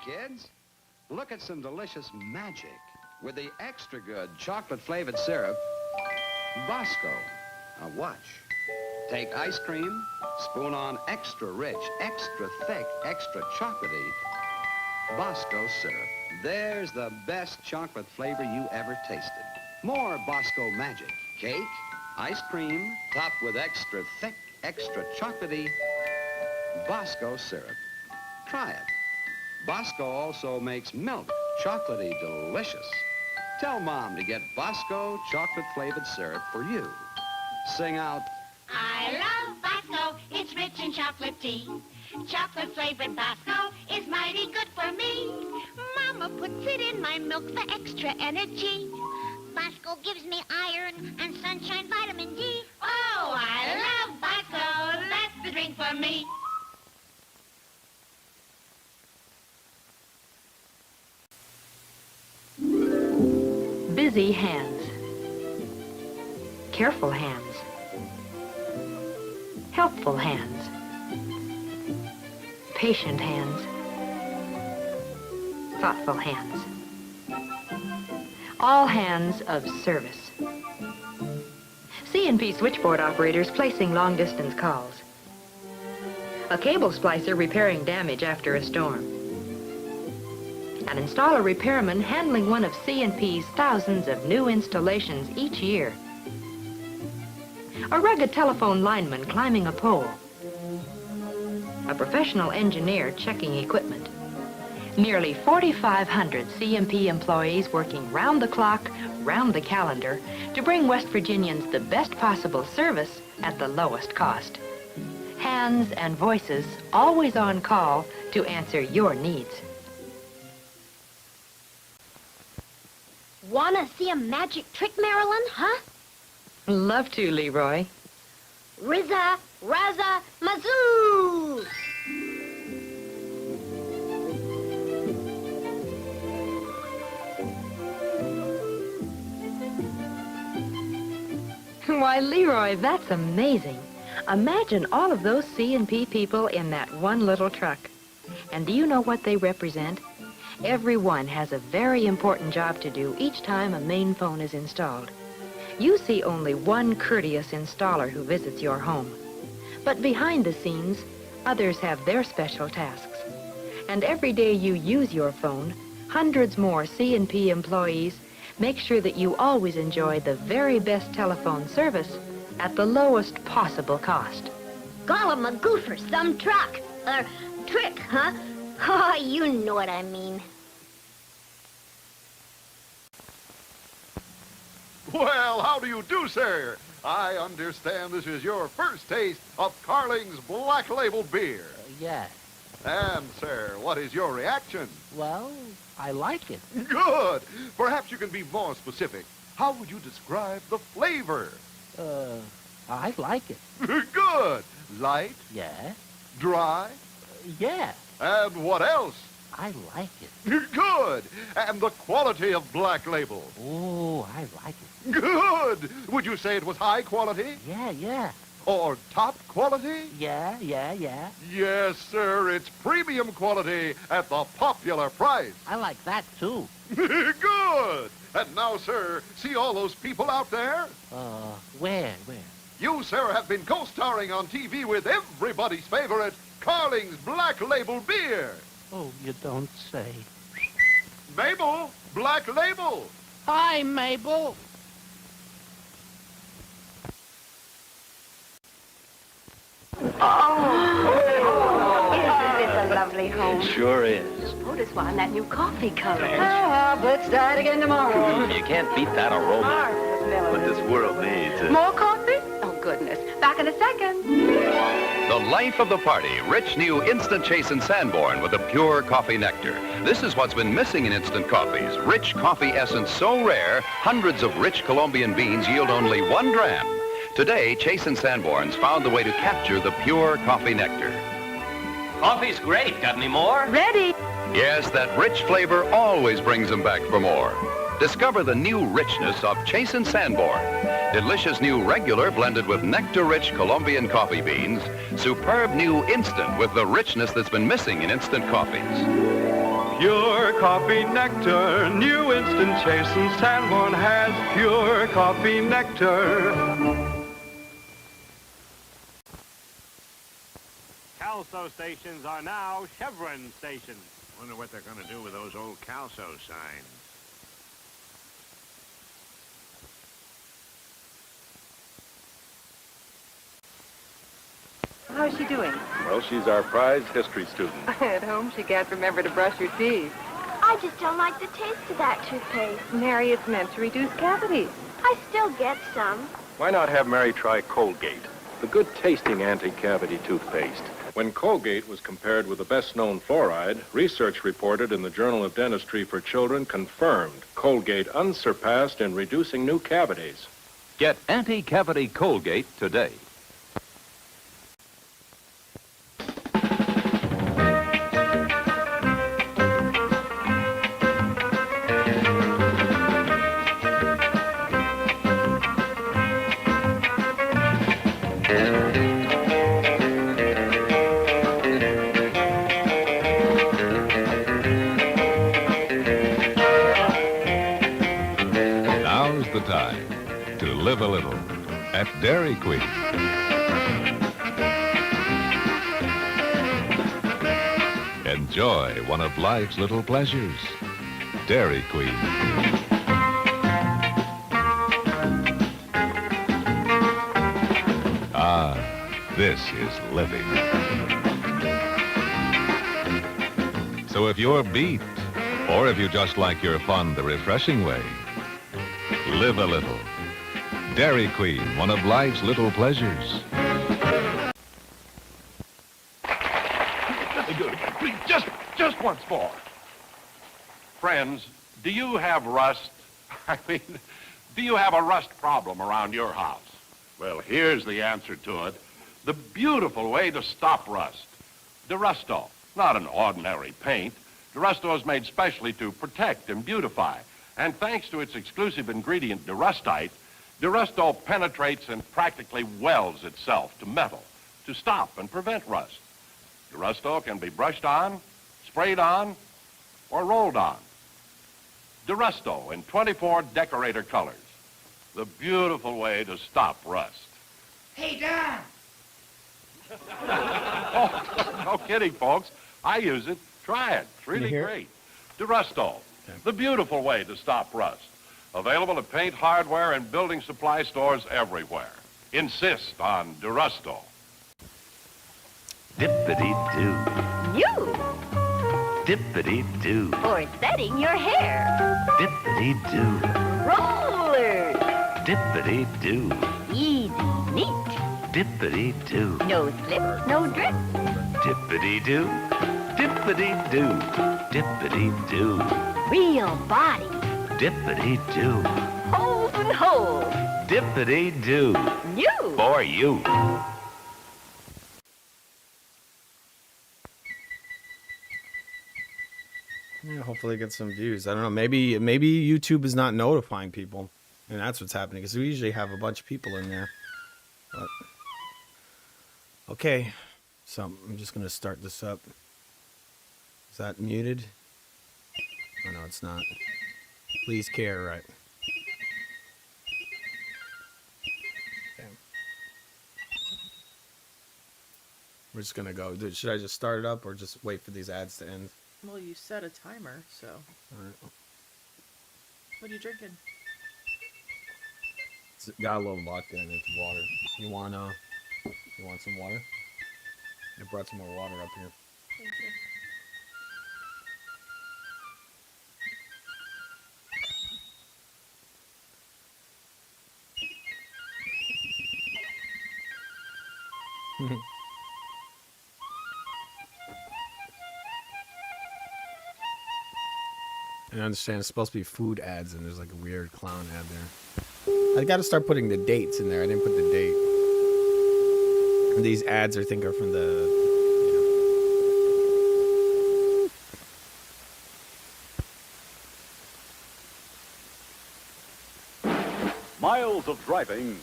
kids. Look at some delicious magic with the extra good chocolate-flavored syrup, Bosco. Now watch. Take ice cream, spoon on extra rich, extra thick, extra chocolatey Bosco syrup. There's the best chocolate flavor you ever tasted. More Bosco magic. Cake, ice cream, topped with extra thick, extra chocolatey Bosco syrup. Try it. Bosco also makes milk chocolatey delicious. Tell Mom to get Bosco chocolate-flavored syrup for you. Sing out, I love Bosco, it's rich in chocolate tea. Chocolate-flavored Bosco is mighty good for me. Mama puts it in my milk for extra energy. Bosco gives me iron and sunshine vitamin D. Oh, I love Bosco, that's the drink for me. Busy hands, careful hands, helpful hands, patient hands, thoughtful hands, all hands of service. C&P switchboard operators placing long-distance calls, a cable splicer repairing damage after a storm, an installer repairman handling one of C&P's thousands of new installations each year. A rugged telephone lineman climbing a pole. A professional engineer checking equipment. Nearly 4,500 C&P employees working round the clock, round the calendar to bring West Virginians the best possible service at the lowest cost. Hands and voices always on call to answer your needs. Wanna see a magic trick, Marilyn, huh? Love to, Leroy. Rizza, Razza, Mazoo! Why, Leroy, that's amazing. Imagine all of those C&P people in that one little truck. And do you know what they represent? Everyone has a very important job to do each time a main phone is installed. You see only one courteous installer who visits your home. But behind the scenes, others have their special tasks. And every day you use your phone, hundreds more C&P employees make sure that you always enjoy the very best telephone service at the lowest possible cost. Gollum a goofer, some truck. Trick, huh? Oh, you know what I mean. Well, how do you do, sir? I understand this is your first taste of Carling's Black Label beer. Yes. And, sir, what is your reaction? Well, I like it. Good. Perhaps you can be more specific. How would you describe the flavor? I like it. Good. Light? Yeah. Dry? Yeah. And what else? I like it. Good. And the quality of Black Label? Oh, I like it. Good. Would you say it was high quality? Yeah. Or top quality? Yeah. Yes, sir. It's premium quality at the popular price. I like that, too. Good. And now, sir, see all those people out there? Where? You, sir, have been co-starring on TV with everybody's favorite Carling's Black Label beer. Oh, you don't say. Mabel, Black Label. Hi, Mabel. Isn't this a lovely home? Sure is. Notice on that new coffee color. Let's start again tomorrow. You can't beat that aroma. What this world needs is... More coffee? Oh, goodness. Back in a second. The life of the party, rich new Instant Chase and Sanborn with a pure coffee nectar. This is what's been missing in instant coffees. Rich coffee essence so rare, hundreds of rich Colombian beans yield only 1 dram. Today, Chase and Sanborn's found the way to capture the pure coffee nectar. Coffee's great. Got any more? Ready. Yes, that rich flavor always brings them back for more. Discover the new richness of Chase and Sanborn. Delicious new regular blended with nectar-rich Colombian coffee beans. Superb new instant with the richness that's been missing in instant coffees. Pure coffee nectar, new instant chastened Sanborn has pure coffee nectar. Calso stations are now Chevron stations. Wonder what they're going to do with those old Calso signs. How's she doing? Well, she's our prize history student. At home, she can't remember to brush her teeth. I just don't like the taste of that toothpaste. Mary, it's meant to reduce cavities. I still get some. Why not have Mary try Colgate, the good-tasting anti-cavity toothpaste? When Colgate was compared with the best-known fluoride, research reported in the Journal of Dentistry for Children confirmed Colgate unsurpassed in reducing new cavities. Get anti-cavity Colgate today. Now's the time to live a little at Dairy Queen. Enjoy one of life's little pleasures. Dairy Queen. Ah, this is living. So if you're beat, or if you just like your fun the refreshing way, live a little. Dairy Queen, one of life's little pleasures. Please, just once more. Friends, do you have rust? I mean, do you have a rust problem around your house? Well, here's the answer to it. The beautiful way to stop rust. Durusto, not an ordinary paint. Durusto is made specially to protect and beautify. And thanks to its exclusive ingredient, Durustite, Durusto penetrates and practically welds itself to metal to stop and prevent rust. Durusto can be brushed on, sprayed on, or rolled on. Durusto in 24 decorator colors. The beautiful way to stop rust. Hey, Don! Oh, no kidding, folks. I use it. Try it. It's really great. Durusto, the beautiful way to stop rust. Available at paint, hardware, and building supply stores everywhere. Insist on Durusto. Dippity-doo. You! Dippity-doo. For setting your hair. Dippity-doo. Rollers. Dippity-doo. Easy, neat. Dippity-doo. No slip, no drip. Dippity-doo. Dippity-doo. Dippity-doo. Real body. Dippity-doo. Holes and holes. Dippity-doo. You. For you. Yeah, hopefully get some views. I don't know. Maybe YouTube is not notifying people, and that's what's happening. Because we usually have a bunch of people in there. But okay, so I'm just gonna start this up. Is that muted? Oh no, it's not. Please care, right? Okay. We're just gonna go. Should I just start it up or just wait for these ads to end? Well, you set a timer, so. All right. What are you drinking? It's got a little vodka in it. It's water. You want some water? I brought some more water up here. Thank you. I understand it's supposed to be food ads, and there's like a weird clown ad there. I got to start putting the dates in there. I didn't put the date. And these ads, I think, are from the. Miles of driving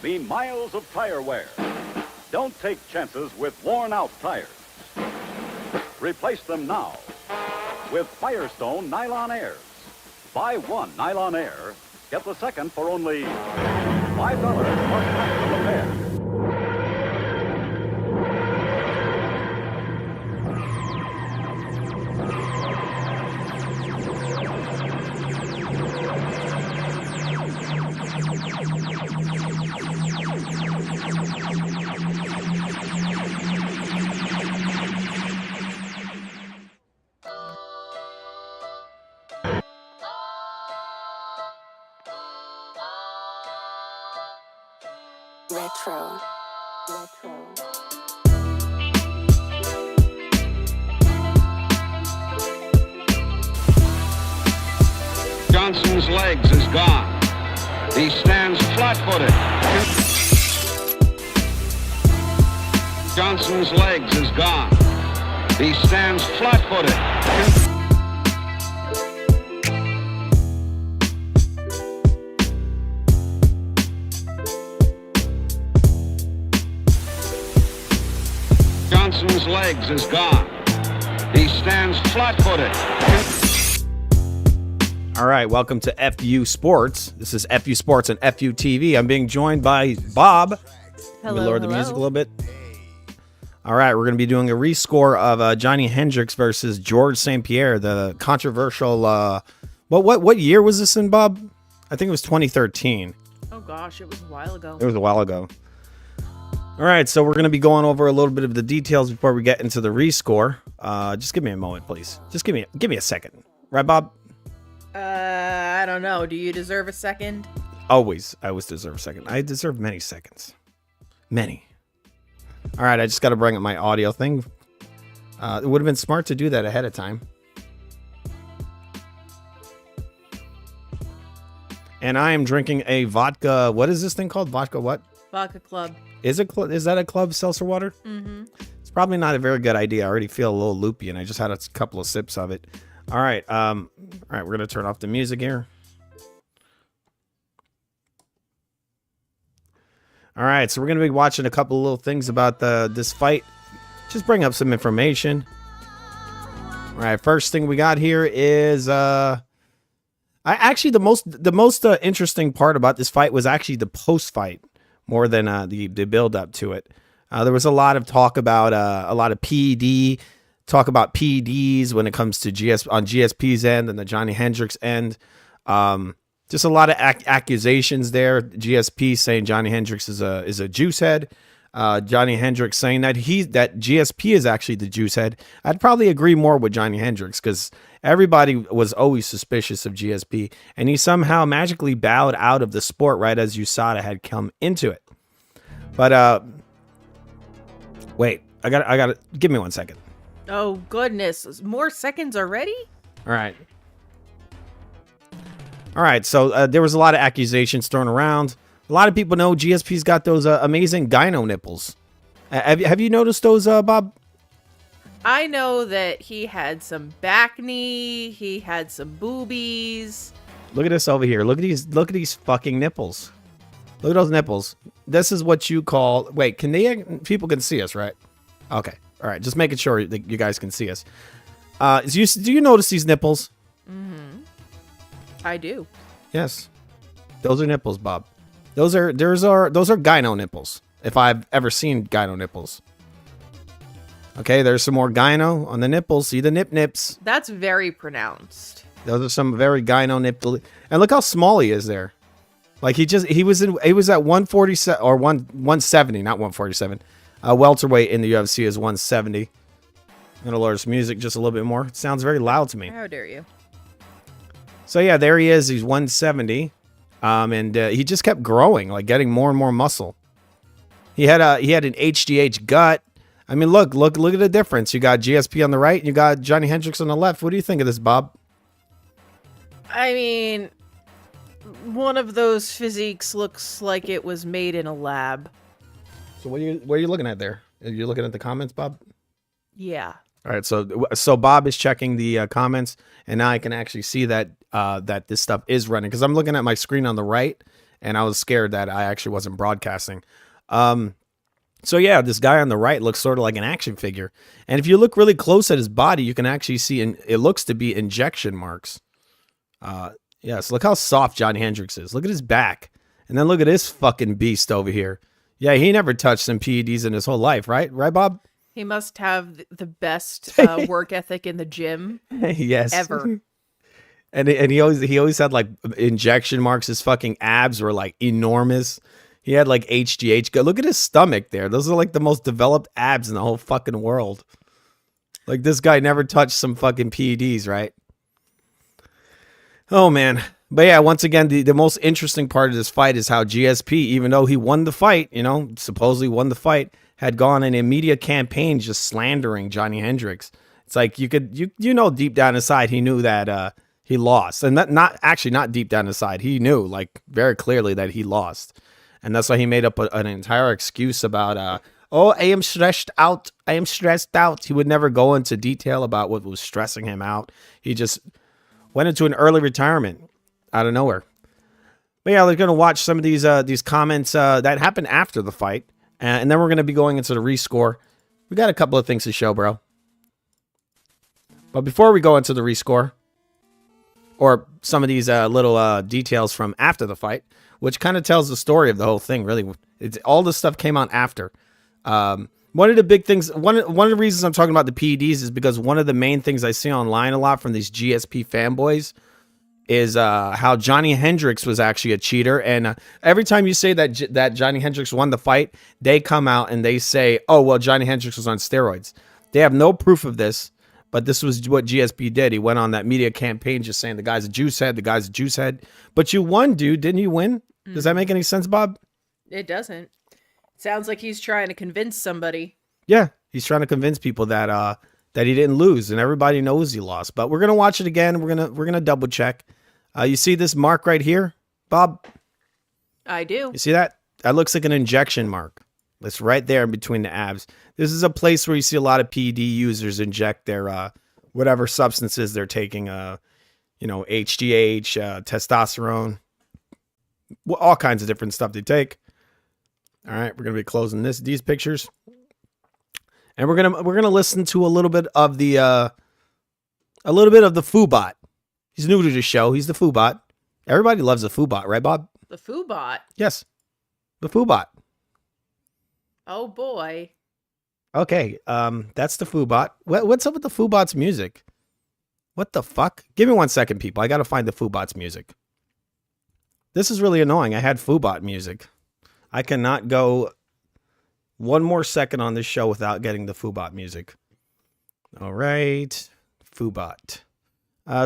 mean miles of tire wear. Don't take chances with worn-out tires. Replace them now. with Firestone Nylon Airs. Buy one Nylon Air, get the second for only $5 plus tax on the pair. Retro. Johnson's legs is gone. He stands flat-footed. Johnson's legs is gone. He stands flat-footed. Johnson's legs is gone. He stands flat-footed. All right, welcome to FU Sports. This is FU Sports and FUTV. I'm being joined by Bob. Let me lower the music a little bit. All right, we're going to be doing a rescore of Johnny Hendricks versus George St. Pierre, the controversial. What year was this in, Bob? I think it was 2013. Oh gosh, it was a while ago. It was a while ago. All right, so we're going to be going over a little bit of the details before we get into the rescore. Just give me a moment, please. Just give me a second. Right, Bob? I don't know. Do you deserve a second? Always. I always deserve a second. I deserve many seconds. Many. All right, I just got to bring up my audio thing. It would have been smart to do that ahead of time. And I am drinking a vodka. What is this thing called? Vodka what? Vodka Club. Is that a club seltzer water? Mm-hmm. It's probably not a very good idea. I already feel a little loopy, and I just had a couple of sips of it. All right, we're gonna turn off the music here. All right, so we're gonna be watching a couple of little things about this fight. Just bring up some information. All right, first thing we got here is the most interesting part about this fight was actually the post fight more than the build up to it. There was a lot of talk about a lot of PED. Talk about PEDs when it comes to on GSP's end and the Johnny Hendricks end. Just a lot of accusations there. GSP saying Johnny Hendricks is a juice head. Johnny Hendricks saying that GSP is actually the juice head. I'd probably agree more with Johnny Hendricks because everybody was always suspicious of GSP, and he somehow magically bowed out of the sport right as USADA had come into it. But wait, I got give me 1 second. Oh goodness, more seconds already? All right. So there was a lot of accusations thrown around. A lot of people know GSP's got those amazing gyno nipples. Have you noticed those, Bob? I know that he had some back knee. He had some boobies. Look at this over here. Look at these fucking nipples. Look at those nipples. This is what you call. Wait, people can see us, right? Okay. All right, just making sure that you guys can see us. Do you notice these nipples? Mm-hmm. I do. Yes, those are nipples, Bob. Those are gyno nipples. If I've ever seen gyno nipples. Okay, there's some more gyno on the nipples. See the nips. That's very pronounced. Those are some very gyno nipple. And look how small he is there. Like he was at 147 or 170, not 147. Welterweight in the UFC is 170. I'm going to lower this music just a little bit more. It sounds very loud to me. How dare you? So yeah, there he is. He's 170. And he just kept growing, like getting more and more muscle. He had an HGH gut. I mean, look at the difference. You got GSP on the right, and you got Johnny Hendricks on the left. What do you think of this, Bob? I mean, one of those physiques looks like it was made in a lab. So what are you looking at there? Are you looking at the comments, Bob? Yeah. All right, so Bob is checking the comments, and now I can actually see that that this stuff is running because I'm looking at my screen on the right, and I was scared that I actually wasn't broadcasting. So yeah, this guy on the right looks sort of like an action figure. And if you look really close at his body, you can actually see, it looks to be injection marks. Yes, look how soft Johnny Hendricks is. Look at his back. And then look at this fucking beast over here. Yeah, he never touched some PEDs in his whole life, right? Right, Bob? He must have the best work ethic in the gym. Yes. Ever. And he always had like injection marks. His fucking abs were like enormous. He had like HGH. Look at his stomach there. Those are like the most developed abs in the whole fucking world. Like this guy never touched some fucking PEDs, right? Oh man. But yeah, once again, the most interesting part of this fight is how GSP, even though he won the fight, you know, supposedly won the fight, had gone in a media campaign just slandering Johnny Hendricks. It's like you know deep down inside he knew that he lost. And not deep down inside. He knew like very clearly that he lost. And that's why he made up an entire excuse about, oh, I am stressed out. I am stressed out. He would never go into detail about what was stressing him out. He just went into an early retirement out of nowhere. But yeah, we're going to watch some of these comments that happened after the fight. And then we're going to be going into the rescore. We got a couple of things to show, bro. But before we go into the rescore, or some of these little details from after the fight, which kind of tells the story of the whole thing, really. All this stuff came out after. One of the big things, one of the reasons I'm talking about the PEDs is because one of the main things I see online a lot from these GSP fanboys is how Johnny Hendricks was actually a cheater. And every time you say that Johnny Hendricks won the fight, they come out and they say, oh, well, Johnny Hendricks was on steroids. They have no proof of this, but this was what GSP did. He went on that media campaign just saying the guy's a juice head, the guy's a juice head. But you won, dude. Didn't you win? Does that make any sense, Bob? It doesn't. Sounds like he's trying to convince somebody. Yeah, he's trying to convince people that that he didn't lose, and everybody knows he lost. But we're gonna watch it again. We're gonna double check. You see this mark right here, Bob? I do. You see that? That looks like an injection mark. It's right there in between the abs. This is a place where you see a lot of PED users inject their whatever substances they're taking. You know, HGH, testosterone. All kinds of different stuff they take. All right, we're gonna be closing these pictures, and we're gonna listen to a little bit of the Futv. He's new to the show. He's the Futv. Everybody loves the Futv, right, Bob? The Futv. Yes, the Futv. Oh boy. Okay, that's the Futv. What's up with the Futb's music? What the fuck? Give me 1 second, people. I gotta find the Futb's music. This is really annoying. I had Futv music. I cannot go one more second on this show without getting the Futv music. All right. Futv.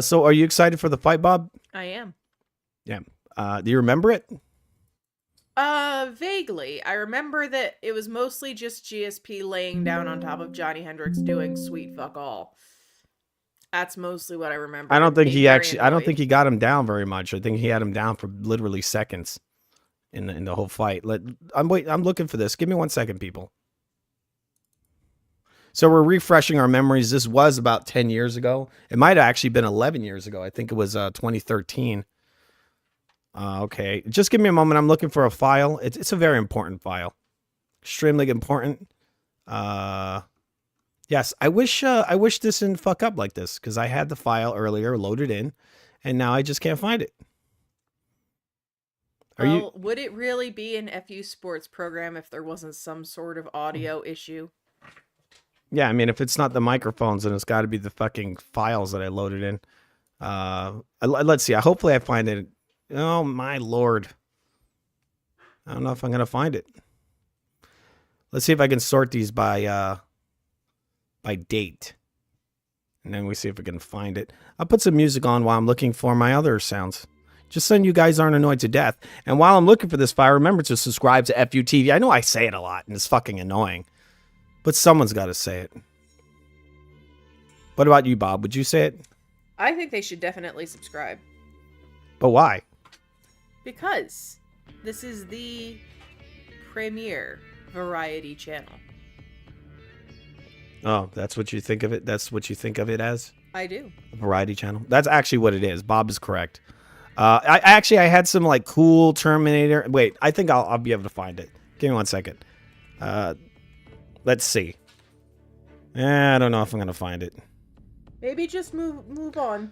So are you excited for the fight, Bob? I am. Yeah. Do you remember it? Vaguely. I remember that it was mostly just GSP laying down on top of Johnny Hendricks doing sweet fuck all. That's mostly what I remember. I don't think he got him down very much. I think he had him down for literally seconds in the whole fight. I'm looking for this. Give me 1 second, people. So we're refreshing our memories. This was about 10 years ago. It might have actually been 11 years ago. I think it was 2013. Okay, just give me a moment. I'm looking for a file. It's a very important file. Extremely important. Yes, I wish this didn't fuck up like this, because I had the file earlier loaded in, and now I just can't find it. Would it really be an FU Sports program if there wasn't some sort of audio issue? Yeah, I mean, if it's not the microphones, then it's got to be the fucking files that I loaded in. Let's see. Hopefully I find it. Oh, my Lord. I don't know if I'm going to find it. Let's see if I can sort these by date. And then we see if we can find it. I'll put some music on while I'm looking for my other sounds. Just so you guys aren't annoyed to death. And while I'm looking for this file, remember to subscribe to FUTV. I know I say it a lot, and it's fucking annoying. But someone's got to say it. What about you, Bob? Would you say it? I think they should definitely subscribe. But why? Because this is the premier variety channel. Oh, that's what you think of it? That's what you think of it as? I do. A variety channel? That's actually what it is. Bob is correct. I had some like cool Terminator. Wait, I think I'll be able to find it. Give me 1 second. Let's see. I don't know if I'm gonna find it. Maybe just move on.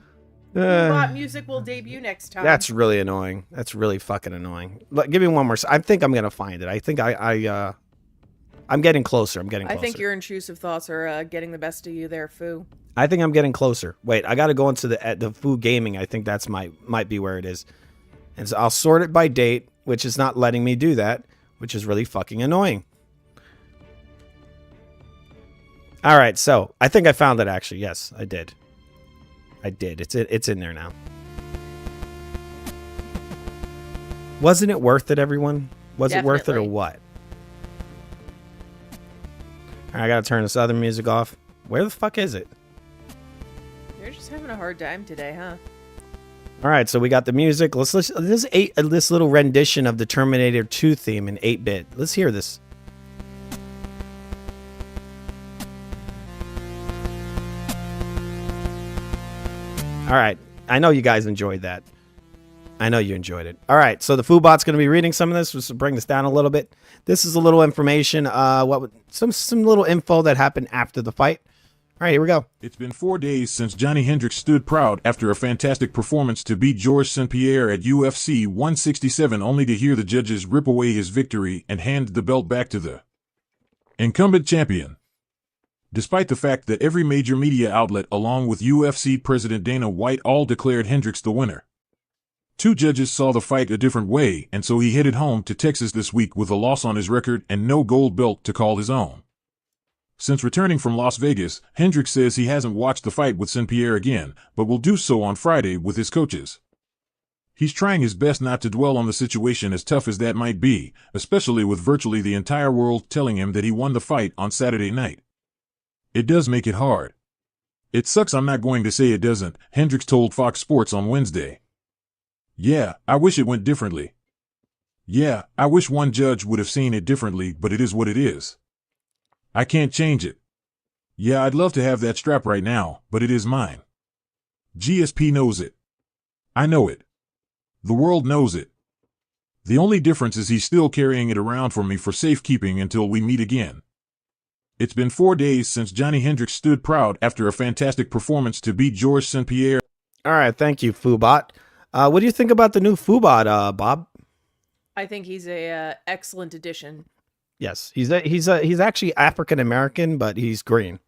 Foobot music will debut next time. That's really annoying. That's really fucking annoying. Give me one more. I think I'm gonna find it. I think I'm getting closer. I'm getting closer. I think your intrusive thoughts are getting the best of you there, Foo. I think I'm getting closer. Wait, I got to go into the Foo Gaming. I think that's might be where it is. And so I'll sort it by date, which is not letting me do that, which is really fucking annoying. All right, so I think I found it actually. Yes, I did. I did. It's in there now. Wasn't it worth it, everyone? Was it worth it or what? All right, I got to turn this other music off. Where the fuck is it? You're just having a hard time today, huh? All right, so we got the music. Let's listen. This little rendition of the Terminator 2 theme in 8-bit. Let's hear this. All right, I know you guys enjoyed that. I know you enjoyed it. All right, so the Foobot's going to be reading some of this. Just to bring this down a little bit. This is a little information. Some little info that happened after the fight. All right, here we go. It's been 4 days since Johnny Hendricks stood proud after a fantastic performance to beat Georges St-Pierre at UFC 167, only to hear the judges rip away his victory and hand the belt back to the incumbent champion. Despite the fact that every major media outlet, along with UFC President Dana White, all declared Hendricks the winner. 2 judges saw the fight a different way, and so he headed home to Texas this week with a loss on his record and no gold belt to call his own. Since returning from Las Vegas, Hendricks says he hasn't watched the fight with St-Pierre again, but will do so on Friday with his coaches. He's trying his best not to dwell on the situation, as tough as that might be, especially with virtually the entire world telling him that he won the fight on Saturday night. It does make it hard. It sucks, I'm not going to say it doesn't, Hendricks told Fox Sports on Wednesday. Yeah, I wish it went differently. Yeah, I wish one judge would have seen it differently, but it is what it is. I can't change it. Yeah, I'd love to have that strap right now, but it is mine. GSP knows it. I know it. The world knows it. The only difference is he's still carrying it around for me for safekeeping until we meet again. It's been 4 days since Johnny Hendricks stood proud after a fantastic performance to beat Georges St-Pierre. All right, thank you, Foobot. What do you think about the new Foobot, Bob? I think he's a excellent addition. Yes, he's actually African American, but he's green.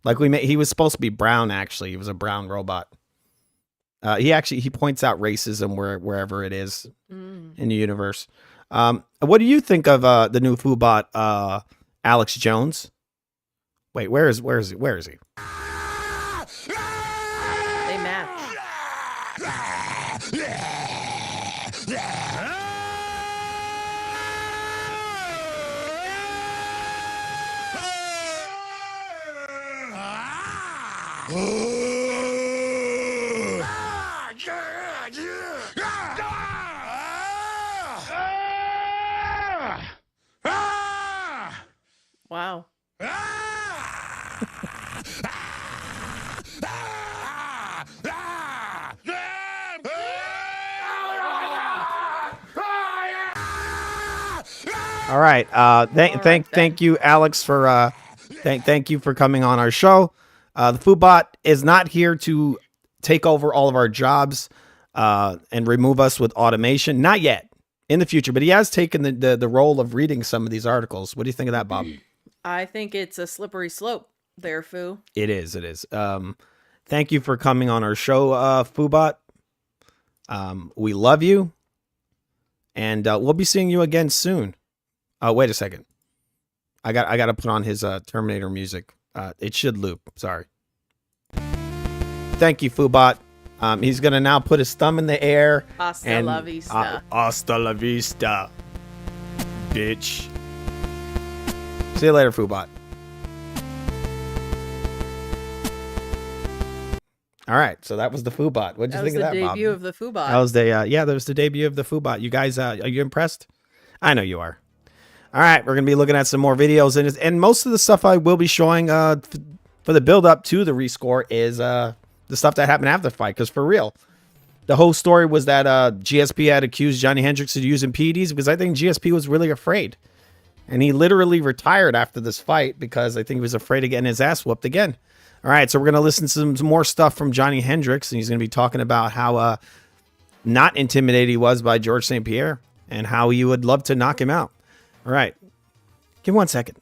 Like he was supposed to be brown. Actually, he was a brown robot. He points out racism wherever it is in the universe. What do you think of the new Foobot, Alex Jones? Wait, where is he? They match. Wow. All right. Thank you, Alex, for thank you for coming on our show. The Foobot is not here to take over all of our jobs and remove us with automation. Not yet. In the future, but he has taken the role of reading some of these articles. What do you think of that, Bob? I think it's a slippery slope there, Foo. It is. Thank you for coming on our show, Foobot. We love you, and we'll be seeing you again soon. Wait a second. I got to put on his Terminator music. It should loop. Sorry. Thank you, Foobot. He's going to now put his thumb in the air. Hasta la vista. Hasta la vista, bitch. See you later, Foobot. All right, so that was the Foobot. What'd you think of that, Bob? That was the debut of the Foobot. That was that was the debut of the Foobot. You guys, are you impressed? I know you are. All right, we're going to be looking at some more videos, and most of the stuff I will be showing for the build-up to the rescore is the stuff that happened after the fight, because for real, the whole story was that GSP had accused Johnny Hendricks of using PEDs, because I think GSP was really afraid. And he literally retired after this fight because I think he was afraid of getting his ass whooped again. All right, so we're going to listen to some more stuff from Johny Hendricks, and he's going to be talking about how not intimidated he was by George St. Pierre and how he would love to knock him out. All right. Give me 1 second.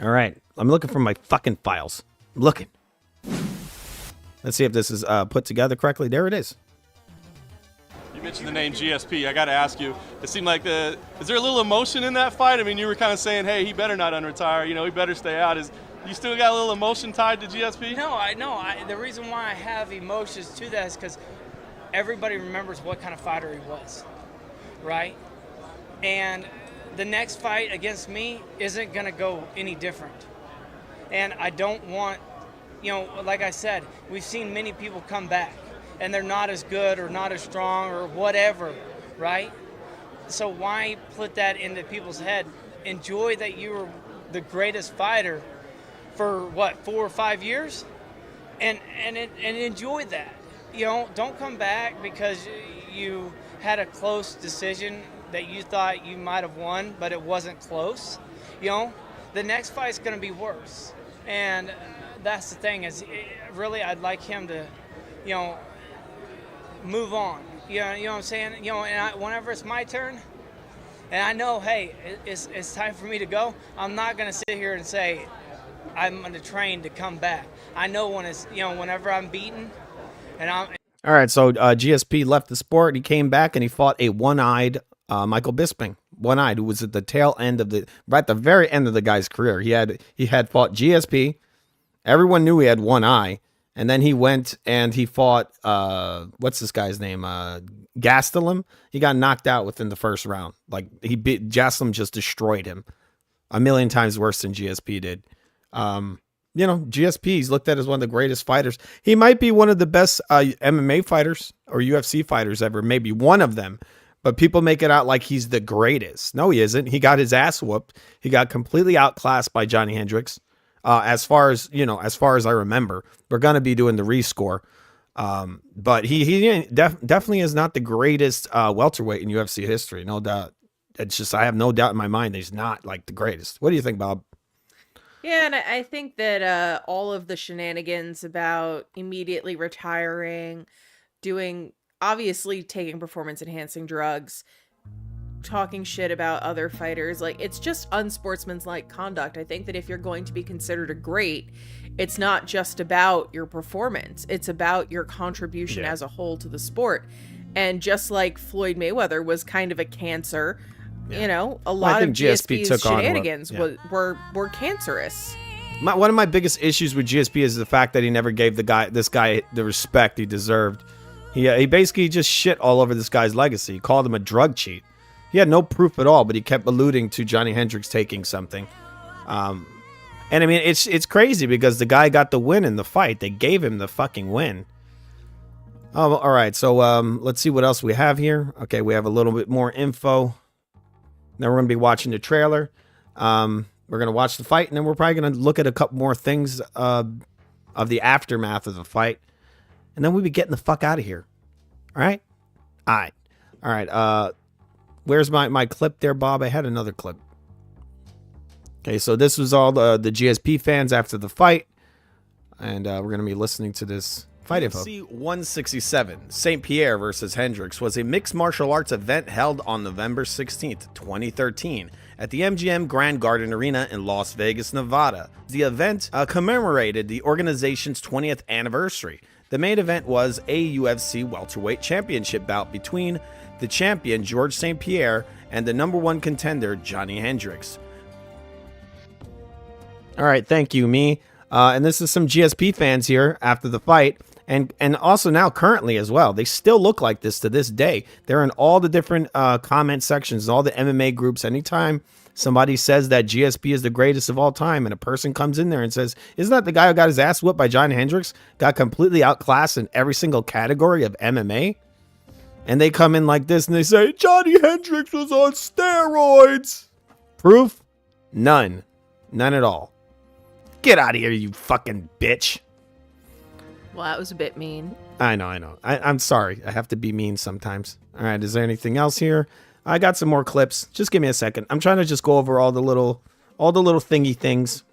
All right. I'm looking for my fucking files. I'm looking. Let's see if this is put together correctly. There it is. You mentioned the name GSP. I got to ask you, it seemed like is there a little emotion in that fight? I mean, you were kind of saying, hey, he better not unretire. You know, he better stay out. You still got a little emotion tied to GSP? No, I know. The reason why I have emotions to that is because everybody remembers what kind of fighter he was, right? And the next fight against me isn't going to go any different. And I don't want, like I said, we've seen many people come back, and they're not as good or not as strong or whatever, right? So why put that into people's head? Enjoy that you were the greatest fighter for, 4 or 5 years? And enjoy that. Don't come back because you had a close decision that you thought you might have won, but it wasn't close. The next fight's going to be worse. And that's the thing is, really, I'd like him to, move on. You know what I'm saying? And whenever it's my turn, and I know, hey, it's time for me to go, I'm not going to sit here and say, I'm going to train to come back. I know when it's, whenever I'm beaten, and I'm... All right, so GSP left the sport. He came back and he fought a one-eyed Michael Bisping, one-eyed, who was at the tail end of right at the very end of the guy's career. He had fought GSP. Everyone knew he had one eye, and then he went and he fought what's this guy's name? Gastelum. He got knocked out within the first round. Like Gastelum just destroyed him 1,000,000 times worse than GSP did. GSP, he's looked at as one of the greatest fighters. He might be one of the best MMA fighters or UFC fighters ever, maybe one of them. But people make it out like he's the greatest. No, he isn't. He got his ass whooped. He got completely outclassed by Johny Hendricks. As far as I remember, we're going to be doing the rescore. But he definitely is not the greatest welterweight in UFC history. No doubt. It's just, I have no doubt in my mind that he's not like the greatest. What do you think, Bob? Yeah, and I think that all of the shenanigans about immediately retiring, obviously taking performance-enhancing drugs, talking shit about other fighters, like, it's just unsportsmanlike conduct. I think that if you're going to be considered a great, it's not just about your performance. It's about your contribution as a whole to the sport. And just like Floyd Mayweather was kind of a cancer, a lot of GSP's shenanigans were cancerous. One of my biggest issues with GSP is the fact that he never gave this guy the respect he deserved. He basically just shit all over this guy's legacy. He called him a drug cheat. He had no proof at all, but he kept alluding to Johny Hendricks taking something. And I mean, it's crazy because the guy got the win in the fight. They gave him the fucking win. Oh, all right. So let's see what else we have here. Okay, we have a little bit more info. Then we're going to be watching the trailer. We're going to watch the fight, and then we're probably going to look at a couple more things of the aftermath of the fight. And then we'll be getting the fuck out of here. All right? All right. Where's my clip there, Bob? I had another clip. Okay, so this was all the GSP fans after the fight. And we're going to be listening to this fight info. UFC 167, St. Pierre versus Hendricks, was a mixed martial arts event held on November 16th, 2013 at the MGM Grand Garden Arena in Las Vegas, Nevada. The event commemorated the organization's 20th anniversary. The main event was a UFC welterweight championship bout between the champion George St. Pierre and the #1 contender Johny Hendricks. All right, thank you, me. And this is some GSP fans here after the fight. And also now currently as well. They still look like this to this day. They're in all the different comment sections, all the MMA groups. Anytime somebody says that GSP is the greatest of all time and a person comes in there and says, isn't that the guy who got his ass whooped by Johny Hendricks? Got completely outclassed in every single category of MMA? And they come in like this and they say, Johny Hendricks was on steroids. Proof? None. None at all. Get out of here, you fucking bitch. Well, that was a bit mean. I know. I'm sorry. I have to be mean sometimes. All right, is there anything else here? I got some more clips. Just give me a second. I'm trying to just go over all the little thingy things.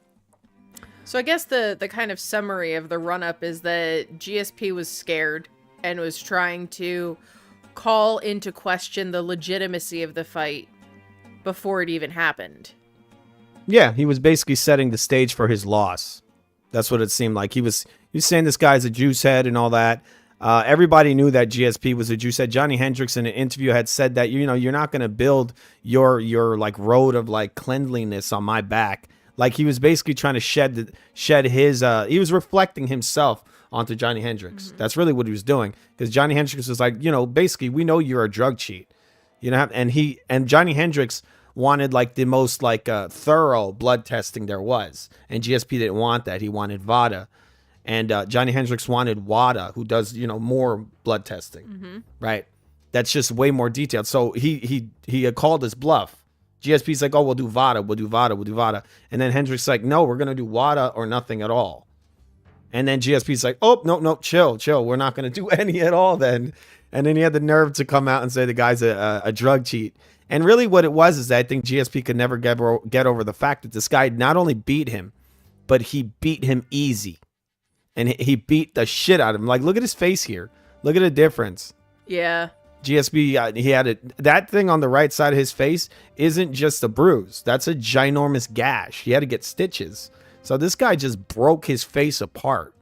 So I guess the kind of summary of the run-up is that GSP was scared and was trying to call into question the legitimacy of the fight before it even happened. Yeah, he was basically setting the stage for his loss. That's what it seemed like. He was saying this guy's a juice head and all that. Everybody knew that GSP was a juice head. Johnny Hendricks in an interview had said that, you're not going to build your like road of like cleanliness on my back. Like he was basically trying to shed his, he was reflecting himself onto Johnny Hendricks. Mm-hmm. That's really what he was doing. Because Johnny Hendricks was like, basically we know you're a drug cheat. And Johnny Hendricks wanted like the most like thorough blood testing there was. And GSP didn't want that. He wanted VADA. And Johnny Hendricks wanted WADA, who does, more blood testing. Mm-hmm. Right? That's just way more detailed. So he called his bluff. GSP's like, oh, we'll do VADA, we'll do VADA, we'll do VADA. And then Hendricks like, no, we're going to do WADA or nothing at all. And then GSP's like, oh, no, chill. We're not going to do any at all then. And then he had the nerve to come out and say the guy's a drug cheat. And really what it was is that I think GSP could never get over the fact that this guy not only beat him, but he beat him easy. And he beat the shit out of him. Like, look at his face here. Look at the difference. Yeah. GSP, he had that thing on the right side of his face isn't just a bruise. That's a ginormous gash. He had to get stitches. So this guy just broke his face apart.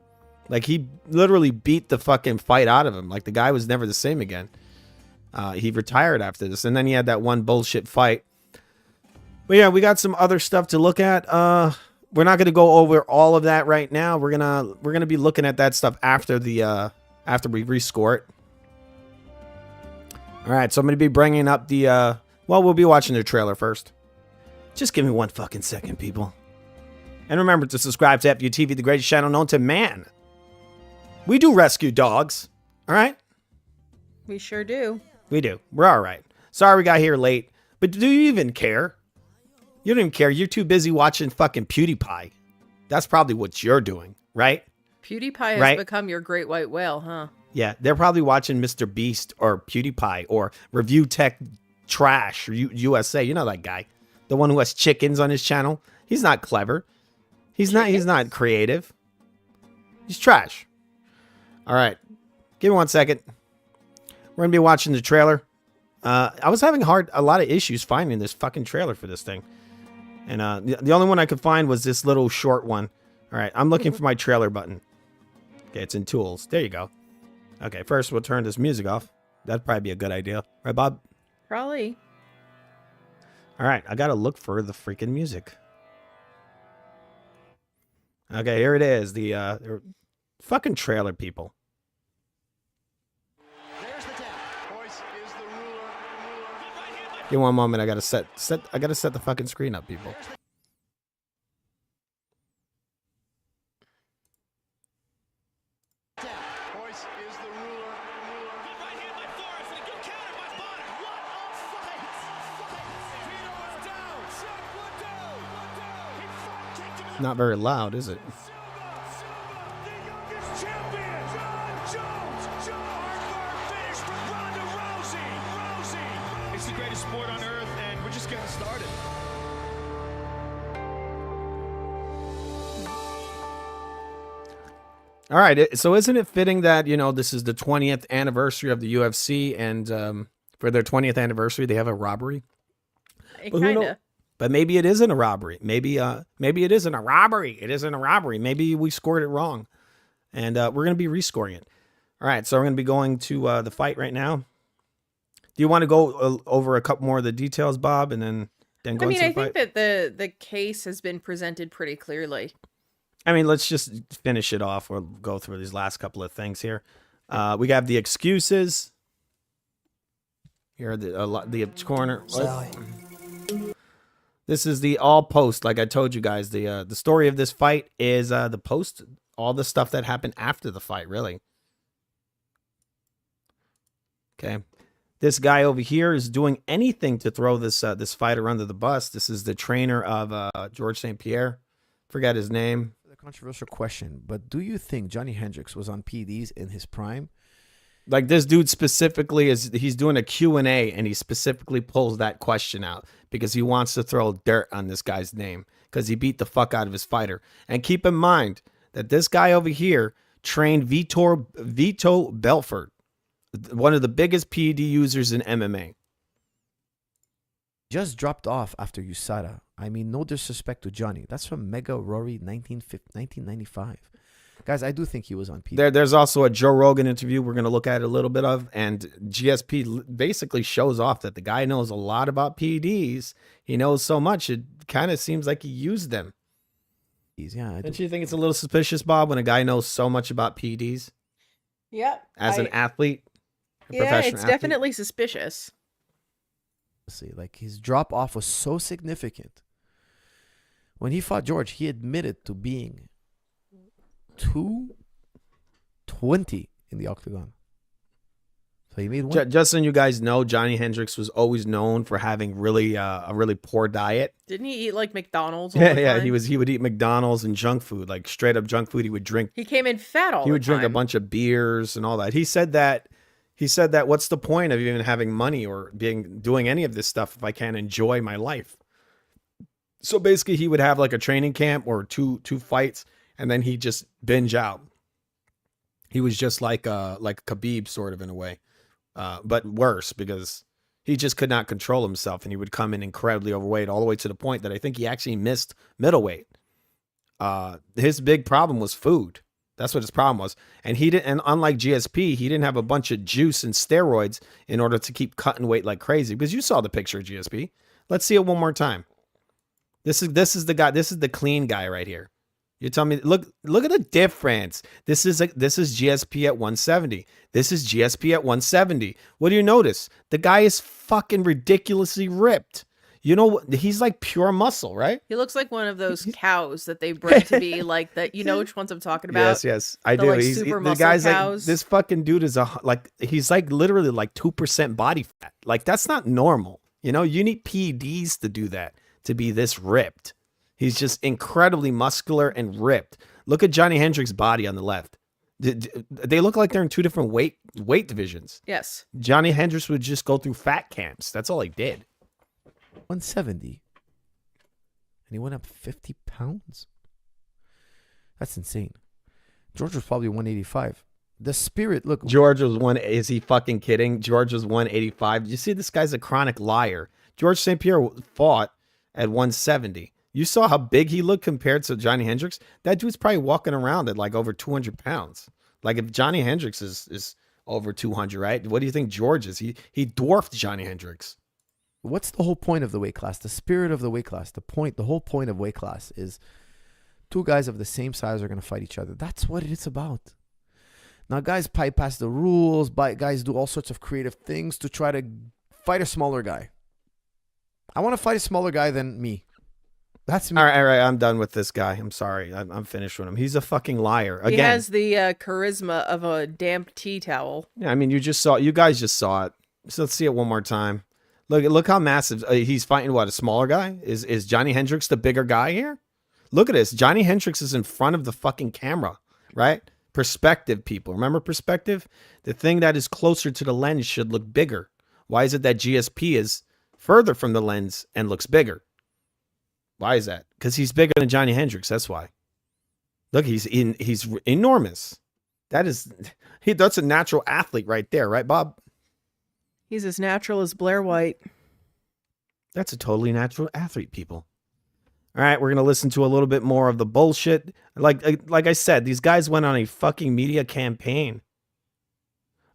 Like he literally beat the fucking fight out of him. Like the guy was never the same again. He retired after this. And then he had that one bullshit fight. But yeah, we got some other stuff to look at. We're not going to go over all of that right now. We're gonna be looking at that stuff after we rescore it. All right, so I'm going to be bringing up we'll be watching the trailer first. Just give me one fucking second, people. And remember to subscribe to Futv, the greatest channel known to man. We do rescue dogs, all right? We sure do. We do. We're all right. Sorry we got here late, but do you even care? You don't even care. You're too busy watching fucking PewDiePie. That's probably what you're doing, right? PewDiePie has become your great white whale, huh? Yeah, they're probably watching Mr. Beast or PewDiePie or Review Tech Trash or USA. You know that guy, the one who has chickens on his channel. He's not clever. He's not creative. He's trash. All right, give me 1 second. We're gonna be watching the trailer. I was having a lot of issues finding this fucking trailer for this thing, and the only one I could find was this little short one. All right, I'm looking for my trailer button. Okay, it's in Tools. There you go. Okay, first we'll turn this music off. That'd probably be a good idea. Right, Bob? Probably. All right, I gotta look for the freaking music. Okay, here it is. The fucking trailer, people. Give me 1 moment. I gotta set the fucking screen up, people. Not very loud, is it? It's the greatest sport on earth, and we're just getting started. All right, so isn't it fitting that, this is the 20th anniversary of the UFC, and for their 20th anniversary, they have a robbery? Kind of. But maybe it isn't a robbery. Maybe it isn't a robbery. It isn't a robbery. Maybe we scored it wrong. And we're going to be rescoring it. All right, so we're going to be going to the fight right now. Do you want to go over a couple more of the details, Bob, and then go into the fight? I think that the case has been presented pretty clearly. I mean, let's just finish it off. We'll go through these last couple of things here. We have the excuses. Here are the corner. Sally. This is the all post, like I told you guys. The story of this fight is the post, all the stuff that happened after the fight, really. Okay, this guy over here is doing anything to throw this fighter under the bus. This is the trainer of George St. Pierre. Forget his name. A controversial question, but do you think Johnny Hendricks was on PEDs in his prime? Like this dude specifically he's doing a Q&A and he specifically pulls that question out because he wants to throw dirt on this guy's name because he beat the fuck out of his fighter. And keep in mind that this guy over here trained Vito Belfort, one of the biggest PED users in MMA. Just dropped off after USADA. I mean, no disrespect to Johnny. That's from Mega Rory 1995. Guys, I do think he was on PD. There's also a Joe Rogan interview we're going to look at a little bit of, and GSP basically shows off that the guy knows a lot about PEDs. He knows so much, it kind of seems like he used them. Yeah, Don't you think it's a little suspicious, Bob, when a guy knows so much about PEDs? Yep. As an athlete? Yeah, it's definitely suspicious. See, like his drop off was so significant. When he fought George, he admitted to being 220 in the octagon. So he made one. Just so you guys know, Johnny Hendricks was always known for having a really poor diet. Didn't he eat like McDonald's all the time? Yeah, he would eat McDonald's and junk food, like straight up junk food. He would drink. He came in fat all the time. He would drink a bunch of beers and all that. He said that what's the point of even having money or doing any of this stuff if I can't enjoy my life? So basically he would have like a training camp or two fights and then he'd just binge out. He was just like Khabib sort of in a way, but worse because he just could not control himself and he would come in incredibly overweight all the way to the point that I think he actually missed middleweight. His big problem was food. That's what his problem was. And unlike GSP, he didn't have a bunch of juice and steroids in order to keep cutting weight like crazy. Because you saw the picture of GSP. Let's see it one more time. This is the guy. This is the clean guy right here. You tell me, look at the difference. This is GSP at 170. This is GSP at 170. What do you notice? The guy is fucking ridiculously ripped. You know, he's like pure muscle, right? He looks like one of those cows that they bred to be like that. You know which ones I'm talking about? Yes, I do. Like The guy's cows. Like, this fucking dude is he's like literally like 2% body fat. Like that's not normal. You know, you need PEDs to do that, to be this ripped. He's just incredibly muscular and ripped. Look at Johnny Hendricks' body on the left. They look like they're in two different weight divisions. Yes. Johnny Hendricks would just go through fat camps. That's all he did. 170. And he went up 50 pounds? That's insane. George was probably 185. The spirit, look. George was is he fucking kidding? George was 185. You see, this guy's a chronic liar. George St. Pierre fought at 170. You saw how big he looked compared to Johnny Hendricks? That dude's probably walking around at like over 200 pounds. Like if Johnny Hendricks is over 200, right? What do you think George is? He dwarfed Johnny Hendricks. What's the whole point of the weight class? The spirit of the weight class. The whole point of weight class is two guys of the same size are going to fight each other. That's what it's about. Now, guys bypass the rules. Guys do all sorts of creative things to try to fight a smaller guy. I want to fight a smaller guy than me. That's me. All right. I'm done with this guy. I'm sorry. I'm finished with him. He's a fucking liar. Again, he has the charisma of a damp tea towel. Yeah, I mean, you guys just saw it. So let's see it one more time. Look how massive he's fighting. What, a smaller guy? Is Johnny Hendricks the bigger guy here? Look at this. Johnny Hendricks is in front of the fucking camera, right? Perspective, people. Remember perspective? The thing that is closer to the lens should look bigger. Why is it that GSP is further from the lens and looks bigger? Why is that? Because he's bigger than Johnny Hendricks. That's why. Look, he's enormous. That's a natural athlete right there, right, Bob? He's as natural as Blair White. That's a totally natural athlete, people. All right, we're going to listen to a little bit more of the bullshit. Like I said, these guys went on a fucking media campaign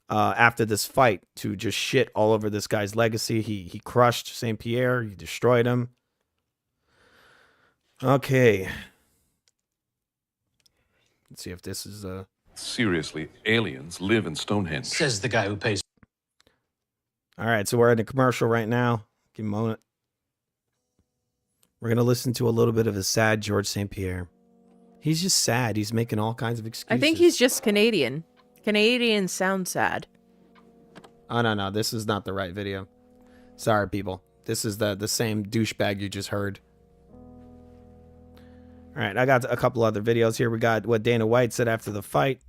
after this fight to just shit all over this guy's legacy. He crushed St. Pierre. He destroyed him. Okay. Let's see if this is... Seriously, aliens live in Stonehenge. Says the guy who pays. All right, so we're in a commercial right now. Give me a moment. We're going to listen to a little bit of a sad George St. Pierre. He's just sad. He's making all kinds of excuses. I think he's just Canadian. Canadians sound sad. Oh, no. This is not the right video. Sorry, people. This is the same douchebag you just heard. All right, I got a couple other videos here. We got what Dana White said after the fight.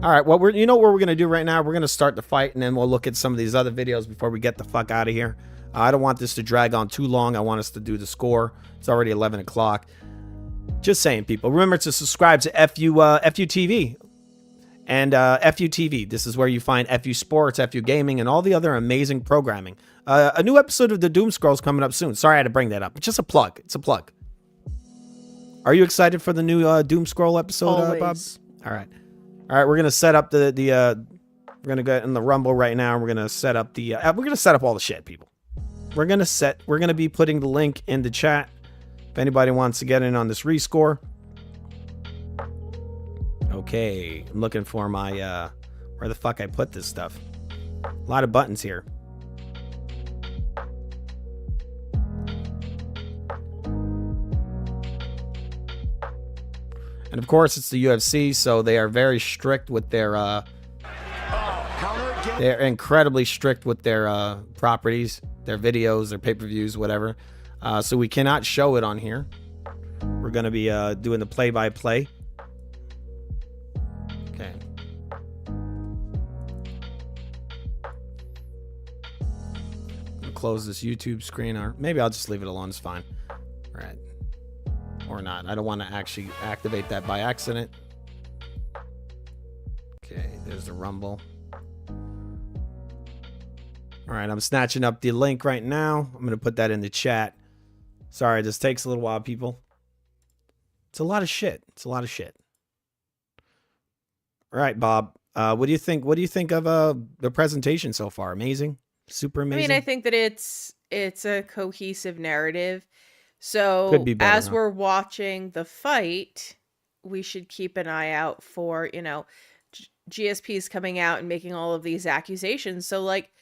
All right, well, you know what we're going to do right now? We're going to start the fight, and then we'll look at some of these other videos before we get the fuck out of here. I don't want this to drag on too long. I want us to do the score. It's already 11 o'clock. Just saying, people. Remember to subscribe to FUTV and FUTV. This is where you find FU Sports, FU Gaming, and all the other amazing programming. A new episode of the Doom Scrolls coming up soon. Sorry I had to bring that up. It's just a plug. It's a plug. Are you excited for the new Doom Scroll episode, Bob? All right. All right, we're gonna set up we're gonna go in the Rumble right now. We're gonna set up we're gonna set up all the shit, people. We're gonna be putting the link in the chat if anybody wants to get in on this rescore. Okay, I'm looking for my where the fuck I put this stuff. A lot of buttons here. And of course, it's the UFC, so they are very strict with their they're incredibly strict with their properties, their videos, their pay-per-views, whatever. So we cannot show it on here. We're going to be doing the play-by-play. Okay. I'll close this YouTube screen, or maybe I'll just leave it alone. It's fine. All right. Or not. I don't want to actually activate that by accident. Okay, there's the Rumble. All right, I'm snatching up the link right now. I'm going to put that in the chat. Sorry, this takes a little while, people. It's a lot of shit. It's a lot of shit. All right, Bob. What do you think? What do you think of the presentation so far? Amazing? Super amazing? I mean, I think that it's a cohesive narrative. So Could be better, as we're watching the fight, we should keep an eye out for, GSP's coming out and making all of these accusations. So, like,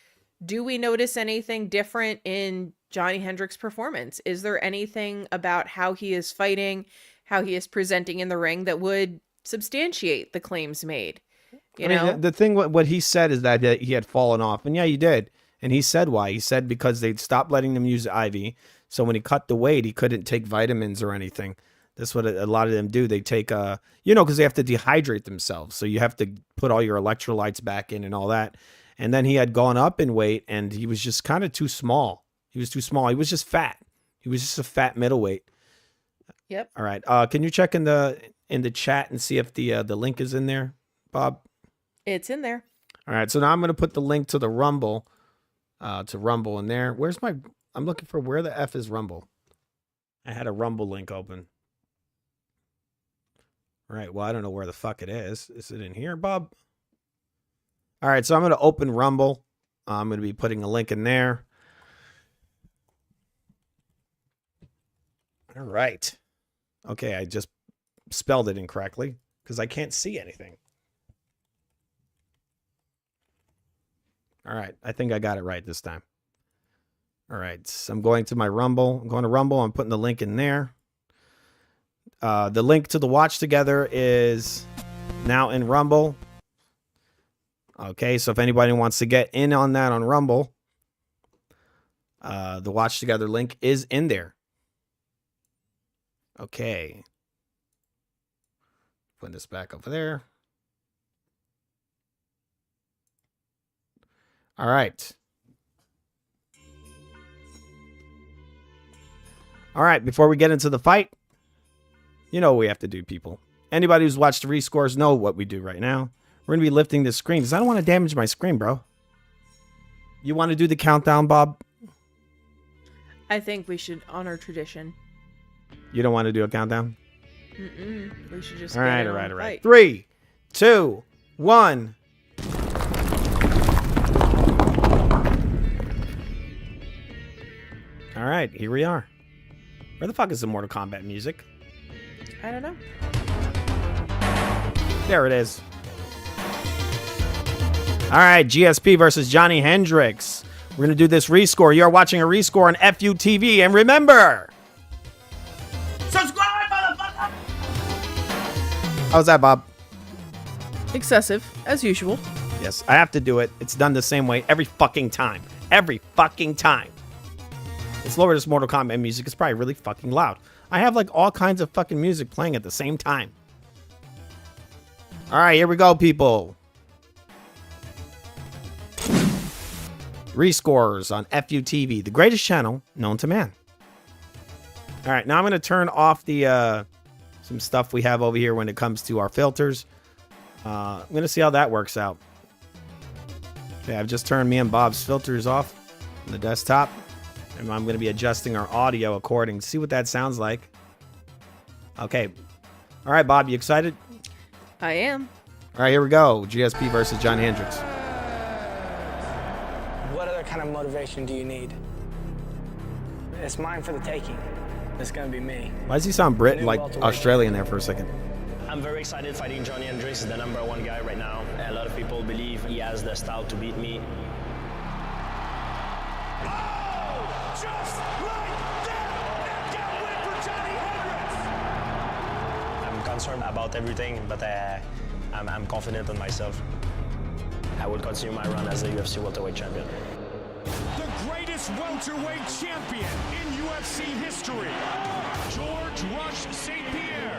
do we notice anything different in Johny Hendricks' performance? Is there anything about how he is fighting, how he is presenting in the ring that would substantiate the claims made? You know? The thing, what he said is that he had fallen off. And yeah, he did. And he said why. He said because they'd stopped letting them use the IV. So when he cut the weight, he couldn't take vitamins or anything. That's what a lot of them do. They take, because they have to dehydrate themselves. So you have to put all your electrolytes back in and all that. And then he had gone up in weight, and he was just kind of too small. He was too small. He was just fat. He was just a fat middleweight. Yep. All right. Can you check in the chat and see if the link is in there, Bob? It's in there. All right. So now I'm going to put the link to the Rumble, in there. I'm looking for where the F is Rumble. I had a Rumble link open. All right. Well, I don't know where the fuck it is. Is it in here, Bob? All right. So I'm going to open Rumble. I'm going to be putting a link in there. All right. Okay. I just spelled it incorrectly because I can't see anything. All right. I think I got it right this time. All right, so I'm going to my Rumble. I'm going to Rumble. I'm putting the link in there. The link to the Watch Together is now in Rumble. Okay, so if anybody wants to get in on that on Rumble, the Watch Together link is in there. Okay. Put this back over there. All right. All right, before we get into the fight, you know what we have to do, people. Anybody who's watched the rescores know what we do right now. We're going to be lifting this screen because I don't want to damage my screen, bro. You want to do the countdown, Bob? I think we should honor tradition. You don't want to do a countdown? We should just all right. 3, 2, 1. All right, here we are. Where the fuck is the Mortal Kombat music? I don't know. There it is. All right, GSP versus Johny Hendricks. We're going to do this rescore. You're watching a rescore on FUTV. And remember, subscribe, motherfucker! How's that, Bob? Excessive, as usual. Yes, I have to do it. It's done the same way every fucking time. Every fucking time. Let's lower this Mortal Kombat music. It's probably really fucking loud. I have like all kinds of fucking music playing at the same time. All right, here we go, people. Rescores on Futv, the greatest channel known to man. All right, now I'm going to turn off the some stuff we have over here when it comes to our filters. I'm going to see how that works out. Okay, I've just turned me and Bob's filters off on the desktop. And I'm going to be adjusting our audio according. See what that sounds like. Okay. All right, Bob, you excited? I am. All right, here we go. GSP versus Johny Hendricks. What other kind of motivation do you need? It's mine for the taking. It's going to be me. Why does he sound Brit, like Australian there for a second? I'm very excited fighting Johny Hendricks. He's the #1 guy right now. A lot of people believe he has the style to beat me. Just like that! Knockout win for Johny Hendricks! I'm concerned about everything, but I'm confident in myself. I will continue my run as a UFC welterweight champion. The greatest welterweight champion in UFC history, George Rush St. Pierre.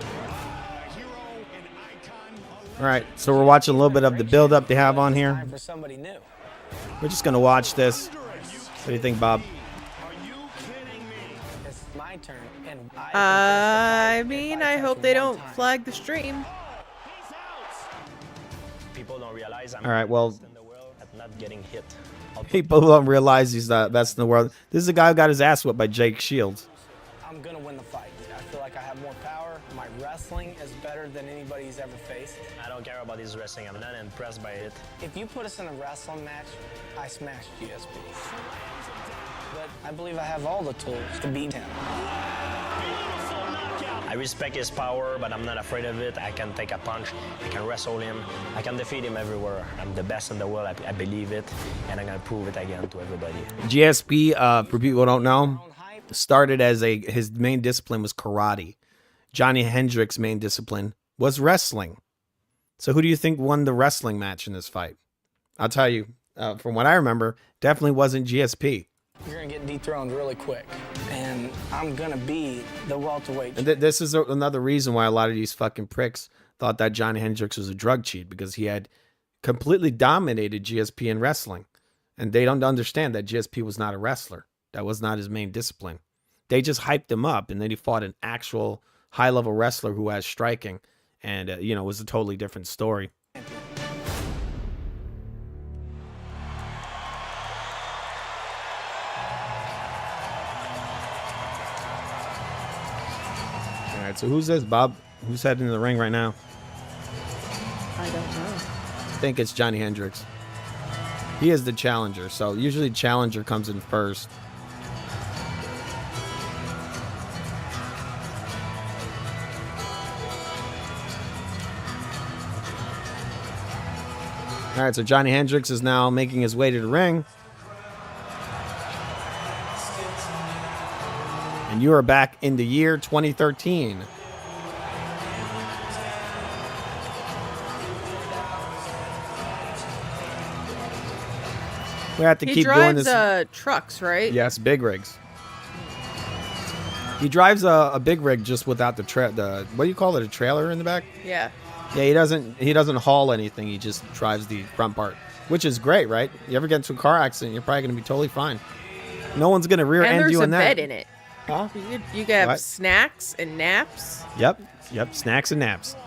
All right, so we're watching a little bit of the build-up they have on here. For somebody new. We're just going to watch this. What do you think, Bob? It's my turn. And I mean, I hope they don't flag the stream. People don't realize I'm All right, well, in the world at not getting hit. people don't realize he's the best in the world. This is a guy who got his ass whipped by Jake Shields. I'm going to win the fight. I feel like I have more power. My wrestling is better than anybody's ever faced. I don't care about his wrestling. I'm not impressed by it. If you put us in a wrestling match, I smash GSP. But I believe I have all the tools to beat him. I respect his power, but I'm not afraid of it. I can take a punch. I can wrestle him. I can defeat him everywhere. I'm the best in the world. I believe it, and I'm going to prove it again to everybody. GSP, for people who don't know, started as his main discipline was karate. Johny Hendricks' main discipline was wrestling. So who do you think won the wrestling match in this fight? I'll tell you, from what I remember, definitely wasn't GSP. You're going to get dethroned really quick, and I'm going to be the welterweight. And this is another reason why a lot of these fucking pricks thought that Johny Hendricks was a drug cheat, because he had completely dominated GSP in wrestling. And they don't understand that GSP was not a wrestler. That was not his main discipline. They just hyped him up, and then he fought an actual high-level wrestler who has striking. And, it was a totally different story. All right, so who's this, Bob? Who's heading in the ring right now? I don't know. I think it's Johny Hendricks. He is the challenger, so usually challenger comes in first. All right, so Johny Hendricks is now making his way to the ring. And you are back in the year 2013. We have to keep doing this. He drives trucks, right? Yes, big rigs. He drives a big rig just without the what do you call it? A trailer in the back? Yeah. Yeah, he doesn't haul anything. He just drives the front part, which is great, right? You ever get into a car accident, you're probably going to be totally fine. No one's going to rear end you in that. And there's a bed in it. Huh? You can have What? snacks and naps. Yep, snacks and naps.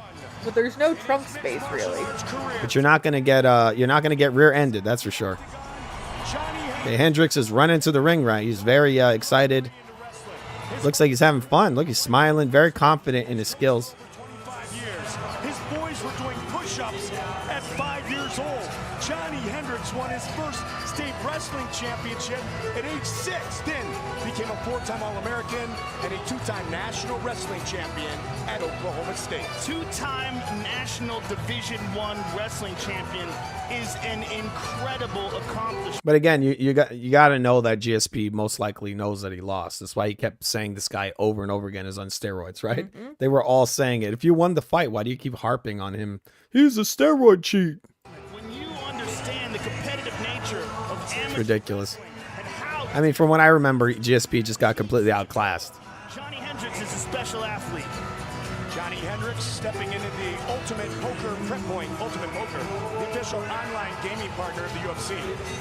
But there's no trunk space really. But you're not going to get rear-ended, that's for sure. Okay, Hendricks is running to the ring right. He's very excited. Looks like he's having fun. Look, he's smiling, very confident in his skills. His boys were doing push-ups at 5 years old. Johny Hendricks won his first state wrestling championship at age 6. Then became a 4-time All-American and a 2-time national wrestling champion at Oklahoma State. 2-time national Division I wrestling champion is an incredible accomplishment. But again, you got to know that GSP most likely knows that he lost. That's why he kept saying this guy over and over again is on steroids, right? Mm-hmm. They were all saying it. If you won the fight, why do you keep harping on him? He's a steroid cheat. When you understand the competitive nature of It's amateur ridiculous. I mean, from what I remember, GSP just got completely outclassed. Johny Hendricks is a special athlete. Johny Hendricks Hendricks stepping into the Ultimate Poker Prep Point. Ultimate Poker, the official online gaming partner of the UFC.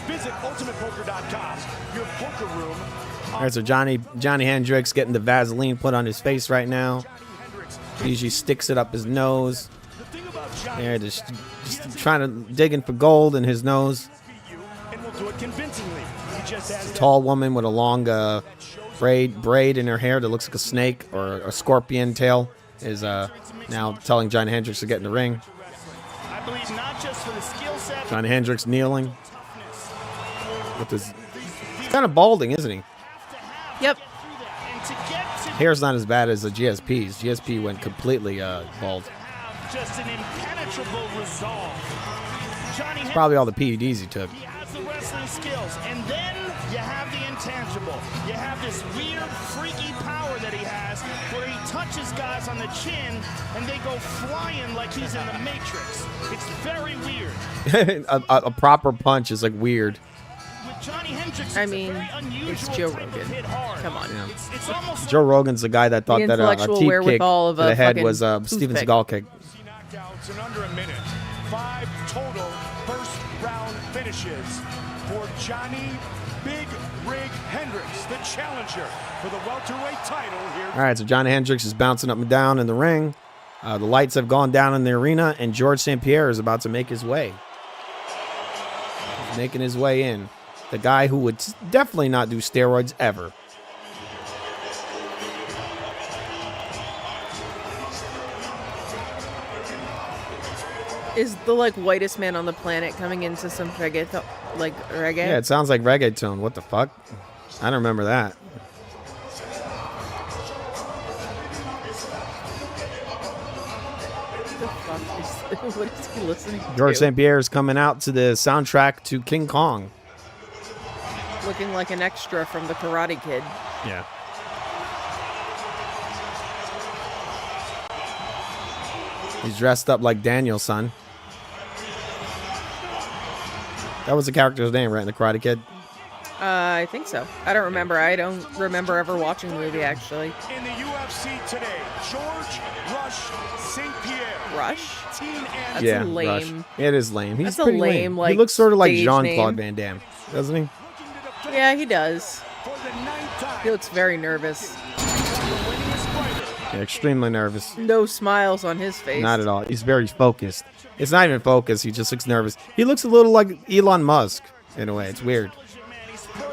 Visit ultimatepoker.com, your poker room. All right, so Johnny Hendricks getting the Vaseline put on his face right now. He usually sticks it up his nose. They're just trying to digging for gold in his nose. And will do it convincingly. He just has A tall woman with a long braid in her hair that looks like a snake or a scorpion tail is now telling Johnny Hendricks to get in the ring. I believe not just for the skill set. Johnny Hendricks kneeling with his. He's kind of balding, isn't he? Yep. Hair's not as bad as the GSP's. GSP went completely bald. Just an impenetrable resolve. Johnny It's probably all the PEDs he took. has the wrestling skills, and then you have the intangible. You have this weird, freaky power that he has, where he touches guys on the chin, and they go flying like he's in the Matrix. It's very weird. a proper punch is like weird. I mean, it's Joe Rogan. Come on. Yeah. It's almost Joe Rogan's the guy that thought The that a intellectual teep kick wherewithal of to the a head fucking was Steven toothpick. Seagal kick. knockouts in under a minute. 5 total first-round finishes for Johnny Big Rig Hendricks, the challenger for the welterweight title here. All right, so Johnny Hendricks is bouncing up and down in the ring. The lights have gone down in the arena, and George St. Pierre is about to make his way. He's making his way in. The guy who would definitely not do steroids ever. Is the whitest man on the planet coming into some reggae? Reggae? Yeah, it sounds like reggaeton. What the fuck? I don't remember that. What is he listening to? George St. Pierre is coming out to the soundtrack to King Kong. Looking like an extra from the Karate Kid. Yeah. He's dressed up like Daniel, son. That was the character's name, right, in the Karate Kid? I think so. I don't remember. I don't remember ever watching the movie, actually. In the UFC today, George Rush St. Pierre. Rush? That's yeah, lame. Rush. It is lame. He's That's a pretty lame, he looks sort of like stage Jean-Claude name. Van Damme, doesn't he? Yeah, he does. He looks very nervous. Yeah, extremely nervous. No smiles on his face. Not at all. He's very focused. It's not even focused. He just looks nervous. He looks a little like Elon Musk in a way. It's weird.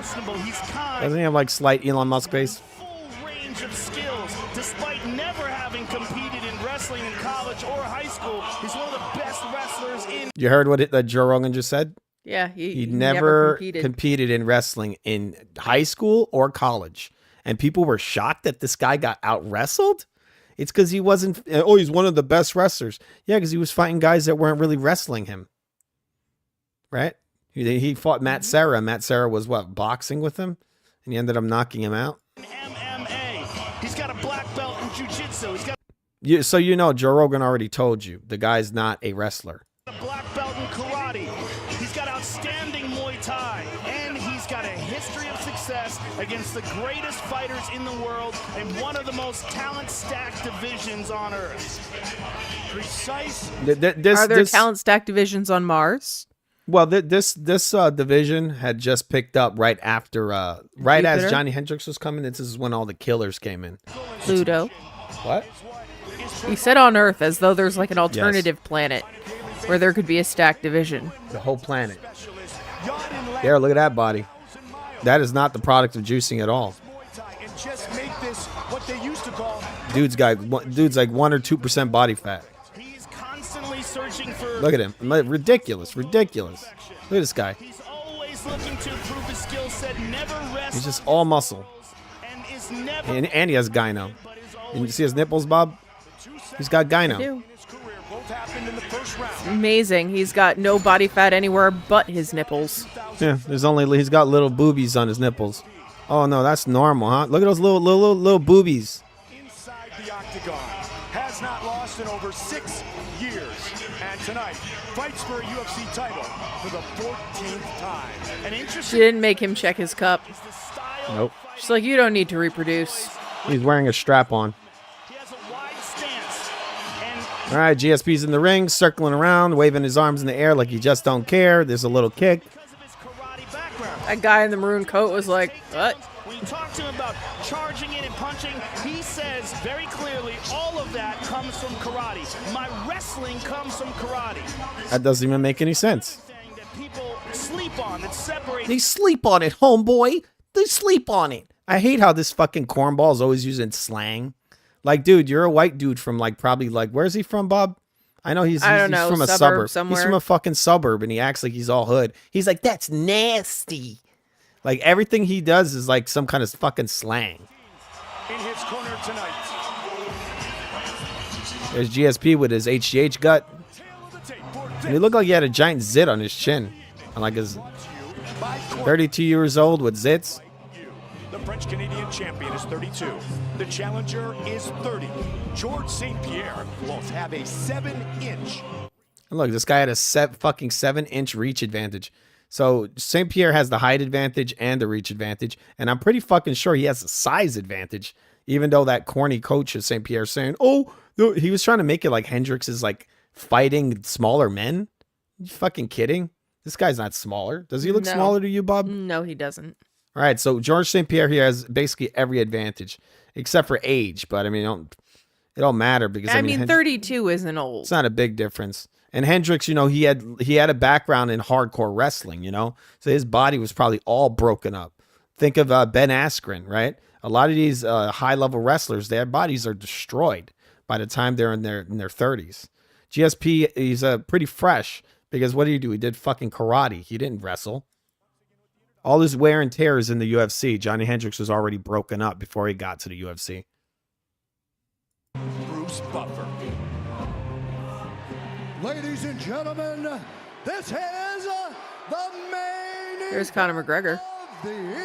Doesn't he have like slight Elon Musk face? range of skills. Despite never having competed in wrestling in college or high school, he's one of the best wrestlers in. You heard what Joe Rogan just said? Yeah, he never competed in wrestling in high school or college. And people were shocked that this guy got out-wrestled? It's because he wasn't... Oh, he's one of the best wrestlers. Yeah, because he was fighting guys that weren't really wrestling him. Right? He fought Matt Serra. Matt Serra was, what, boxing with him? And he ended up knocking him out? MMA. He's got a black belt in jiu-jitsu. He's got So you know, Joe Rogan already told you. The guy's not a wrestler. a black belt in karate. He's got outstanding Muay Thai. And he's got a history of success against the greatest fighters in the world in one of the most talent-stacked divisions on earth. Precise. Are there talent-stacked divisions on Mars? Well, this division had just picked up right after, right as Jupiter? Johnny Hendricks was coming. This is when all the killers came in. Pluto. What? He said on Earth as though there's like an alternative planet where there could be a stacked division. The whole planet. There, look at that body. That is not the product of juicing at all. And just make this what they used to call Dude's like 1 or 2% body fat. He's constantly searching for. Look at him. Ridiculous. Look at this guy. He's always looking to improve his skill set, never rests. He's just all muscle. And is never. And he has gyno. And you see his nipples, Bob? He's got gyno. Amazing. He's got no body fat anywhere but his nipples. Yeah, he's got little boobies on his nipples. Oh no, that's normal, huh? Look at those little boobies. inside the octagon. Has not lost in over 6 years. And tonight, fights for a UFC title for the 14th time. An She interesting. didn't make him check his cup. Nope. She's like, you don't need to reproduce. He's wearing a strap on. All right, GSP's in the ring, circling around, waving his arms in the air like he just don't care. There's a little kick. That guy in the maroon coat was like, what? When you talk to him about charging in and punching, he says very clearly, all of that comes from karate. My wrestling comes from karate. That doesn't even make any sense. People sleep on that separates. They sleep on it, homeboy. They sleep on it. I hate how this fucking cornball is always using slang. Like, dude, you're a white dude from like probably like, where's he from, Bob? I know he's from a suburb. Somewhere. He's from a fucking suburb, and he acts like he's all hood. He's like, that's nasty. Like everything he does is like some kind of fucking slang. In his corner tonight. There's GSP with his HGH gut. And he looked like he had a giant zit on his chin. And like his 32 years old with zits. The French-Canadian champion is 32. The challenger is 30. George St. Pierre will have a 7-inch. And look, this guy had a fucking 7-inch reach advantage. So St. Pierre has the height advantage and the reach advantage. And I'm pretty fucking sure he has the size advantage. Even though that corny coach of St. Pierre saying, oh, he was trying to make it like Hendricks is like fighting smaller men. You fucking kidding? This guy's not smaller. Does he look smaller to you, Bob? No, he doesn't. All right, so George St. Pierre here has basically every advantage except for age. But, I mean, it don't matter because, I mean 32 isn't old. It's not a big difference. And Hendricks, you know, he had a background in hardcore wrestling, you know? So his body was probably all broken up. Think of Ben Askren, right? A lot of these high-level wrestlers, their bodies are destroyed by the time they're in their 30s. GSP, he's pretty fresh because what did he do? He did fucking karate. He didn't wrestle. All his wear and tear is in the UFC. Johnny Hendricks was already broken up before he got to the UFC. Bruce Buffer. Ladies and gentlemen, this is the main. There's Conor McGregor.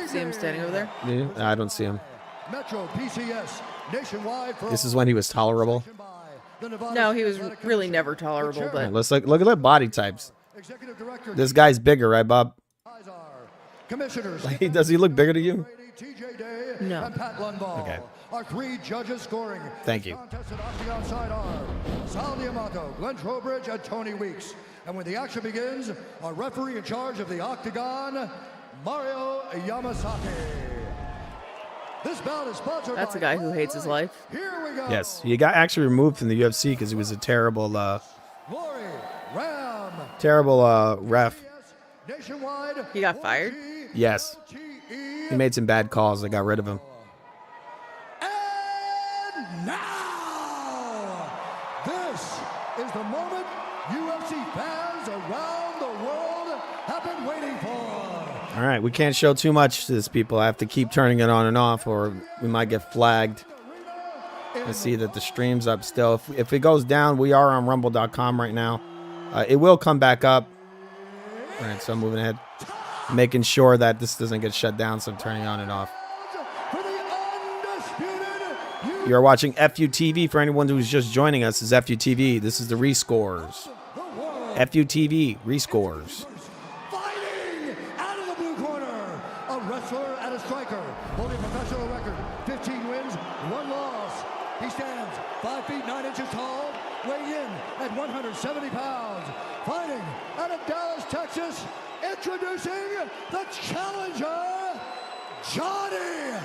See him standing over there? Yeah, I don't see him. Metro PCS nationwide. This is when he was tolerable. No, he was really never tolerable. But Let's look at the body types. This guy's bigger, right, Bob? Does he look bigger to you? No. Okay. Our 3 judges scoring. Thank you. Contested octagon side are Sal D'Amato, Glenn Trowbridge, and Tony Weeks. And when the action begins, our referee in charge of the octagon, Mario Yamasaki. This bout is sponsored that's by a guy who hates his life. Here we go. Yes, he got actually removed from the UFC because he was a terrible, ref. Nationwide. He got fired? Yes. He made some bad calls. They got rid of him. And now, this is the moment UFC fans around the world have been waiting for. All right, we can't show too much to this, people. I have to keep turning it on and off or we might get flagged. I see that the stream's up still. If it goes down, we are on rumble.com right now. It will come back up. All right, so I'm moving ahead. Making sure that this doesn't get shut down, so I'm turning it on and off. You're watching FUTV. For anyone who's just joining us, is FUTV. This is the rescores. FUTV, rescores. Fighting out of the blue corner, a wrestler and a striker, holding a professional record, 15 wins, 1 loss. He stands 5 feet 9 inches tall, weighing in at 170 pounds. Fighting out of Dallas, Texas, introducing the challenger, Johnny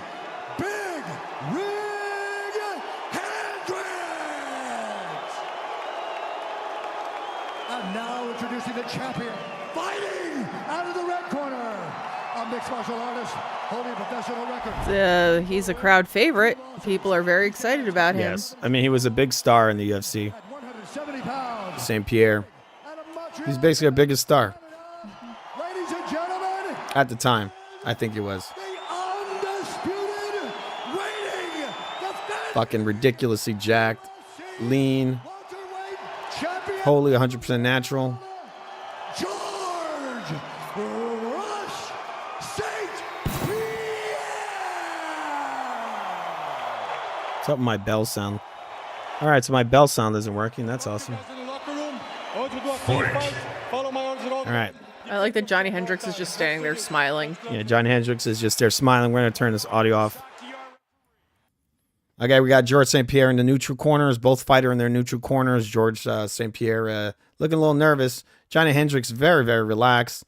Big Rig Hendricks. And now introducing the champion, fighting out of the red corner, a mixed martial artist holding a professional record. He's a crowd favorite. People are very excited about him. Yes. I mean, he was a big star in the UFC. 170 pounds. St. Pierre. He's basically our biggest star. Ladies and gentlemen, at the time. I think he was. undisputed reigning Fucking ridiculously jacked. Lean. champion, Wholly 100% natural. George Rush St. Pierre. What's up with my bell sound? All right, so my bell sound isn't working. That's awesome. All right. I like that Johnny Hendricks is just standing there smiling. Yeah, Johnny Hendricks is just there smiling. We're going to turn this audio off. Okay, we got George St. Pierre in the neutral corners. Both fighter in their neutral corners. George St. Pierre looking a little nervous. Johnny Hendricks very, very relaxed.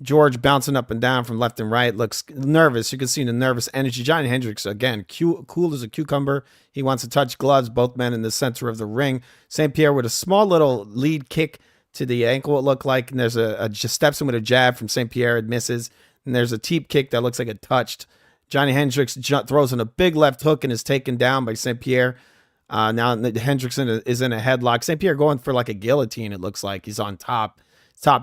George bouncing up and down from left and right. Looks nervous. You can see the nervous energy. Johnny Hendricks, again, cool as a cucumber. He wants to touch gloves. Both men in the center of the ring. St. Pierre with a small little lead kick to the ankle, it looked like. And there's just steps in with a jab from St. Pierre. It misses. And there's a teep kick that looks like it touched. Johnny Hendricks throws in a big left hook and is taken down by St. Pierre. Now Hendricks is in a headlock. St. Pierre going for like a guillotine, it looks like. He's on top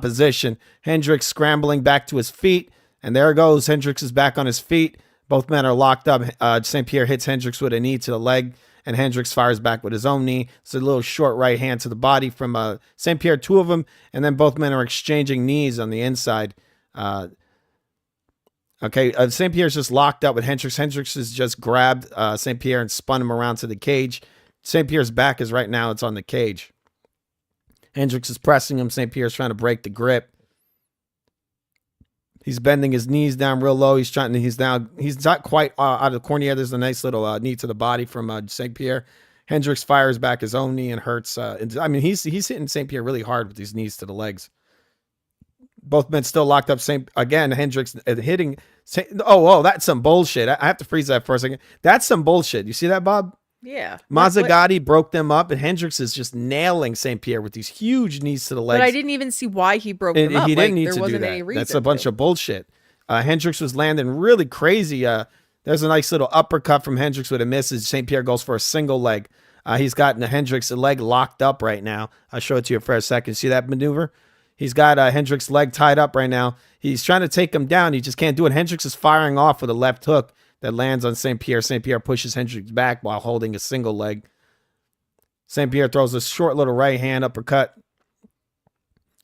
position. Hendricks scrambling back to his feet. And there goes. Hendricks is back on his feet. Both men are locked up. St. Pierre hits Hendricks with a knee to the leg. And Hendricks fires back with his own knee. It's a little short right hand to the body from St. Pierre, 2 of them. And then both men are exchanging knees on the inside. St. Pierre's just locked up with Hendricks. Hendricks has just grabbed St. Pierre and spun him around to the cage. St. Pierre's back is right now. It's on the cage. Hendricks is pressing him. St. Pierre's trying to break the grip. He's bending his knees down real low. He's not quite out of the corner yet. There's a nice little knee to the body from St. Pierre. Hendricks fires back his own knee and hurts. He's hitting St. Pierre really hard with these knees to the legs. Both men still locked up. Hendricks hitting. That's some bullshit. I have to freeze that for a second. That's some bullshit. You see that, Bob? Yeah. Mazzagatti broke them up, and Hendricks is just nailing St. Pierre with these huge knees to the legs. But I didn't even see why he broke them up. He didn't need there to wasn't do that. any reason. That's a bunch of bullshit. Hendricks was landing really crazy. There's a nice little uppercut from Hendricks with a miss as St. Pierre goes for a single leg. He's got Hendricks' leg locked up right now. I'll show it to you for a second. See that maneuver? He's got Hendricks' leg tied up right now. He's trying to take him down. He just can't do it. Hendricks is firing off with a left hook that lands on St. Pierre. St. Pierre pushes Hendricks back while holding a single leg. St. Pierre throws a short little right hand uppercut.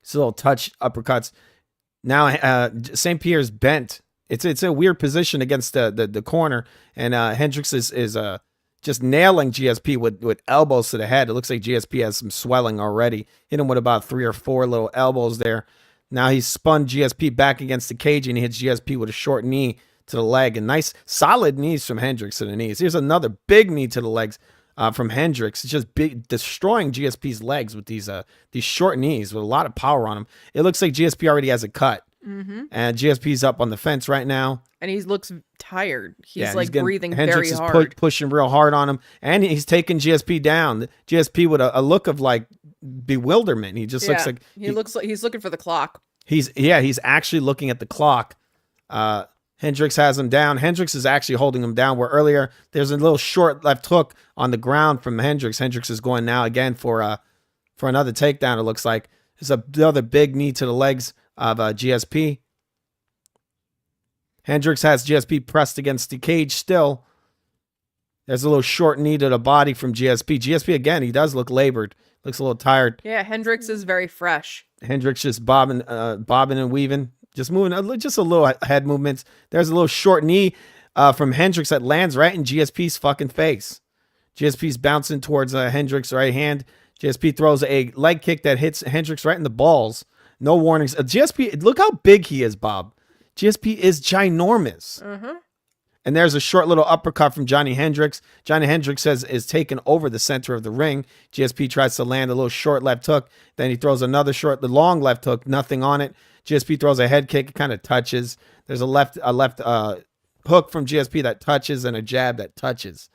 It's a little touch uppercuts. Now St. Pierre's bent. It's a weird position against the corner. And Hendricks is just nailing GSP with elbows to the head. It looks like GSP has some swelling already. Hit him with about 3 or 4 little elbows there. Now he's spun GSP back against the cage and he hits GSP with a short knee to the leg. And nice solid knees from Hendricks to the knees. Here's another big knee to the legs from Hendricks. It's just destroying GSP's legs with these short knees with a lot of power on them. It looks like GSP already has a cut. Mm-hmm. And GSP's up on the fence right now. And he looks tired. He's breathing Hendricks very hard. is pushing real hard on him. And he's taking GSP down. GSP with a look of like bewilderment. He just looks like looks like he's looking for the clock. He's actually looking at the clock. Hendricks has him down. Hendricks is actually holding him down, where earlier there's a little short left hook on the ground from Hendricks. Hendricks is going now again for another takedown, it looks like. There's another big knee to the legs of GSP. Hendricks has GSP pressed against the cage still. There's a little short knee to the body from GSP. GSP, again, he does look labored. Looks a little tired. Yeah, Hendricks is very fresh. Hendricks just bobbing and weaving. Just moving, just a little head movements. There's a little short knee from Hendricks that lands right in GSP's fucking face. GSP's bouncing towards Hendricks' right hand. GSP throws a leg kick that hits Hendricks right in the balls. No warnings. GSP, look how big he is, Bob. GSP is ginormous. Mm-hmm. And there's a short little uppercut from Johnny Hendricks. Johnny Hendricks is taken over the center of the ring. GSP tries to land a little short left hook. Then he throws another the long left hook, nothing on it. GSP throws a head kick. It kind of touches. There's a left hook from GSP that touches and a jab that touches.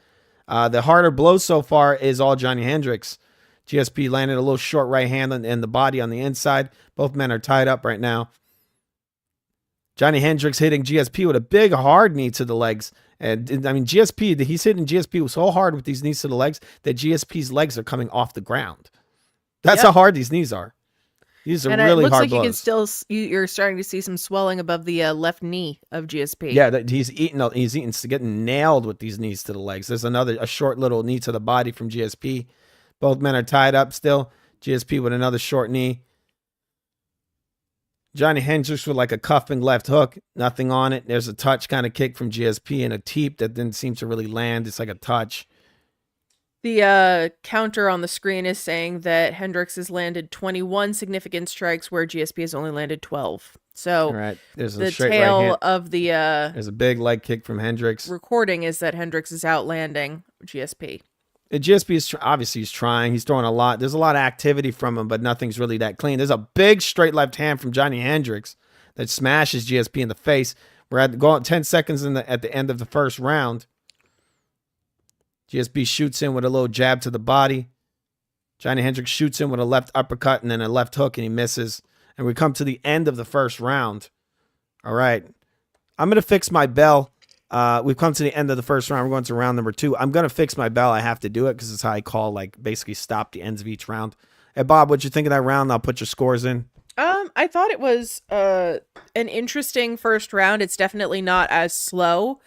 The harder blow so far is all Johnny Hendricks. GSP landed a little short right hand in the body on the inside. Both men are tied up right now. Johnny Hendricks hitting GSP with a big hard knee to the legs. And GSP, he's hitting GSP so hard with these knees to the legs that GSP's legs are coming off the ground. That's how hard these knees are. These are really hard blows. It looks like you're starting to see some swelling above the left knee of GSP. Yeah, he's getting nailed with these knees to the legs. There's a short little knee to the body from GSP. Both men are tied up still. GSP with another short knee. Johnny Hendricks with like a cuffing left hook. Nothing on it. There's a touch kind of kick from GSP and a teep that didn't seem to really land. It's like a touch. The counter on the screen is saying that Hendricks has landed 21 significant strikes where GSP has only landed 12. So right. There's the tail of the there's a big leg kick from Hendricks. Recording is that Hendricks is outlanding GSP. GSP is obviously he's trying. He's throwing a lot. There's a lot of activity from him, but nothing's really that clean. There's a big straight left hand from Johny Hendricks that smashes GSP in the face. We're at 10 seconds at the end of the first round. GSP shoots in with a little jab to the body. Johny Hendricks shoots in with a left uppercut and then a left hook, and he misses. And we come to the end of the first round. All right. I'm going to fix my bell. We've come to the end of the first round. We're going to round number 2. I'm going to fix my bell. I have to do it because it's how I call, like, basically stop the ends of each round. Hey, Bob, what'd you think of that round? I'll put your scores in. I thought it was an interesting first round. It's definitely not as slow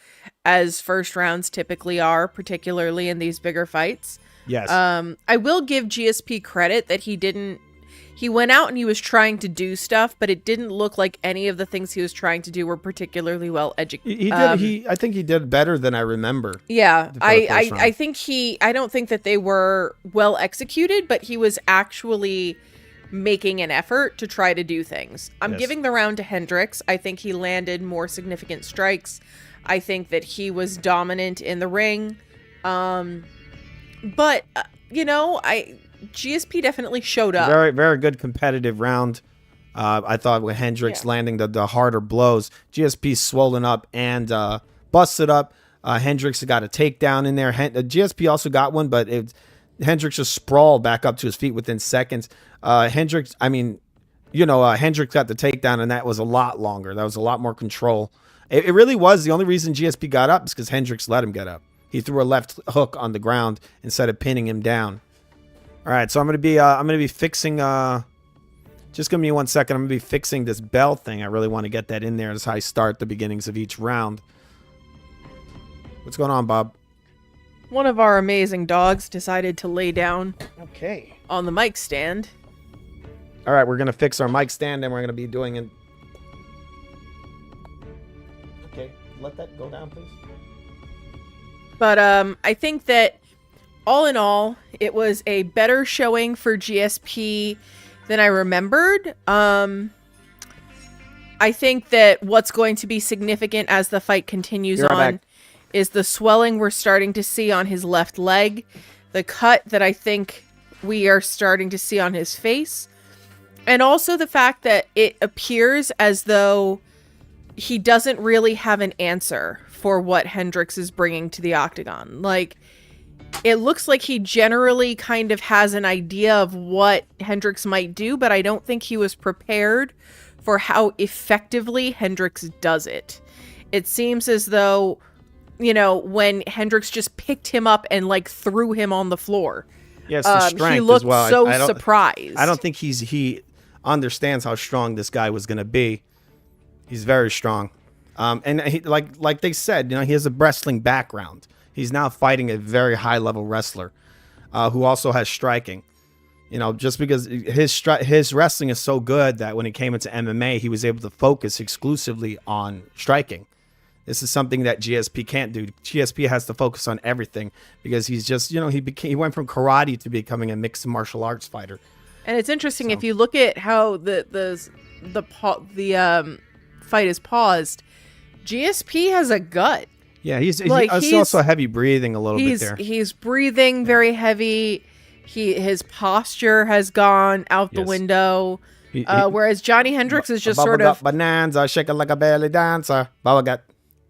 as first rounds typically are, particularly in these bigger fights. Yes. I will give GSP credit that he went out and he was trying to do stuff, but it didn't look like any of the things he was trying to do were particularly well educated. I think he did better than I remember. Yeah, I think I don't think that they were well executed, but he was actually making an effort to try to do things. I'm giving the round to Hendricks. I think he landed more significant strikes. I think that he was dominant in the ring. But, GSP definitely showed up. Very, very good competitive round. I thought with Hendricks landing the harder blows. GSP swollen up and busted up. Hendricks got a takedown in there. GSP also got one, but Hendricks just sprawled back up to his feet within seconds. Hendricks got the takedown, and that was a lot longer. That was a lot more control. It really was. The only reason GSP got up is because Hendricks let him get up. He threw a left hook on the ground instead of pinning him down. All right, so I'm gonna be fixing. Just give me 1 second. I'm gonna be fixing this bell thing. I really want to get that in there. That's how I start the beginnings of each round. What's going on, Bob? One of our amazing dogs decided to lay down. Okay. On the mic stand. All right, we're gonna fix our mic stand, and we're gonna be doing it. Okay, let that go down, please. But I think that all in all, it was a better showing for GSP than I remembered. I think that what's going to be significant as the fight continues on is the swelling we're starting to see on his left leg, the cut that I think we are starting to see on his face, and also the fact that it appears as though he doesn't really have an answer for what Hendricks is bringing to the octagon. Like, it looks like he generally kind of has an idea of what Hendricks might do, but I don't think he was prepared for how effectively Hendricks does it. It seems as though, when Hendricks just picked him up and like threw him on the floor. Yes, the strength he looked as well. so surprised. I don't think he understands how strong this guy was going to be. He's very strong. And he, like they said, he has a wrestling background. He's now fighting a very high-level wrestler who also has striking. Just because his wrestling is so good that when he came into MMA, he was able to focus exclusively on striking. This is something that GSP can't do. GSP has to focus on everything because he's just, he went from karate to becoming a mixed martial arts fighter. And it's interesting if you look at how the fight is paused. GSP has a gut. Yeah, he's also heavy breathing a little bit there. He's breathing very heavy. His posture has gone out the window. Whereas Johny Hendricks is just sort of bonanza, shaking like a belly dancer.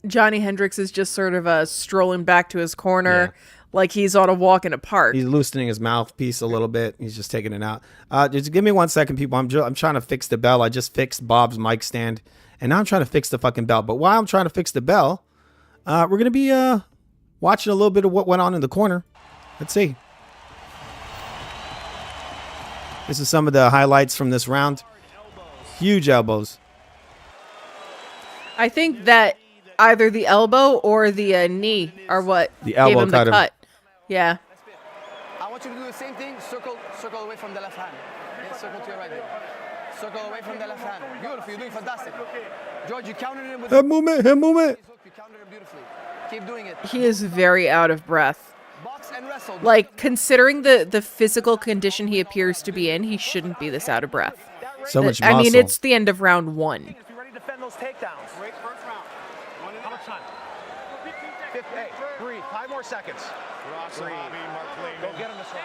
Johny Hendricks is just sort of strolling back to his corner, like he's on a walk in a park. He's loosening his mouthpiece a little bit. He's just taking it out. Just give me 1 second, people. I'm trying to fix the bell. I just fixed Bob's mic stand, and now I'm trying to fix the fucking bell. But while I'm trying to fix the bell, we're gonna be watching a little bit of what went on in the corner. Let's see. This is some of the highlights from this round. Huge elbows. I think that either the elbow or the knee are what the elbow gave him the cut. cut. Yeah. I want you to do the same thing. Circle away from the left hand. Yeah, circle to your right there. Circle away from the left hand. Beautiful. You're doing fantastic. George, you countered him with head movement. You countered him beautifully. Keep doing it. He is very out of breath. Like, considering the physical condition he appears to be in, he shouldn't be this out of breath. So much I mean, muscle. it's the end of round 1. Hey, breathe. 5 more seconds. Ross Sahabi, Mark Lehman. Go get him this round.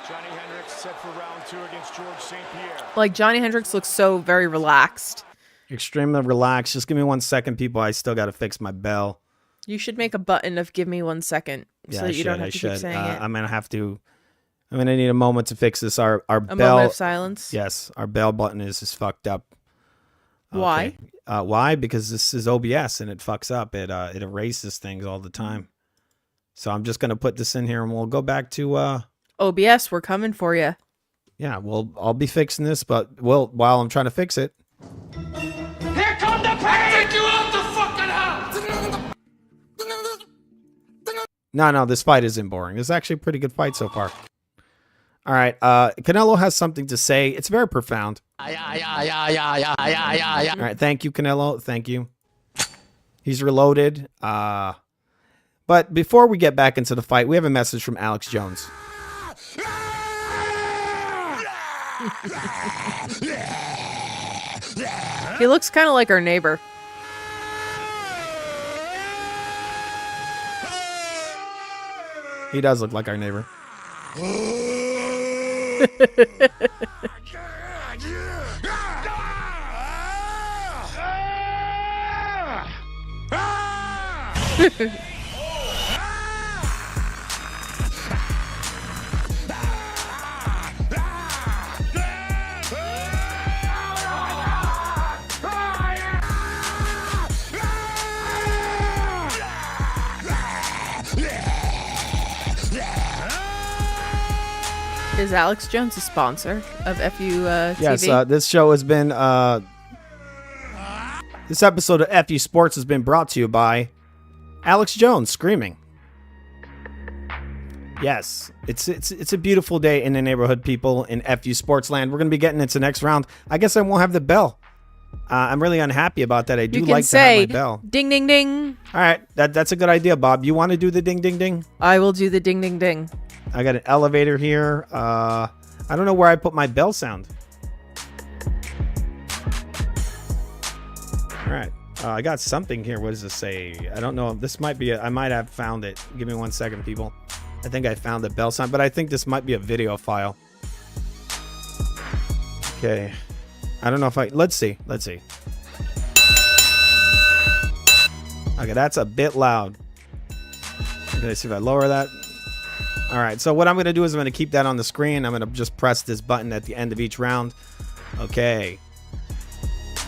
Johnny Hendricks set for round 2 against George St. Pierre. Like, Johnny Hendricks looks so very relaxed. Extremely relaxed. Just give me 1 second, people. I still got to fix my bell. You should make a button of "Give me 1 second" so that you don't have to keep saying it. I'm gonna have to. I'm gonna need a moment to fix this. Our A bell. moment of silence. Yes, our bell button is fucked up. Why? Why? Because this is OBS and it fucks up. It erases things all the time. So I'm just gonna put this in here and we'll go back to OBS. We're coming for you. Yeah, well, I'll be fixing this, but while I'm trying to fix it. Here come the pain! Take you out the fucking house! No, this fight isn't boring. It's actually a pretty good fight so far. All right, Canelo has something to say. It's very profound. All right, thank you, Canelo. Thank you. He's reloaded. But before we get back into the fight, we have a message from Alex Jones. He looks kind of like our neighbor. He does look like our neighbor. Is Alex Jones a sponsor of FU TV? Yes, this show has been this episode of FU Sports has been brought to you by Alex Jones screaming. Yes, it's a beautiful day in the neighborhood, people, in FU Sports land. We're going to be getting into next round. I guess I won't have the bell. I'm really unhappy about that. I do like to have my bell. Ding, ding, ding. All right, that's a good idea, Bob. You want to do the ding, ding, ding? I will do the ding, ding, ding. I got an elevator here. I don't know where I put my bell sound. All right. I got something here. What does this say? I don't know. This might be I might have found it. Give me 1 second, people. I think I found the bell sound, but I think this might be a video file. Okay. I don't know if let's see. Okay, that's a bit loud. Okay, let's see if I lower that. All right, so what I'm going to do is I'm going to keep that on the screen. I'm going to just press this button at the end of each round. Okay.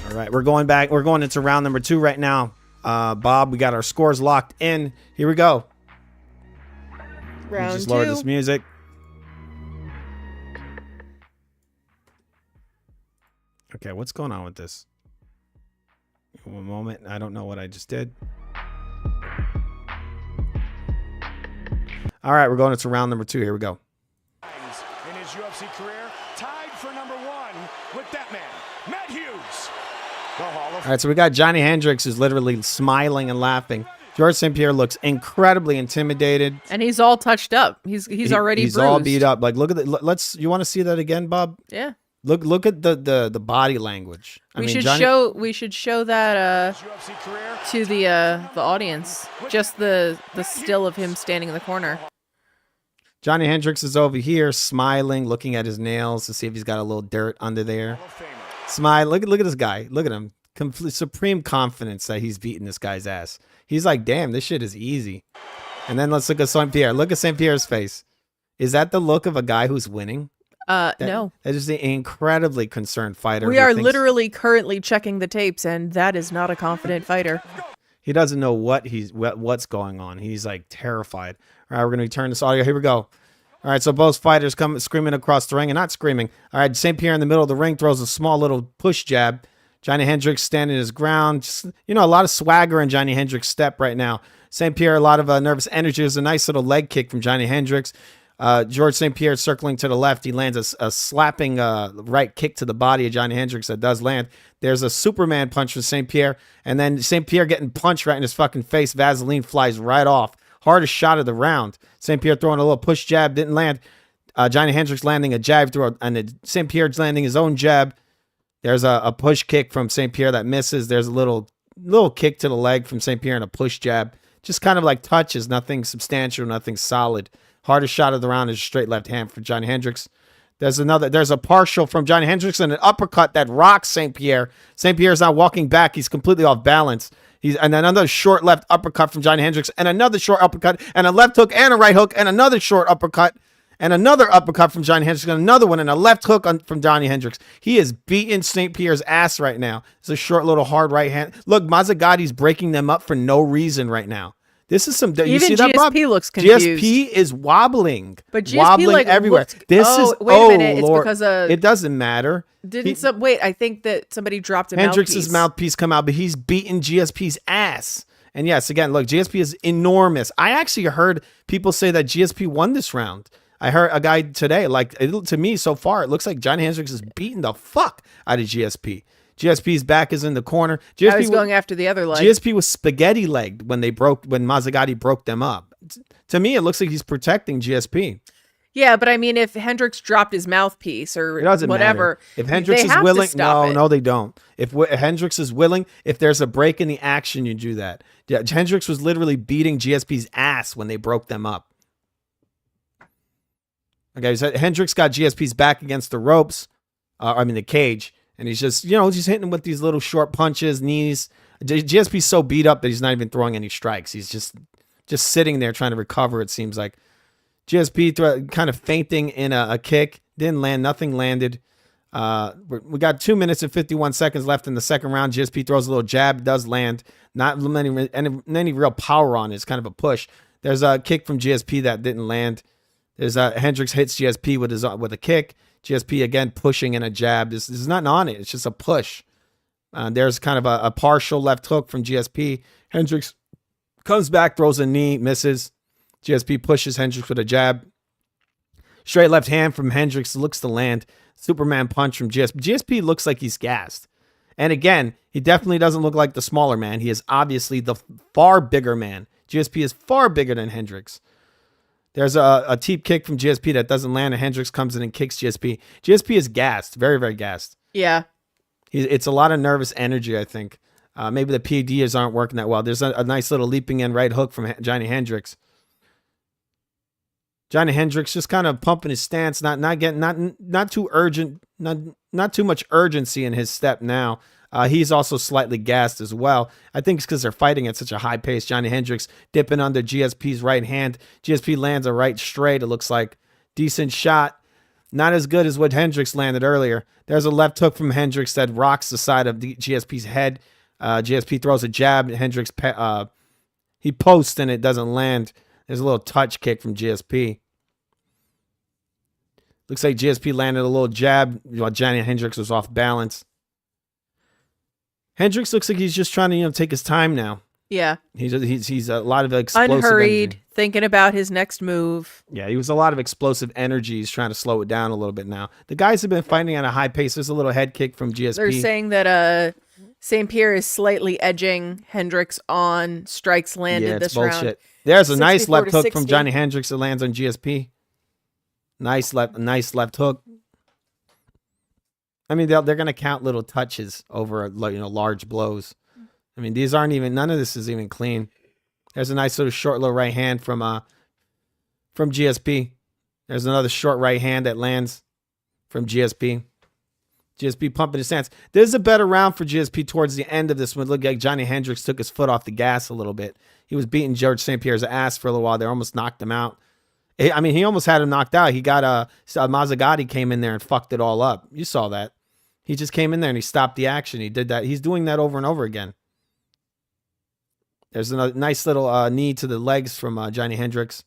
All right, we're going back. We're going into round number 2 right now. Bob, we got our scores locked in. Here we go. Round just 2. lower this music. Okay, what's going on with this? One moment. I don't know what I just did. All right, we're going into round number 2. Here we go. In his UFC career, tied for number 1 with that man, Matt Hughes. The Hall of All right, so we got Johnny Hendricks who's literally smiling and laughing. George St. Pierre looks incredibly intimidated. And he's all touched up. He's already he's bruised. all beat up. Like, look at the. You want to see that again, Bob? Yeah. Look at the body language. We should show that to the audience. Just the still of him standing in the corner. Johnny Hendricks is over here smiling, looking at his nails to see if he's got a little dirt under there. Smile. Look at this guy. Look at him. Supreme confidence that he's beating this guy's ass. He's like, damn, this shit is easy. And then let's look at St. Pierre. Look at St. Pierre's face. Is that the look of a guy who's winning? No. That is an incredibly concerned fighter. We are literally currently checking the tapes, and that is not a confident fighter. He doesn't know what's going on. He's like terrified. All right, we're going to turn this audio. Here we go. All right, so both fighters come screaming across the ring, and not screaming. All right, St. Pierre in the middle of the ring throws a small little push jab. Johnny Hendricks standing his ground. Just, a lot of swagger in Johnny Hendricks' step right now. St. Pierre, a lot of nervous energy. There's a nice little leg kick from Johnny Hendricks. George St. Pierre circling to the left. He lands a slapping right kick to the body of Johnny Hendricks that does land. There's a Superman punch from St. Pierre. And then St. Pierre getting punched right in his fucking face. Vaseline flies right off. Hardest shot of the round. St. Pierre throwing a little push jab. Didn't land. Johnny Hendricks landing a jab through, and St. Pierre's landing his own jab. There's a push kick from St. Pierre that misses. There's a little kick to the leg from St. Pierre and a push jab. Just kind of like touches, nothing substantial, nothing solid. Hardest shot of the round is a straight left hand for Johny Hendricks. There's a partial from Johny Hendricks and an uppercut that rocks St. Pierre. St. Pierre's not walking back. He's completely off balance. And another short left uppercut from Johny Hendricks and another short uppercut and a left hook and a right hook and another short uppercut and another uppercut from Johny Hendricks and another one and a left hook from Johny Hendricks. He is beating St. Pierre's ass right now. It's a short little hard right hand. Look, Mazzagati's breaking them up for no reason right now. This is some. You Even see that, Bob? GSP looks confused. GSP is wobbling. But GSP wobbling like everywhere. looked- This oh, is. wait a minute. It's Lord. because it doesn't matter. Wait, I think that somebody dropped a Hendricks' mouthpiece come out, but he's beating GSP's ass. And yes, again, look, GSP is enormous. I actually heard people say that GSP won this round. I heard a guy today, to me so far, it looks like Johny Hendricks is beating the fuck out of GSP. GSP's back is in the corner. GSP I was going after the other leg. GSP was spaghetti legged when Mazzagati broke them up. To me, it looks like he's protecting GSP. Yeah, but I mean, if Hendricks dropped his mouthpiece or It doesn't whatever, matter. If Hendricks they is have to willing, stop it. no, they don't. If Hendricks is willing, if there's a break in the action, you do that. Yeah, Hendricks was literally beating GSP's ass when they broke them up. Okay, so Hendricks got GSP's back against the ropes. The cage. And he's just, he's hitting him with these little short punches, knees. GSP's so beat up that he's not even throwing any strikes. He's just sitting there trying to recover, it seems like. GSP kind of fainting in a kick. Didn't land. Nothing landed. We got 2 minutes and 51 seconds left in the second round. GSP throws a little jab. Does land. Not any real power on it. It's kind of a push. There's a kick from GSP that didn't land. There's Hendricks hits GSP with a kick. GSP again pushing in a jab. This is nothing on it. It's just a push. There's kind of a partial left hook from GSP. Hendricks comes back, throws a knee, misses. GSP pushes Hendricks with a jab. Straight left hand from Hendricks looks to land. Superman punch from GSP. GSP looks like he's gassed. And again, he definitely doesn't look like the smaller man. He is obviously the far bigger man. GSP is far bigger than Hendricks. There's a teep kick from GSP that doesn't land, and Hendricks comes in and kicks GSP. GSP is gassed, very, very gassed. Yeah. It's a lot of nervous energy, I think. Maybe the PEDs aren't working that well. There's a nice little leaping in right hook from Johny Hendricks. Johny Hendricks just kind of pumping his stance, not too urgent, not too much urgency in his step now. He's also slightly gassed as well. I think it's because they're fighting at such a high pace. Johny Hendricks dipping under GSP's right hand. GSP lands a right straight. It looks like decent shot. Not as good as what Hendricks landed earlier. There's a left hook from Hendricks that rocks the side of GSP's head. GSP throws a jab. Hendricks he posts and it doesn't land. There's a little touch kick from GSP. Looks like GSP landed a little jab while Johny Hendricks was off balance. Hendricks looks like he's just trying to take his time now. Yeah. He's a lot of explosive unhurried, energy. thinking about his next move. Yeah, he was a lot of explosive energy. He's trying to slow it down a little bit now. The guys have been fighting at a high pace. There's a little head kick from GSP. They're saying that St. Pierre is slightly edging Hendricks on strikes landed this bullshit. round. There's a nice left hook 60. from Johny Hendricks that lands on GSP. Nice left hook. I mean, they're going to count little touches over, large blows. I mean, none of this is even clean. There's a nice short little right hand from GSP. There's another short right hand that lands from GSP. GSP pumping his stance. This is a better round for GSP towards the end of this one. It looked like Johny Hendricks took his foot off the gas a little bit. He was beating George St. Pierre's ass for a little while. They almost knocked him out. I mean, he almost had him knocked out. He got Mazzagati came in there and fucked it all up. You saw that. He just came in there and he stopped the action. He did that. He's doing that over and over again. There's a nice little knee to the legs from Johny Hendricks.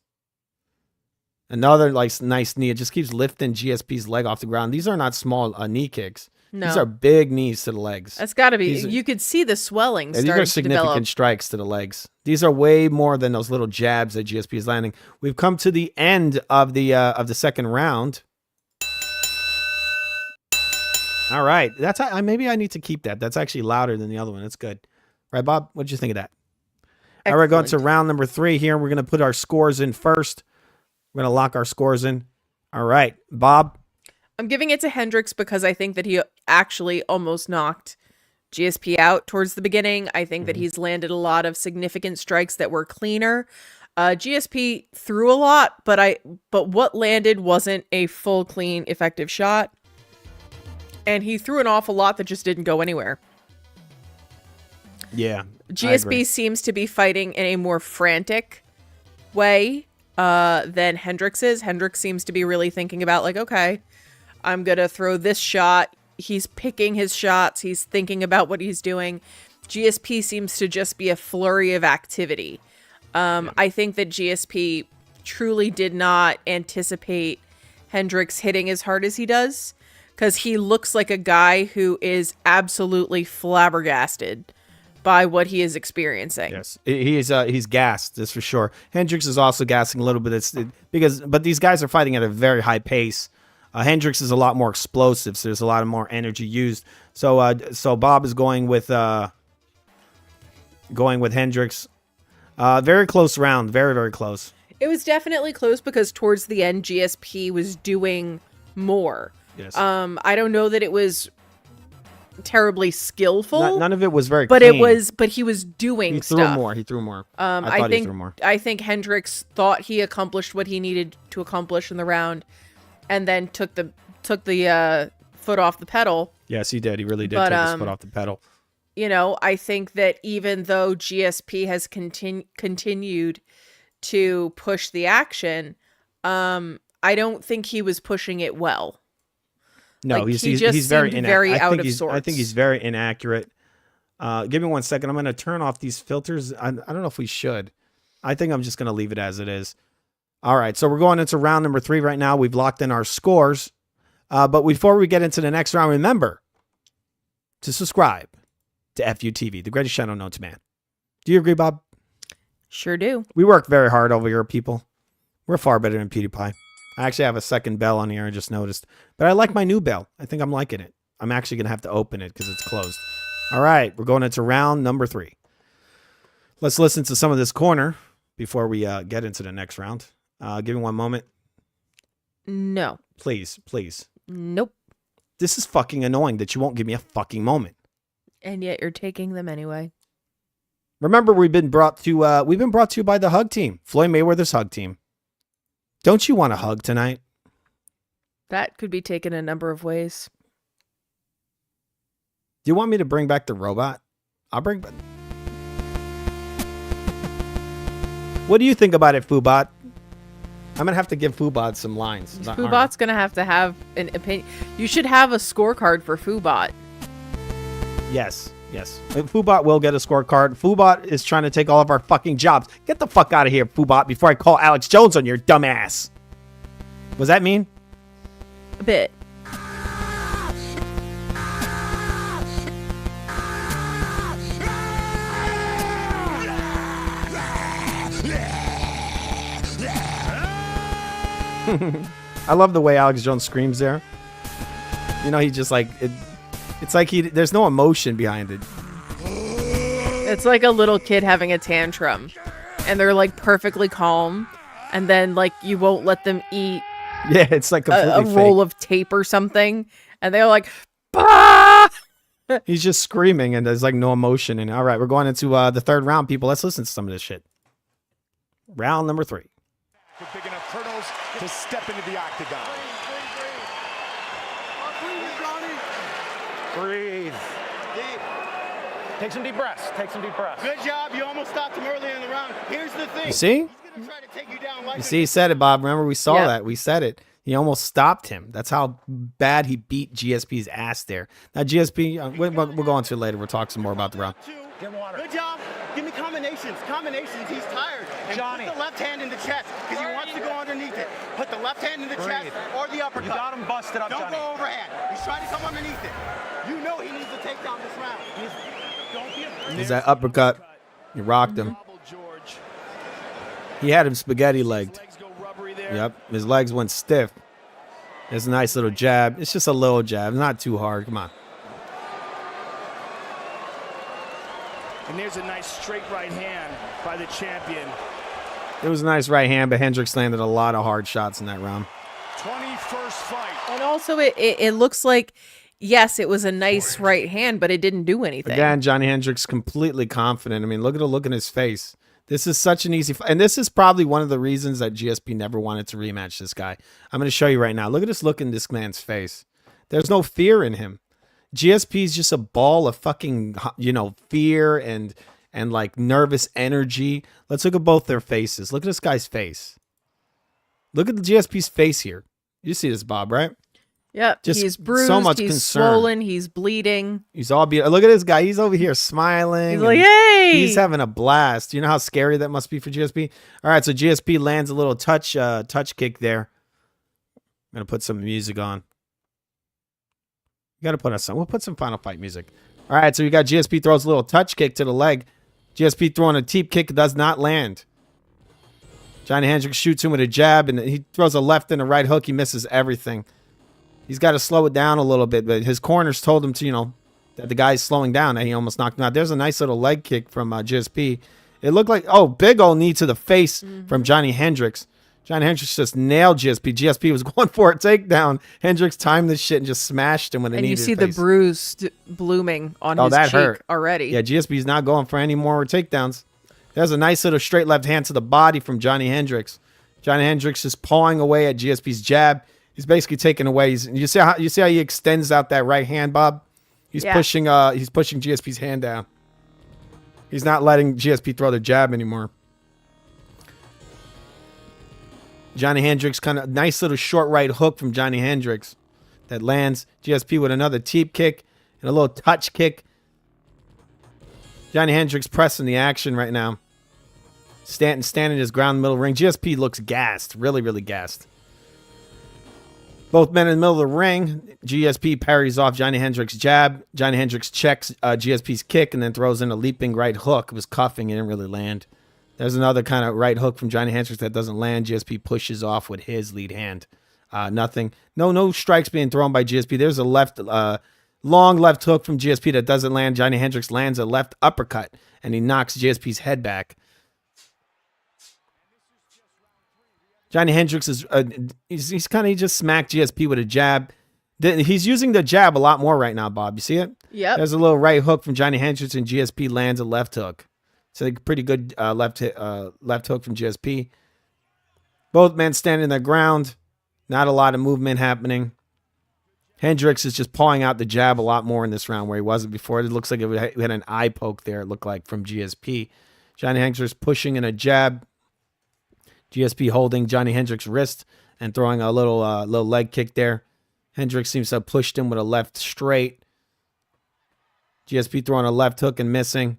Another nice knee. It just keeps lifting GSP's leg off the ground. These are not small knee kicks. No. These are big knees to the legs. That's got to be. You could see the swelling These starting are significant to develop. strikes to the legs. These are way more than those little jabs that GSP is landing. We've come to the end of the second round. All right, that's maybe I need to keep that. That's actually louder than the other one. That's good, right, Bob? What did you think of that? Excellent. All right, going to round number 3 here. We're going to put our scores in first. We're going to lock our scores in. All right, Bob. I'm giving it to Hendricks because I think that he actually almost knocked GSP out towards the beginning. I think that he's landed a lot of significant strikes that were cleaner. GSP threw a lot, but what landed wasn't a full, clean, effective shot. And he threw an awful lot that just didn't go anywhere. Yeah. GSP seems to be fighting in a more frantic way than Hendricks is. Hendricks seems to be really thinking about, like, okay, I'm going to throw this shot. He's picking his shots. He's thinking about what he's doing. GSP seems to just be a flurry of activity. I think that GSP truly did not anticipate Hendricks hitting as hard as he does, because he looks like a guy who is absolutely flabbergasted by what he is experiencing. Yes, he's gassed, that's for sure. Hendricks is also gassing a little bit, but these guys are fighting at a very high pace. Hendricks is a lot more explosive, so there's a lot of more energy used. So Bob is going with Hendricks. Very close round, very, very close. It was definitely close because towards the end, GSP was doing more. Yes. I don't know that it was terribly skillful. None of it was very but clean. But he was doing stuff. He threw more. I think Hendricks thought he accomplished what he needed to accomplish in the round, and then took the foot off the pedal. Yes, he did. He really did take his foot off the pedal. You know, I think that even though GSP has continued to push the action, I don't think he was pushing it well. No, like, he's very out of sorts. I think he's very inaccurate. Give me 1 second. I'm going to turn off these filters. I don't know if we should. I think I'm just going to leave it as it is. All right, so we're going into round number 3 right now. We've locked in our scores. But before we get into the next round, remember to subscribe to Futv, the greatest channel known to man. Do you agree, Bob? Sure do. We work very hard over here, people. We're far better than PewDiePie. I actually have a second bell on here, I just noticed. But I like my new bell. I think I'm liking it. I'm actually going to have to open it because it's closed. All right, we're going into round number 3. Let's listen to some of this corner before we get into the next round. Give me 1 moment. No. Please, please. Nope. This is fucking annoying that you won't give me a fucking moment. And yet you're taking them anyway. Remember, we've been brought to you by the Hug Team, Floyd Mayweather's Hug Team. Don't you want a hug tonight? That could be taken a number of ways. Do you want me to bring back the robot? I'll bring back. What do you think about it, Foobot? I'm gonna have to give Foobot some lines. Foobot's gonna have to have an opinion. You should have a scorecard for Foobot. Yes. Foobot will get a scorecard. Foobot is trying to take all of our fucking jobs. Get the fuck out of here, Foobot, before I call Alex Jones on your dumb ass. Was that mean? A bit. I love the way Alex Jones screams there. You know, he just like it's like there's no emotion behind it. It's like a little kid having a tantrum, and they're like perfectly calm, and then like you won't let them eat. Yeah, it's like a roll of tape or something, and they're like, bah! He's just screaming, and there's like no emotion. And all right, we're going into the third round, people. Let's listen to some of this shit. Round number 3. Big enough hurdles to step into the octagon. Breathe. Deep. Take some deep breaths. Good job. You almost stopped him earlier in the round. Here's the thing. You see? He's going to try to take you down like You see, he said it, Bob. Remember, we saw that. We said it. He almost stopped him. That's how bad he beat GSP's ass there. Now, GSP, we'll go into it later. We'll talk some more about the round. Good job. Give me combinations. He's tired. And Johnny, put the left hand in the chest because he wants to go underneath it. Put the left hand in the chest or the uppercut. You got him busted up, Don't Johnny. go overhand. He's trying to come underneath it. You know he needs to take down this round. Don't be afraid. There's that uppercut. You rocked him. He had him spaghetti legged. Yep, his legs went stiff. There's a nice little jab. It's just a little jab, not too hard. Come on. And there's a nice straight right hand by the champion. It was a nice right hand, but Hendricks landed a lot of hard shots in that round. 21st fight. And also, it looks like yes, it was a nice right hand, but it didn't do anything. Again, Johnny Hendricks completely confident. I mean, look at the look in his face. This is such an easy fight. And this is probably one of the reasons that GSP never wanted to rematch this guy. I'm going to show you right now. Look at this look in this man's face. There's no fear in him. GSP is just a ball of fucking, fear and like nervous energy. Let's look at both their faces. Look at this guy's face. Look at the GSP's face here. You see this, Bob, right? Yep. Just he's bruised. so much he's concern. swollen. He's bleeding. He's all beautiful. Look at this guy. He's over here smiling. He's like, hey! He's having a blast. You know how scary that must be for GSP? All right, so GSP lands a little touch kick there. I'm going to put some music on. You got to put us some. We'll put some Final Fight music. All right, so you got GSP throws a little touch kick to the leg. GSP throwing a teep kick does not land. Johnny Hendricks shoots him with a jab, and he throws a left and a right hook. He misses everything. He's got to slow it down a little bit, but his corners told him to, that the guy's slowing down, and he almost knocked him out. There's a nice little leg kick from GSP. It looked like, big old knee to the face from Johnny Hendricks. Johnny Hendricks just nailed GSP. GSP was going for a takedown. Hendricks timed this shit and just smashed him with a knee to the face. And you see the bruise blooming on his that cheek hurt already. Yeah, GSP's not going for any more takedowns. There's a nice little straight left hand to the body from Johnny Hendricks. Johnny Hendricks is pawing away at GSP's jab. He's basically taking away. You see how he extends out that right hand, Bob? He's pushing GSP's hand down. He's not letting GSP throw the jab anymore. Johnny Hendricks, kind of nice little short right hook from Johnny Hendricks that lands. GSP with another teep kick and a little touch kick. Johnny Hendricks pressing the action right now. Standing his ground in the middle of the ring. GSP looks gassed, really, really gassed. Both men in the middle of the ring. GSP parries off Johnny Hendricks' jab. Johnny Hendricks checks GSP's kick and then throws in a leaping right hook. It was cuffing. It didn't really land. There's another kind of right hook from Johnny Hendricks that doesn't land. GSP pushes off with his lead hand. Nothing. No strikes being thrown by GSP. There's a long left hook from GSP that doesn't land. Johnny Hendricks lands a left uppercut, and he knocks GSP's head back. Johnny Hendricks is he's kind of just smacked GSP with a jab. He's using the jab a lot more right now, Bob. You see it? Yep. There's a little right hook from Johnny Hendricks, and GSP lands a left hook. So pretty good left hook from GSP. Both men standing their ground. Not a lot of movement happening. Hendricks is just pawing out the jab a lot more in this round where he wasn't before. It looks like it had an eye poke there, it looked like, from GSP. Johnny Hendricks pushing in a jab. GSP holding Johnny Hendricks' wrist and throwing a little leg kick there. Hendricks seems to have pushed him with a left straight. GSP throwing a left hook and missing.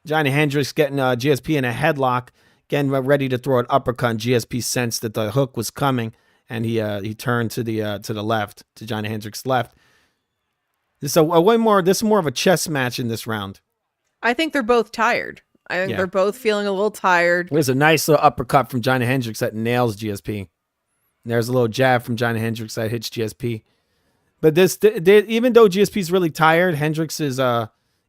Johnny Hendricks getting GSP in a headlock, getting ready to throw an uppercut. And GSP sensed that the hook was coming, and he turned to the left, to Johnny Hendricks' left. This is more of a chess match in this round. I think they're both tired. I think they're both feeling a little tired. There's a nice little uppercut from Johnny Hendricks that nails GSP. And there's a little jab from Johnny Hendricks that hits GSP. But even though GSP's really tired,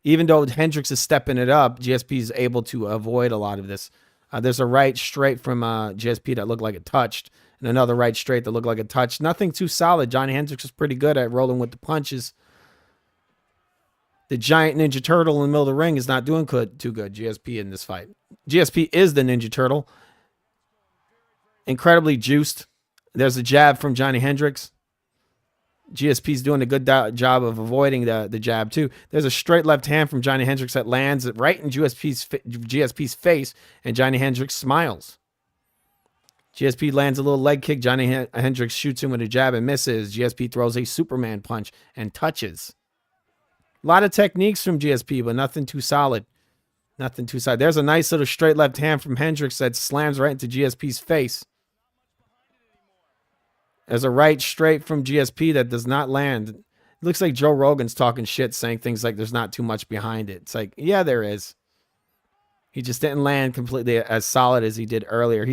even though Hendricks is stepping it up, GSP is able to avoid a lot of this. There's a right straight from GSP that looked like it touched, and another right straight that looked like it touched. Nothing too solid. Johnny Hendricks is pretty good at rolling with the punches. The giant Ninja Turtle in the middle of the ring is not doing too good, GSP, in this fight. GSP is the Ninja Turtle. Incredibly juiced. There's a jab from Johnny Hendricks. GSP's doing a good job of avoiding the jab, too. There's a straight left hand from Johnny Hendricks that lands right in GSP's face, and Johnny Hendricks smiles. GSP lands a little leg kick. Johnny Hendricks shoots him with a jab and misses. GSP throws a Superman punch and touches. A lot of techniques from GSP, but nothing too solid. Nothing too solid. There's a nice little straight left hand from Hendricks that slams right into GSP's face. There's a right straight from GSP that does not land. It looks like Joe Rogan's talking shit, saying things like there's not too much behind it. It's like, yeah, there is. He just didn't land completely as solid as he did earlier.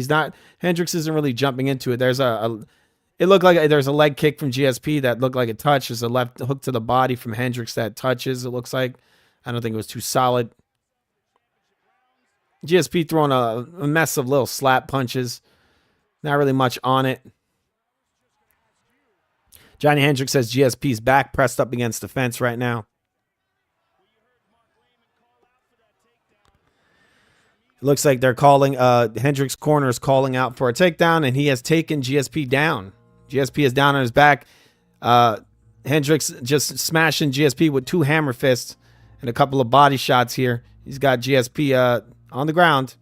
Hendricks isn't really jumping into it. It looked like there's a leg kick from GSP that looked like it touched. There's a left hook to the body from Hendricks that touches, it looks like. I don't think it was too solid. GSP throwing a mess of little slap punches. Not really much on it. Johnny Hendricks has GSP's back pressed up against the fence right now. It looks like they're calling, Hendricks' corner is calling out for a takedown, and he has taken GSP down. GSP is down on his back. Hendricks just smashing GSP with 2 hammer fists and a couple of body shots here. He's got GSP on the ground.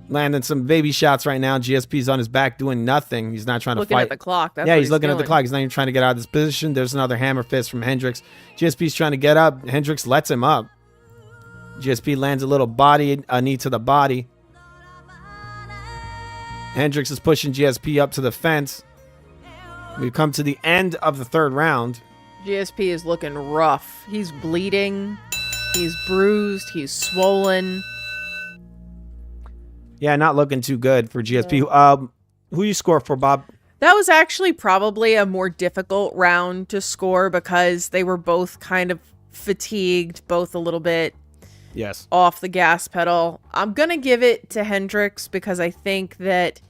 Landing some baby shots right now. GSP's on his back doing nothing. He's not trying to fight. Looking at the clock. That's yeah, what he's looking at the doing. clock. He's not even trying to get out of this position. There's another hammer fist from Hendricks. GSP's trying to get up. Hendricks lets him up. GSP lands a little knee to the body. Hendricks is pushing GSP up to the fence. We've come to the end of the 3rd round. GSP is looking rough. He's bleeding. He's bruised. He's swollen. Yeah, not looking too good for GSP. Who you score for, Bob? That was actually probably a more difficult round to score because they were both kind of fatigued, both a little bit Yes. off the gas pedal. I'm going to give it to Hendricks because I think that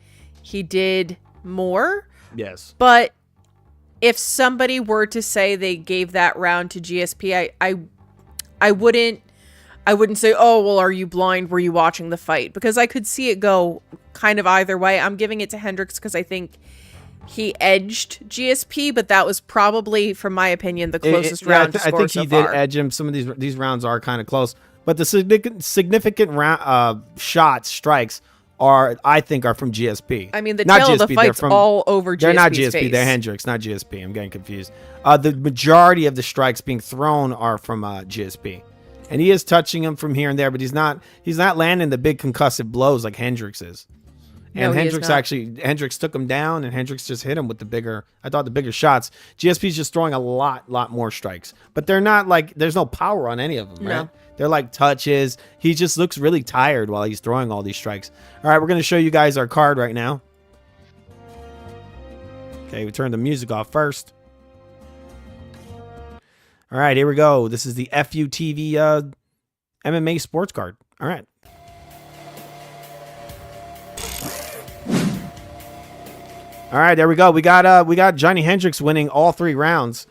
he did more. Yes. But if somebody were to say they gave that round to GSP, I wouldn't say, oh, well, are you blind? Were you watching the fight? Because I could see it go kind of either way. I'm giving it to Hendricks because I think he edged GSP, but that was probably, from my opinion, the closest round to score I think so he far. did edge him. Some of these rounds are kind of close. But the significant round, strikes I think are from GSP. I mean, the Not tail of the GSP, fight's all over They're not GSP's GSP. face. They're Hendricks, not GSP. I'm getting confused. The majority of the strikes being thrown are from GSP. And he is touching him from here and there, but he's not landing the big concussive blows like Hendricks is. And No, he is not. Hendricks took him down, and Hendricks just hit him with the bigger shots. GSP's just throwing a lot more strikes. But they're not like, there's no power on any of them, right? No. They're like touches. He just looks really tired while he's throwing all these strikes. All right, we're going to show you guys our card right now. Okay, we turn the music off first. All right, here we go. This is the FUTV MMA sports card. All right. All right, there we go. We got Johnny Hendricks winning all 3 rounds.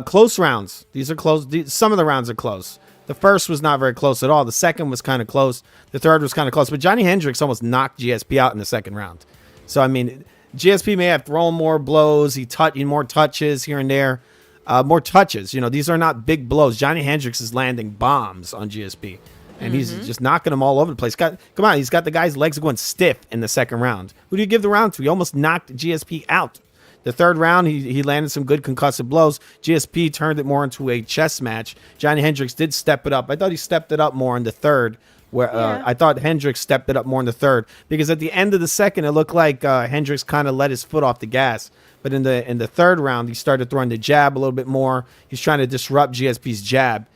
Close rounds. These are close. Some of the rounds are close. The first was not very close at all. The second was kind of close. The third was kind of close. But Johnny Hendricks almost knocked GSP out in the second round. So, I mean, GSP may have thrown more blows. More touches here and there. More touches. You know, these are not big blows. Johnny Hendricks is landing bombs on GSP. And he's just knocking them all over the place. Come on, he's got the guy's legs going stiff in the second round. Who do you give the round to? He almost knocked GSP out. The third round, he landed some good concussive blows. GSP turned it more into a chess match. Johnny Hendricks did step it up. I thought he stepped it up more in the third. I thought Hendricks stepped it up more in the third. Because at the end of the second, it looked like Hendricks kind of let his foot off the gas. But in the third round, he started throwing the jab a little bit more. He's trying to disrupt GSP's jab.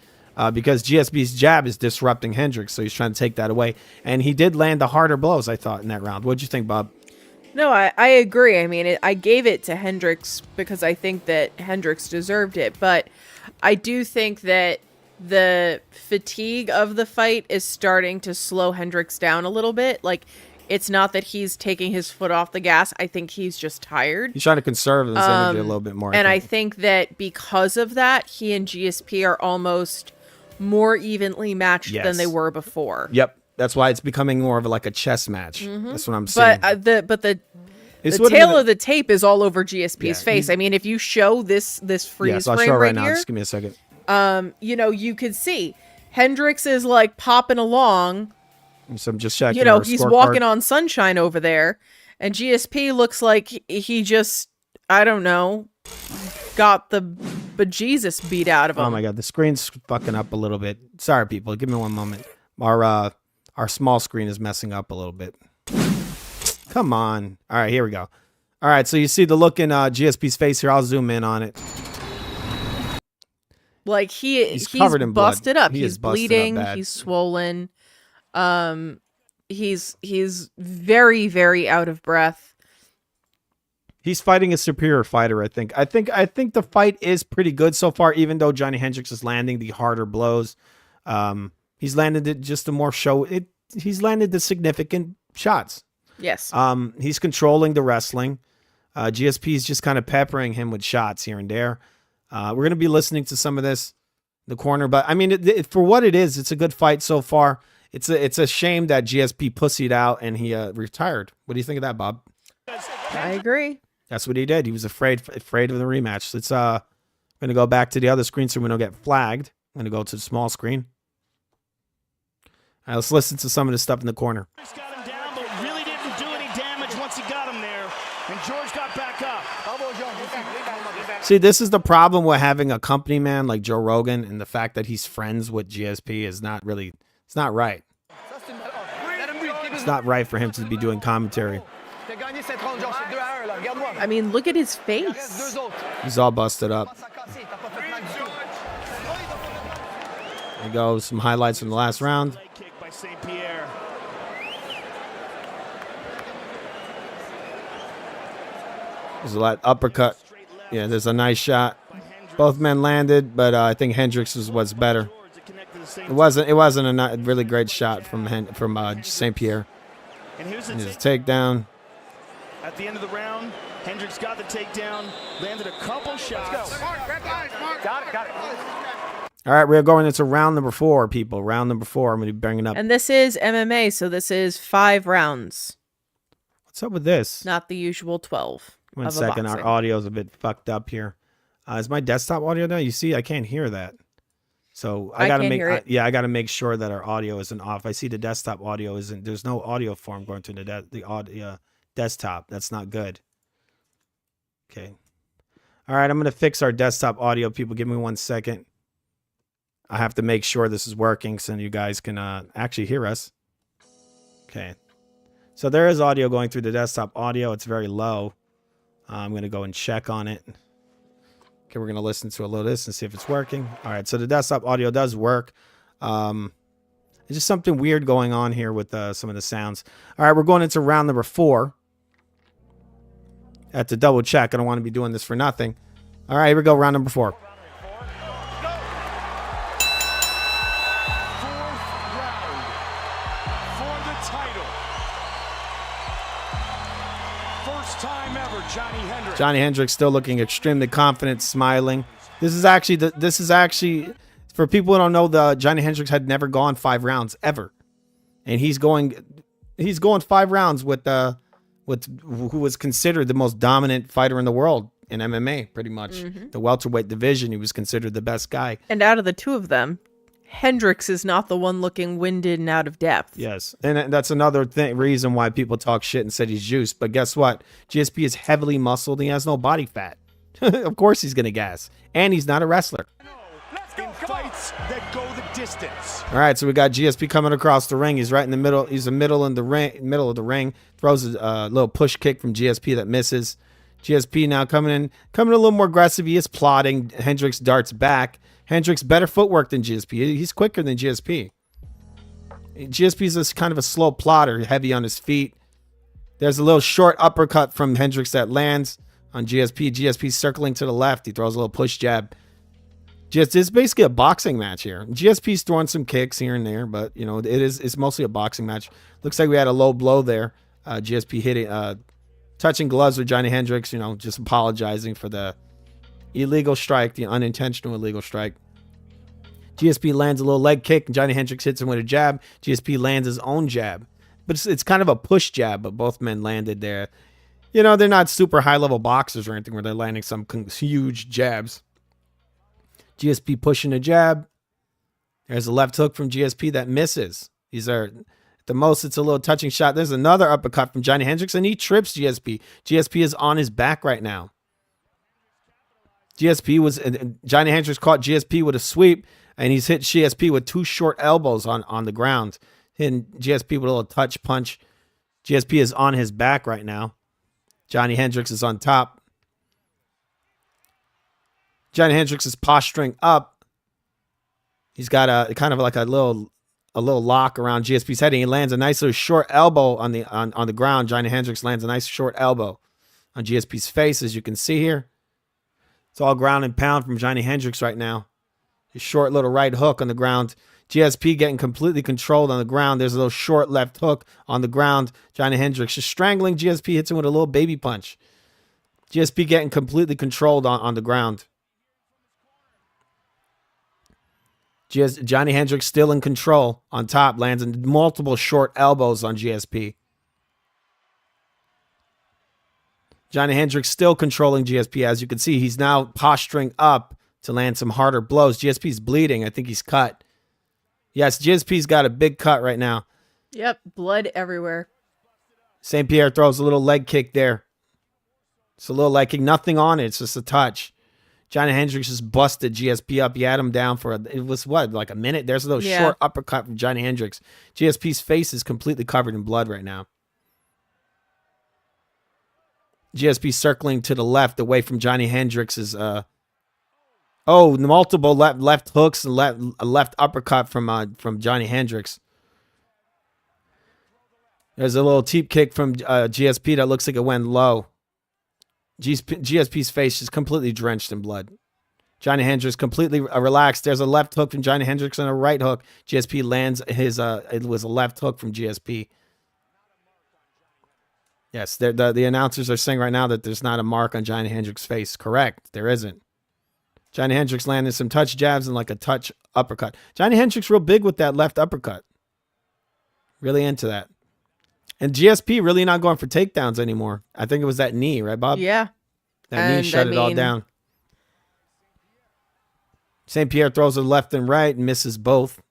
Because GSP's jab is disrupting Hendricks, so he's trying to take that away. And he did land the harder blows, I thought, in that round. What'd you think, Bob? No, I agree. I mean, I gave it to Hendricks because I think that Hendricks deserved it. But I do think that the fatigue of the fight is starting to slow Hendricks down a little bit. Like, it's not that he's taking his foot off the gas. I think he's just tired. He's trying to conserve his energy a little bit more. I think that because of that, he and GSP are almost more evenly matched than they were before. Yep. That's why it's becoming more of like a chess match. That's what I'm saying. But the tail of the tape is all over GSP's face. I mean, if you show this freeze I'll frame show it right now. here, Just give me a second. you know, you could see Hendricks is like popping along. So I'm just checking. You know, he's walking on sunshine over there, and GSP looks like he just, I don't know, got the bejesus beat out of him. Oh my god, the screen's fucking up a little bit. Sorry, people. Give me one moment. Our small screen is messing up a little bit. Come on. All right, here we go. All right, so you see the look in GSP's face here. I'll zoom in on it. Like he's covered in blood. busted up. He is He's busted up bleeding. bad. He's swollen. He's very, very out of breath. He's fighting a superior fighter, I think. I think the fight is pretty good so far, even though Johnny Hendricks is landing the harder blows. He's landed it just a more he's landed the significant shots. Yes. He's controlling the wrestling. GSP is just kind of peppering him with shots here and there. We're going to be listening to some of this in the corner, but I mean, for what it is, it's a good fight so far. It's a shame that GSP pussied out and he retired. What do you think of that, Bob? I agree. That's what he did. He was afraid of the rematch. Let's going to go back to the other screen so we don't get flagged. I'm going to go to the small screen. All right, let's listen to some of the stuff in the corner. Got him down, but really didn't do any damage once he got him there. And George got back up. See, this is the problem with having a company man like Joe Rogan, and the fact that he's friends with GSP is not really, it's not right. It's not right for him to be doing commentary. I mean, look at his face. He's all busted up. There you go, some highlights from the last round. There's a lot uppercut. Yeah, there's a nice shot. Both men landed, but I think Hendricks was better. It wasn't a really great shot from St. Pierre. And here's his takedown. At the end of the round, Hendricks got the takedown, landed a couple shots. Got it. All right, we're going into round number 4, people. Round number 4. I'm going to be bringing up. And this is MMA, so this is 5 rounds. What's up with this? Not the usual 12. One second, our audio's a bit fucked up here. Is my desktop audio now? You see, I can't hear that. So I gotta I gotta make sure that our audio isn't off. I see the desktop audio isn't. There's no audio form going to the audio desktop. That's not good. Okay. All right, I'm gonna fix our desktop audio. People, give me 1 second. I have to make sure this is working so you guys can actually hear us. Okay. So there is audio going through the desktop audio. It's very low. I'm going to go and check on it. Okay, we're going to listen to a little of this and see if it's working. All right, so the desktop audio does work. It's just something weird going on here with some of the sounds. All right, we're going into round number 4. I have to double check. I don't want to be doing this for nothing. All right, here we go, round number 4. Johny Hendricks still looking extremely confident, smiling. This is actually for people who don't know, Johny Hendricks had never gone 5 rounds ever, and he's going 5 rounds with who was considered the most dominant fighter in the world in MMA, pretty much. The welterweight division. He was considered the best guy. And out of the 2 of them, Hendricks is not the one looking winded and out of depth. Yes, and that's another reason why people talk shit and said he's juiced. But guess what? GSP is heavily muscled and he has no body fat. Of course he's going to gas. And he's not a wrestler. In fights that go the distance. All right, so we got GSP coming across the ring. He's right in the middle. He's in middle of the ring. Throws a little push kick from GSP that misses. GSP now coming a little more aggressive. He is plotting. Hendricks darts back. Hendricks better footwork than GSP. He's quicker than GSP. GSP's this kind of a slow plotter, heavy on his feet. There's a little short uppercut from Hendricks that lands on GSP. GSP circling to the left. He throws a little push jab. It's basically a boxing match here. GSP's throwing some kicks here and there, but it's mostly a boxing match. Looks like we had a low blow there. GSP hitting, touching gloves with Johny Hendricks. Just apologizing for the illegal strike, the unintentional illegal strike. GSP lands a little leg kick, and Johny Hendricks hits him with a jab. GSP lands his own jab, but it's kind of a push jab. But both men landed there. They're not super high level boxers or anything where they're landing some huge jabs. GSP pushing a jab. There's a left hook from GSP that misses. These are, at the most, it's a little touching shot. There's another uppercut from Johny Hendricks, and he trips GSP. GSP is on his back right now. Johny Hendricks caught GSP with a sweep, and he's hit GSP with 2 short elbows on the ground. Hitting GSP with a little touch punch. GSP is on his back right now. Johny Hendricks is on top. Johny Hendricks is posturing up. He's got a kind of like a little lock around GSP's head. And he lands a nice little short elbow on the ground. Johny Hendricks lands a nice short elbow on GSP's face, as you can see here. It's all ground and pound from Johny Hendricks right now. A short little right hook on the ground. GSP getting completely controlled on the ground. There's a little short left hook on the ground. Johny Hendricks just strangling GSP, hits him with a little baby punch. GSP getting completely controlled on the ground. Johnny Hendricks still in control on top, lands multiple short elbows on GSP. Johnny Hendricks still controlling GSP. As you can see, he's now posturing up to land some harder blows. GSP's bleeding. I think he's cut. Yes, GSP's got a big cut right now. Yep, blood everywhere. St. Pierre throws a little leg kick there. It's a little leg kick. Nothing on it. It's just a touch. Johnny Hendricks just busted GSP up. He had him down for, it was what, like a minute? There's a little short uppercut from Johnny Hendricks. GSP's face is completely covered in blood right now. GSP circling to the left away from Johnny Hendricks' multiple left hooks and left uppercut from Johnny Hendricks. There's a little teep kick from GSP that looks like it went low. GSP's face is completely drenched in blood. Johnny Hendricks completely relaxed. There's a left hook from Johnny Hendricks and a right hook. GSP lands his, it was a left hook from GSP. Yes, the announcers are saying right now that there's not a mark on Johnny Hendricks' face. Correct, there isn't. Johnny Hendricks landed some touch jabs and like a touch uppercut. Johnny Hendricks real big with that left uppercut. Really into that. And GSP really not going for takedowns anymore. I think it was that knee, right, Bob? Yeah. That knee shut it all down. St. Pierre throws it left and right and misses both.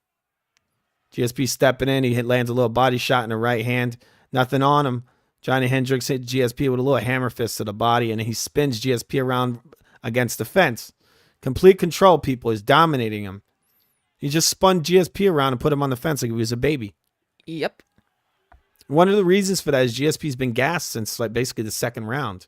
GSP stepping in. He lands a little body shot in the right hand. Nothing on him. Johnny Hendricks hit GSP with a little hammer fist to the body, and he spins GSP around against the fence. Complete control, people. He's dominating him. He just spun GSP around and put him on the fence like he was a baby. Yep. One of the reasons for that is GSP's been gassed since like basically the second round.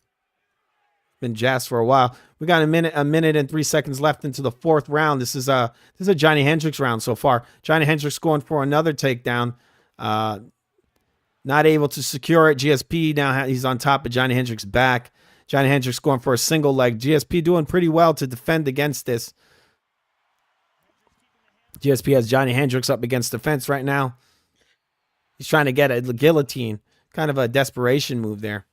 Been gassed for a while. We got a minute and 3 seconds left into the fourth round. This is a Johnny Hendricks round so far. Johnny Hendricks going for another takedown. Not able to secure it. GSP now he's on top of Johnny Hendricks' back. Johnny Hendricks going for a single leg. GSP doing pretty well to defend against this. GSP has Johnny Hendricks up against the fence right now. He's trying to get a guillotine. Kind of a desperation move there.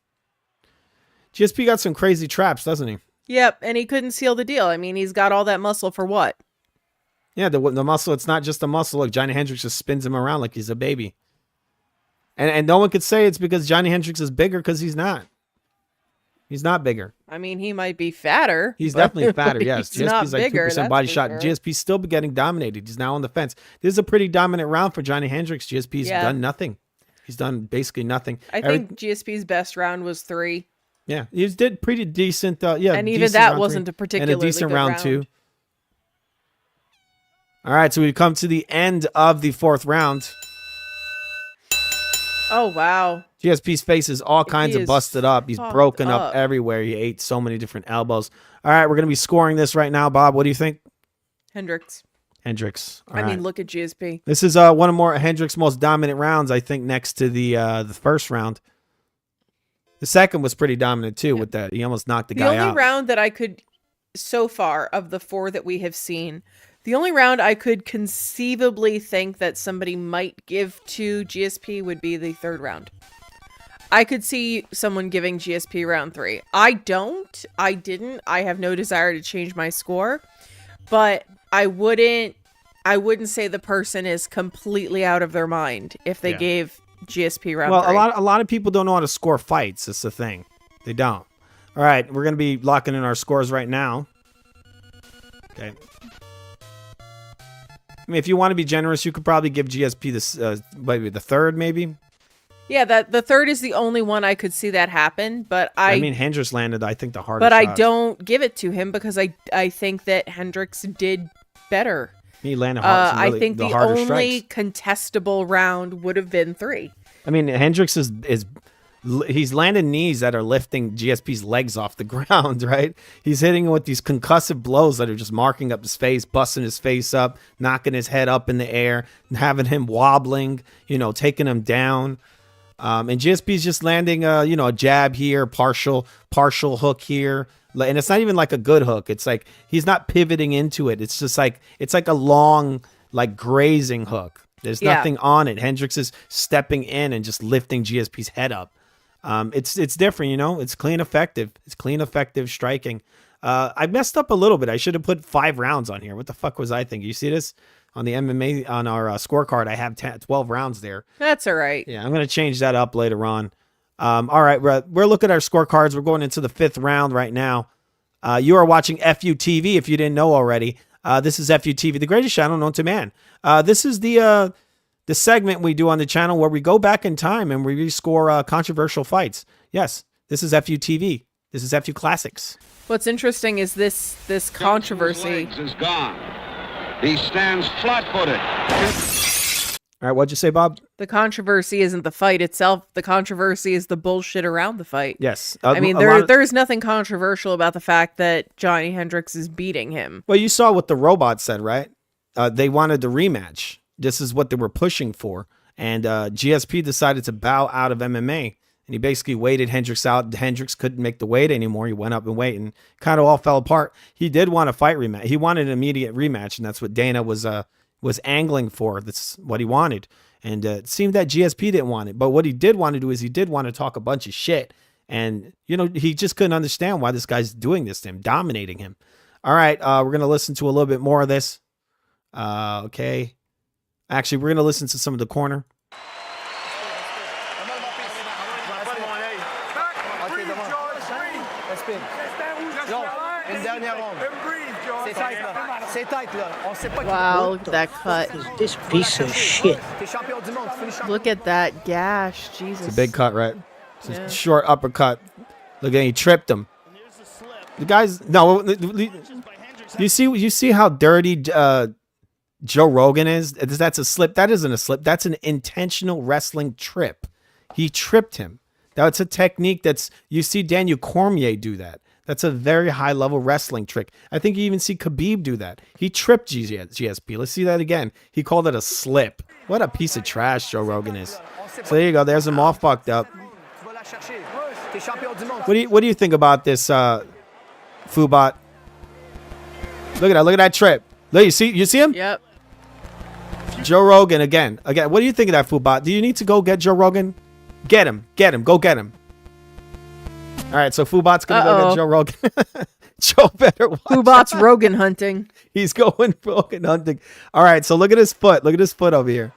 GSP got some crazy traps, doesn't he? Yep, and he couldn't seal the deal. I mean, he's got all that muscle for what? Yeah, the muscle, it's not just a muscle. Look, Johnny Hendricks just spins him around like he's a baby. And no one could say it's because Johnny Hendricks is bigger, because he's not. He's not bigger. I mean, he might be fatter. He's definitely fatter, yes. He's not GSP's like bigger, 2% body shot. Sure. GSP's still getting dominated. He's now on the fence. This is a pretty dominant round for Johnny Hendricks. GSP's done nothing. He's done basically nothing. I think GSP's best round was 3. Yeah, he did pretty decent. And even that wasn't a particularly and a decent good round 2. All right, so we've come to the end of the fourth round. Oh, wow. GSP's face is all kinds of busted up. He's broken up everywhere. He ate so many different elbows. All right, we're going to be scoring this right now. Bob, what do you think? Hendricks. All I right. mean, look at GSP. This is one of Hendricks' most dominant rounds, I think, next to the first round. The second was pretty dominant, too, with that. He almost knocked the guy out. The only round that I could, so far, of the 4 that we have seen, the only round I could conceivably think that somebody might give to GSP would be the 3rd round. I could see someone giving GSP round 3. I didn't. I have no desire to change my score, but I wouldn't say the person is completely out of their mind if they gave GSP round 3. Well, a lot of people don't know how to score fights. It's the thing. They don't. All right, we're going to be locking in our scores right now. Okay. I mean, if you want to be generous, you could probably give GSP this, maybe the 3rd, maybe. Yeah, the 3rd is the only one I could see that happen, but I mean, Hendricks landed, I think, the hardest But I shot. don't give it to him because I think that Hendricks did better. He landed hard. I think the only contestable round would have been 3. I mean, Hendricks he's landing knees that are lifting GSP's legs off the ground, right? He's hitting him with these concussive blows that are just marking up his face, busting his face up, knocking his head up in the air, having him wobbling, taking him down. And GSP's just landing, a jab here, partial hook here. And it's not even like a good hook. It's like he's not pivoting into it. It's just like, it's like a long, like grazing hook. There's nothing on it. Hendricks is stepping in and just lifting GSP's head up. It's different, you know. It's clean, effective. It's clean, effective striking. I messed up a little bit. I should have put 5 rounds on here. What the fuck was I thinking? You see this on the MMA on our scorecard? I have 12 rounds there. That's all right. Yeah, I'm gonna change that up later on. All right, we're looking at our scorecards. We're going into the 5th round right now. You are watching FUTV if you didn't know already. This is FUTV, the greatest channel known to man. This is the segment we do on the channel where we go back in time and we rescore controversial fights. Yes, this is FUTV. This is FU Classics. What's interesting is this controversy. Is gone. He stands flat-footed. All right, what'd you say, Bob? The controversy isn't the fight itself. The controversy is the bullshit around the fight. Yes. I mean, there's nothing controversial about the fact that Johnny Hendricks is beating him. Well, you saw what the robot said, right? They wanted the rematch. This is what they were pushing for. And GSP decided to bow out of MMA. And he basically waited Hendricks out. Hendricks couldn't make the weight anymore. He went up and waited and kind of all fell apart. He did want a fight rematch. He wanted an immediate rematch, and that's what Dana was angling for. That's what he wanted. And it seemed that GSP didn't want it. But what he did want to do is he did want to talk a bunch of shit. And, you know, he just couldn't understand why this guy's doing this to him, dominating him. All right, we're going to listen to a little bit more of this. Okay. Actually, we're going to listen to some of the corner. Wow, look at that cut. This piece of shit. Look at that gash. Jesus. It's a big cut, right? It's a short uppercut. Look at he tripped him. The guy's no. You see how dirty Joe Rogan is? That's a slip. That isn't a slip. That's an intentional wrestling trip. He tripped him. That's a technique that's, you see Daniel Cormier do that. That's a very high level wrestling trick. I think you even see Khabib do that. He tripped GSP. Let's see that again. He called it a slip. What a piece of trash Joe Rogan is. So there you go. There's him all fucked up. What do you think about this, Fubot? Look at that. Look at that trip. Look, you see him? Yep. Joe Rogan again. What do you think of that, Fubot? Do you need to go get Joe Rogan? Get him. Go get him. All right, so Fubot's going to go get Joe Rogan. Joe better watch Fubot's Rogan hunting. He's going Rogan hunting. All right, so look at his foot. Look at his foot over here.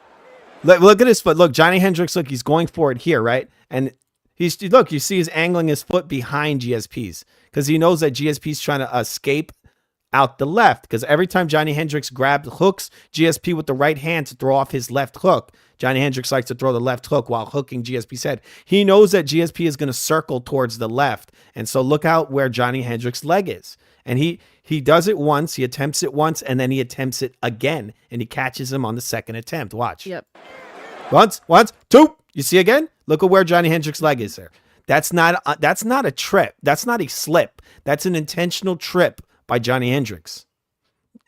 Look at his foot. Look, Johnny Hendricks, look, he's going for it here, right? And you see he's angling his foot behind GSP's because he knows that GSP's trying to escape out the left, because every time Johnny Hendricks hooks GSP with the right hand to throw off his left hook, Johnny Hendricks likes to throw the left hook while hooking GSP's head. He knows that GSP is going to circle towards the left. And so look out where Johnny Hendricks' leg is. And he does it once, he attempts it once, and then he attempts it again. And he catches him on the second attempt. Watch. Yep. Once, two. You see again? Look at where Johnny Hendricks' leg is there. That's not a trip. That's not a slip. That's an intentional trip by Johnny Hendricks.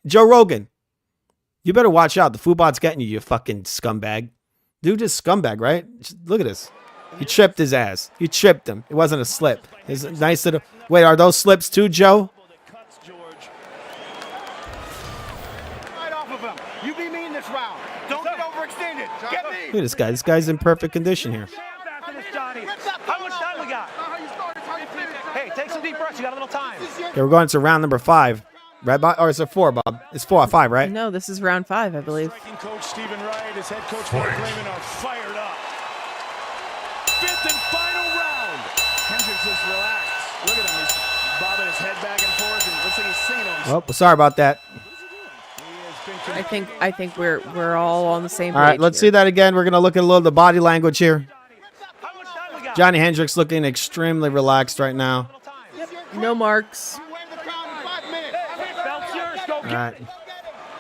Joe Rogan, you better watch out. The Fubot's getting you, you fucking scumbag. Dude is scumbag, right? Look at this. He tripped his ass. He tripped him. It wasn't a slip. It's a nice little... Wait, are those slips too, Joe? Right off of him. You be mean this round. Don't get overextended. Get me. Look at this guy. This guy's in perfect condition here. How much time we got? Hey, take some deep breaths. You got a little time. Okay, we're going to round number 5. Right, Bob? Or is it 4, Bob? It's 5, right? No, this is round 5, I believe. Coach Stephen Wright, his head coach Mark Lehman are fired up. 5th and final round. Hendricks is relaxed. Look at him. He's bobbing his head back and forth, and looks like he's singing on himself. Oh, sorry about that. I think we're all on the same page. All right, let's see that again. We're going to look at a little the body language here. Johnny Hendricks looking extremely relaxed right now. No marks. All right.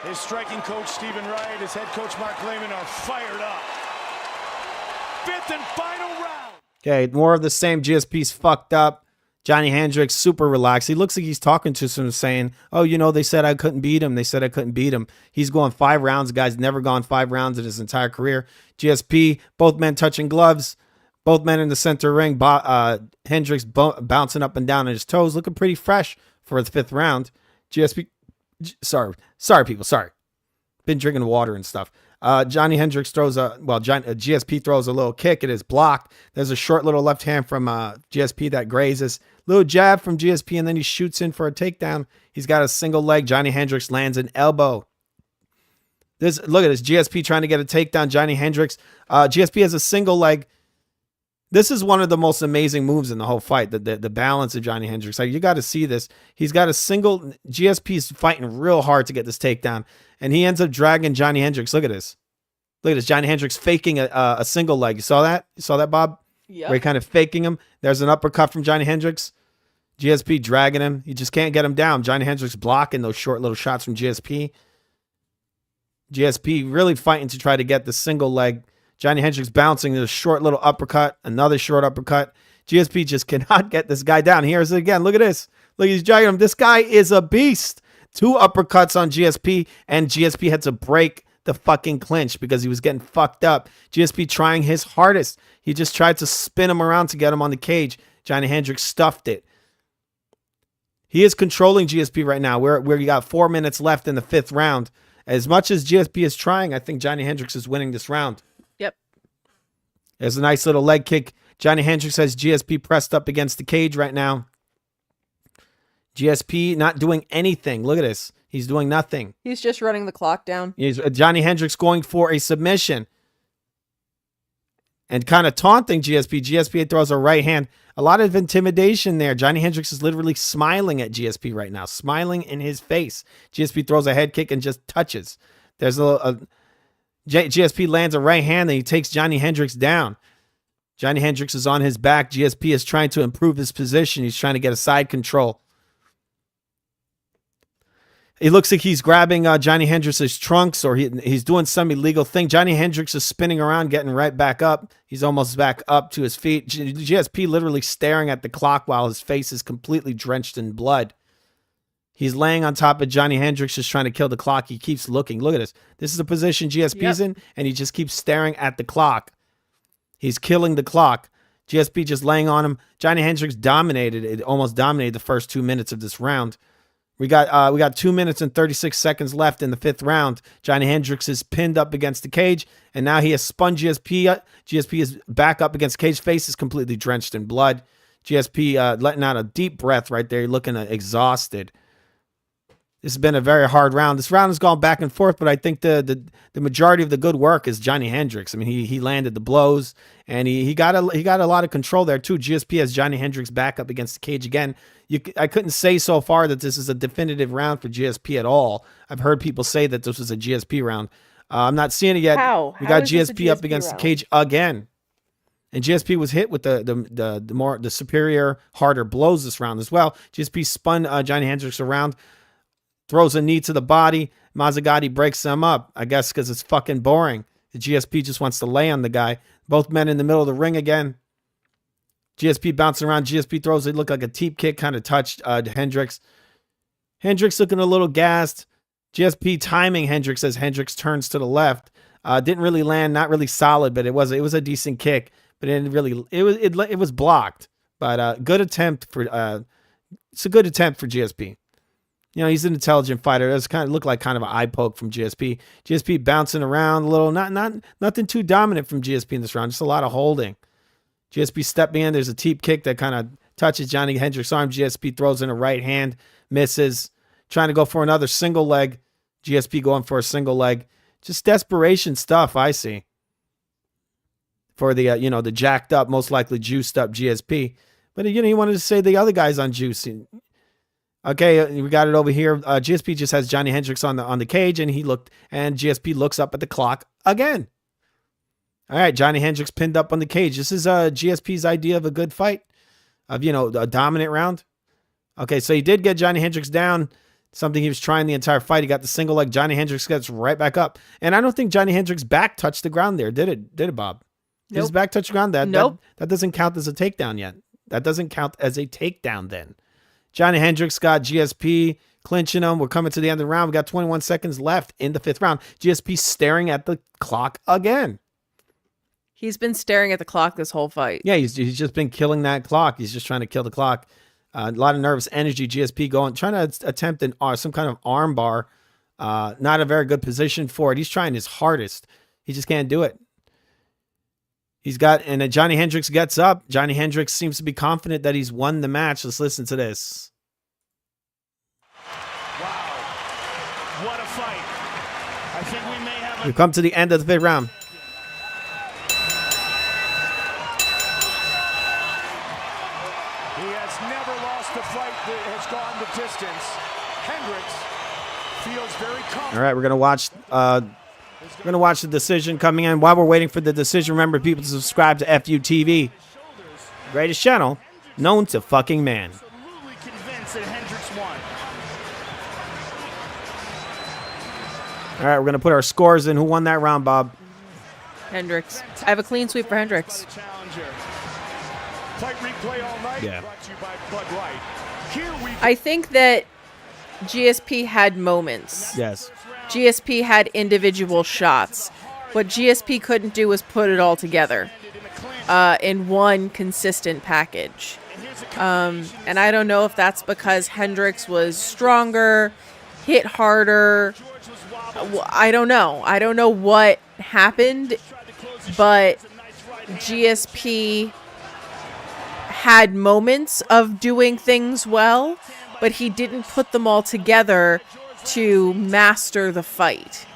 His striking coach Stephen Wright, his head coach Mark Lehman are fired up. 5th and final round. Okay, more of the same. GSP's fucked up. Johnny Hendricks super relaxed. He looks like he's talking to some, saying, "Oh, you know, they said I couldn't beat him. They said I couldn't beat him." He's going 5 rounds. The guy's never gone 5 rounds in his entire career. GSP, both men touching gloves. Both men in the center ring. Hendricks bouncing up and down on his toes, looking pretty fresh for the 5th round. GSP, sorry, people, sorry. been drinking water and stuff. Johnny Hendricks throws GSP throws a little kick. It is blocked. There's a short little left hand from GSP that grazes. Little jab from GSP, and then he shoots in for a takedown. He's got a single leg. Johnny Hendricks lands an elbow. Look at this. GSP trying to get a takedown. Johnny Hendricks. GSP has a single leg. This is one of the most amazing moves in the whole fight. The balance of Johnny Hendricks. Like, you got to see this. He's got a single. GSP's fighting real hard to get this takedown, and he ends up dragging Johnny Hendricks. Look at this. Look at this. Johnny Hendricks faking a single leg. You saw that? You saw that, Bob? Yeah. Where he kind of faking him. There's an uppercut from Johnny Hendricks. GSP dragging him. He just can't get him down. Johnny Hendricks blocking those short little shots from GSP. GSP really fighting to try to get the single leg. Johnny Hendricks bouncing a short little uppercut. Another short uppercut. GSP just cannot get this guy down. Here's it again. Look at this. Look, he's dragging him. This guy is a beast. 2 uppercuts on GSP, and GSP had to break the fucking clinch because he was getting fucked up. GSP trying his hardest. He just tried to spin him around to get him on the cage. Johnny Hendricks stuffed it. He is controlling GSP right now. Where you got 4 minutes left in the 5th round. As much as GSP is trying, I think Johnny Hendricks is winning this round. Yep. There's a nice little leg kick. Johnny Hendricks has GSP pressed up against the cage right now. GSP not doing anything. Look at this. He's doing nothing. He's just running the clock down. Johnny Hendricks going for a submission. And kind of taunting GSP. GSP throws a right hand. A lot of intimidation there. Johnny Hendricks is literally smiling at GSP right now. Smiling in his face. GSP throws a head kick and just touches. There's GSP lands a right hand and he takes Johnny Hendricks down. Johnny Hendricks is on his back. GSP is trying to improve his position. He's trying to get a side control. It looks like he's grabbing Johnny Hendricks' trunks, or he's doing some illegal thing. Johnny Hendricks is spinning around, getting right back up. He's almost back up to his feet. GSP literally staring at the clock while his face is completely drenched in blood. He's laying on top of Johnny Hendricks, just trying to kill the clock. He keeps looking. Look at this. This is the position GSP's in, and he just keeps staring at the clock. He's killing the clock. GSP just laying on him. Johnny Hendricks dominated. It almost dominated the first 2 minutes of this round. We got 2 minutes and 36 seconds left in the 5th round. Johnny Hendricks is pinned up against the cage, and now he has spun GSP. GSP is back up against the cage. Face is completely drenched in blood. GSP letting out a deep breath right there, looking exhausted. This has been a very hard round. This round has gone back and forth, but I think the majority of the good work is Johnny Hendricks. I mean, he landed the blows, and he got a lot of control there too. GSP has Johnny Hendricks back up against the cage again. I couldn't say so far that this is a definitive round for GSP at all. I've heard people say that this was a GSP round. I'm not seeing it yet. We got GSP up against the cage again, and GSP was hit with the superior, harder blows this round as well. GSP spun Johnny Hendricks around. Throws a knee to the body. Mazzagatti breaks them up. I guess because it's fucking boring. The GSP just wants to lay on the guy. Both men in the middle of the ring again. GSP bouncing around. GSP throws it. Looked like a teep kick. Kind of touched Hendricks. Hendricks looking a little gassed. GSP timing Hendricks as Hendricks turns to the left. Didn't really land. Not really solid, but it was a decent kick. But it was blocked. But good attempt for it's a good attempt for GSP. You know, he's an intelligent fighter. It does kind of look like kind of an eye poke from GSP. GSP bouncing around a little. Nothing too dominant from GSP in this round. Just a lot of holding. GSP stepping in. There's a teep kick that kind of touches Johnny Hendricks' arm. GSP throws in a right hand. Misses. Trying to go for another single leg. GSP going for a single leg. Just desperation stuff, I see. For the, the jacked up, most likely juiced up GSP. But, he wanted to say the other guy's on juice. Okay, we got it over here. GSP just has Johnny Hendricks on the cage, and GSP looks up at the clock again. All right, Johnny Hendricks pinned up on the cage. This is GSP's idea of a good fight, of a dominant round. Okay, so he did get Johnny Hendricks down. Something he was trying the entire fight. He got the single leg. Johnny Hendricks gets right back up, and I don't think Johnny Hendricks' back touched the ground there. Did it, Bob? Nope. His back touched the ground. That doesn't count as a takedown yet. That doesn't count as a takedown then. Johnny Hendricks got GSP clinching him. We're coming to the end of the round. We got 21 seconds left in the 5th round. GSP staring at the clock again. He's been staring at the clock this whole fight. Yeah, he's just been killing that clock. He's just trying to kill the clock. A lot of nervous energy. GSP trying to attempt some kind of arm bar Not a very good position for it. He's trying his hardest. He just can't do it. Johnny Hendricks gets up. Johnny Hendricks seems to be confident that he's won the match. Let's listen to this. Wow. What a fight. I think we may have We've come to the end of the 5th round. He has never lost a fight that has gone the distance. Hendricks feels very confident. All right, we're gonna watch the decision coming in. While we're waiting for the decision, remember people to subscribe to FUTV, greatest channel known to fucking man. Absolutely convinced that Hendricks won. All right, we're gonna put our scores in. Who won that round, Bob? Hendricks. I have a clean sweep for Hendricks. Fight replay all night. Yeah. Brought to you by Bud Light. Here we I think that GSP had moments. Yes. GSP had individual shots. What GSP couldn't do was put it all together in one consistent package. And I don't know if that's because Hendricks was stronger, hit harder. I don't know. I don't know what happened, but GSP had moments of doing things well, but he didn't put them all together to master the fight.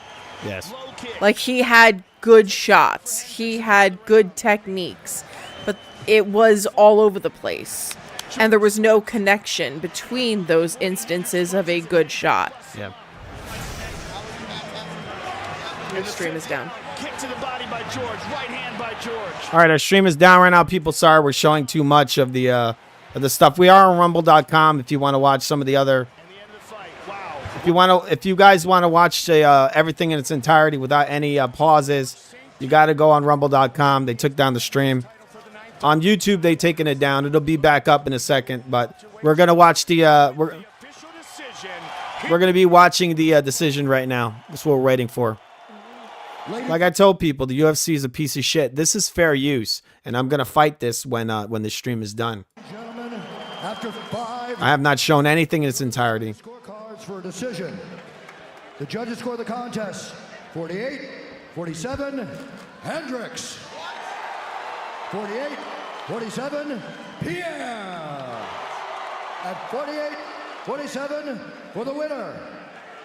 Yes. Like, he had good shots. He had good techniques, but it was all over the place. And there was no connection between those instances of a good shot. Yeah. Your stream is down. Kick to the body by George. Right hand by George. All right, our stream is down right now. People, sorry we're showing too much of the stuff. We are on rumble.com if you want to watch some of the other. If you guys want to watch everything in its entirety without any pauses, you got to go on rumble.com. They took down the stream. On YouTube, they've taken it down. It'll be back up in a second, but we're gonna watch the we're gonna be watching the decision right now. That's what we're waiting for. Like I told people, the UFC is a piece of shit. This is fair use, and I'm gonna fight this when the stream is done. Gentlemen, after 5 I have not shown anything in its entirety. scorecards for a decision, the judges score the contest 48-47, Hendricks. 48-47, Pierre. At 48-47 for the winner.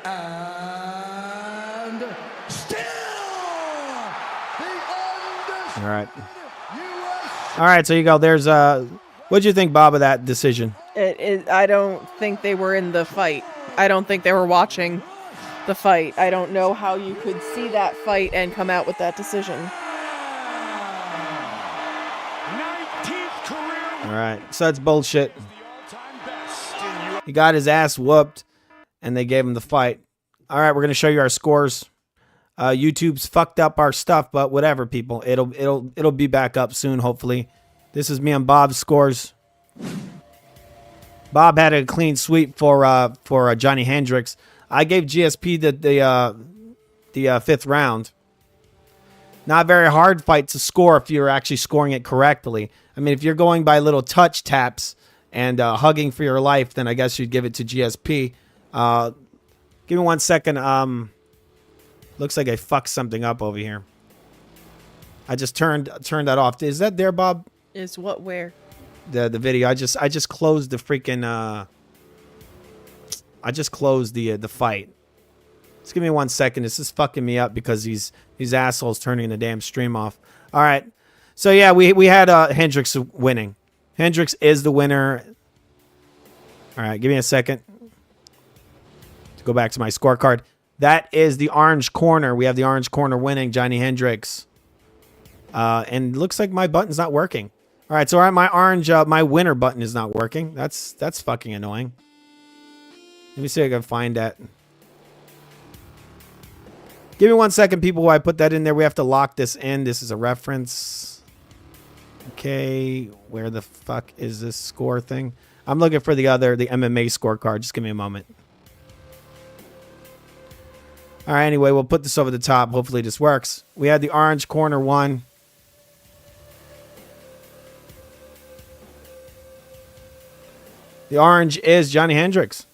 And still All right. All right, so you go. There's what'd you think, Bob, of that decision? I don't think they were in the fight. I don't think they were watching the fight. I don't know how you could see that fight and come out with that decision. All right, so that's bullshit. He got his ass whooped, and they gave him the fight. All right, we're gonna show you our scores. YouTube's fucked up our stuff, but whatever, people. It'll be back up soon, hopefully. This is me on Bob's scores. Bob had a clean sweep for Johnny Hendricks. I gave GSP the fifth round. Not a very hard fight to score if you're actually scoring it correctly. I mean, if you're going by little touch taps and hugging for your life, then I guess you'd give it to GSP. Give me 1 second. Looks like I fucked something up over here. I just turned that off. Is that there, Bob? Is what where? The video. I just closed the freaking. I just closed the fight. Just give me 1 second. This is fucking me up because these assholes turning the damn stream off. All right. So yeah, we had Hendricks winning. Hendricks is the winner. All right, give me a second to go back to my scorecard. That is the orange corner. We have the orange corner winning, Johnny Hendricks. And looks like my button's not working. All right, so my winner button is not working. That's fucking annoying. Let me see if I can find that. Give me 1 second, people, while I put that in there. We have to lock this in. This is a reference. Okay, where the fuck is this score thing? I'm looking for the MMA scorecard. Just give me a moment. All right, anyway, we'll put this over the top. Hopefully this works. We had the orange corner one. The orange is Johnny Hendricks.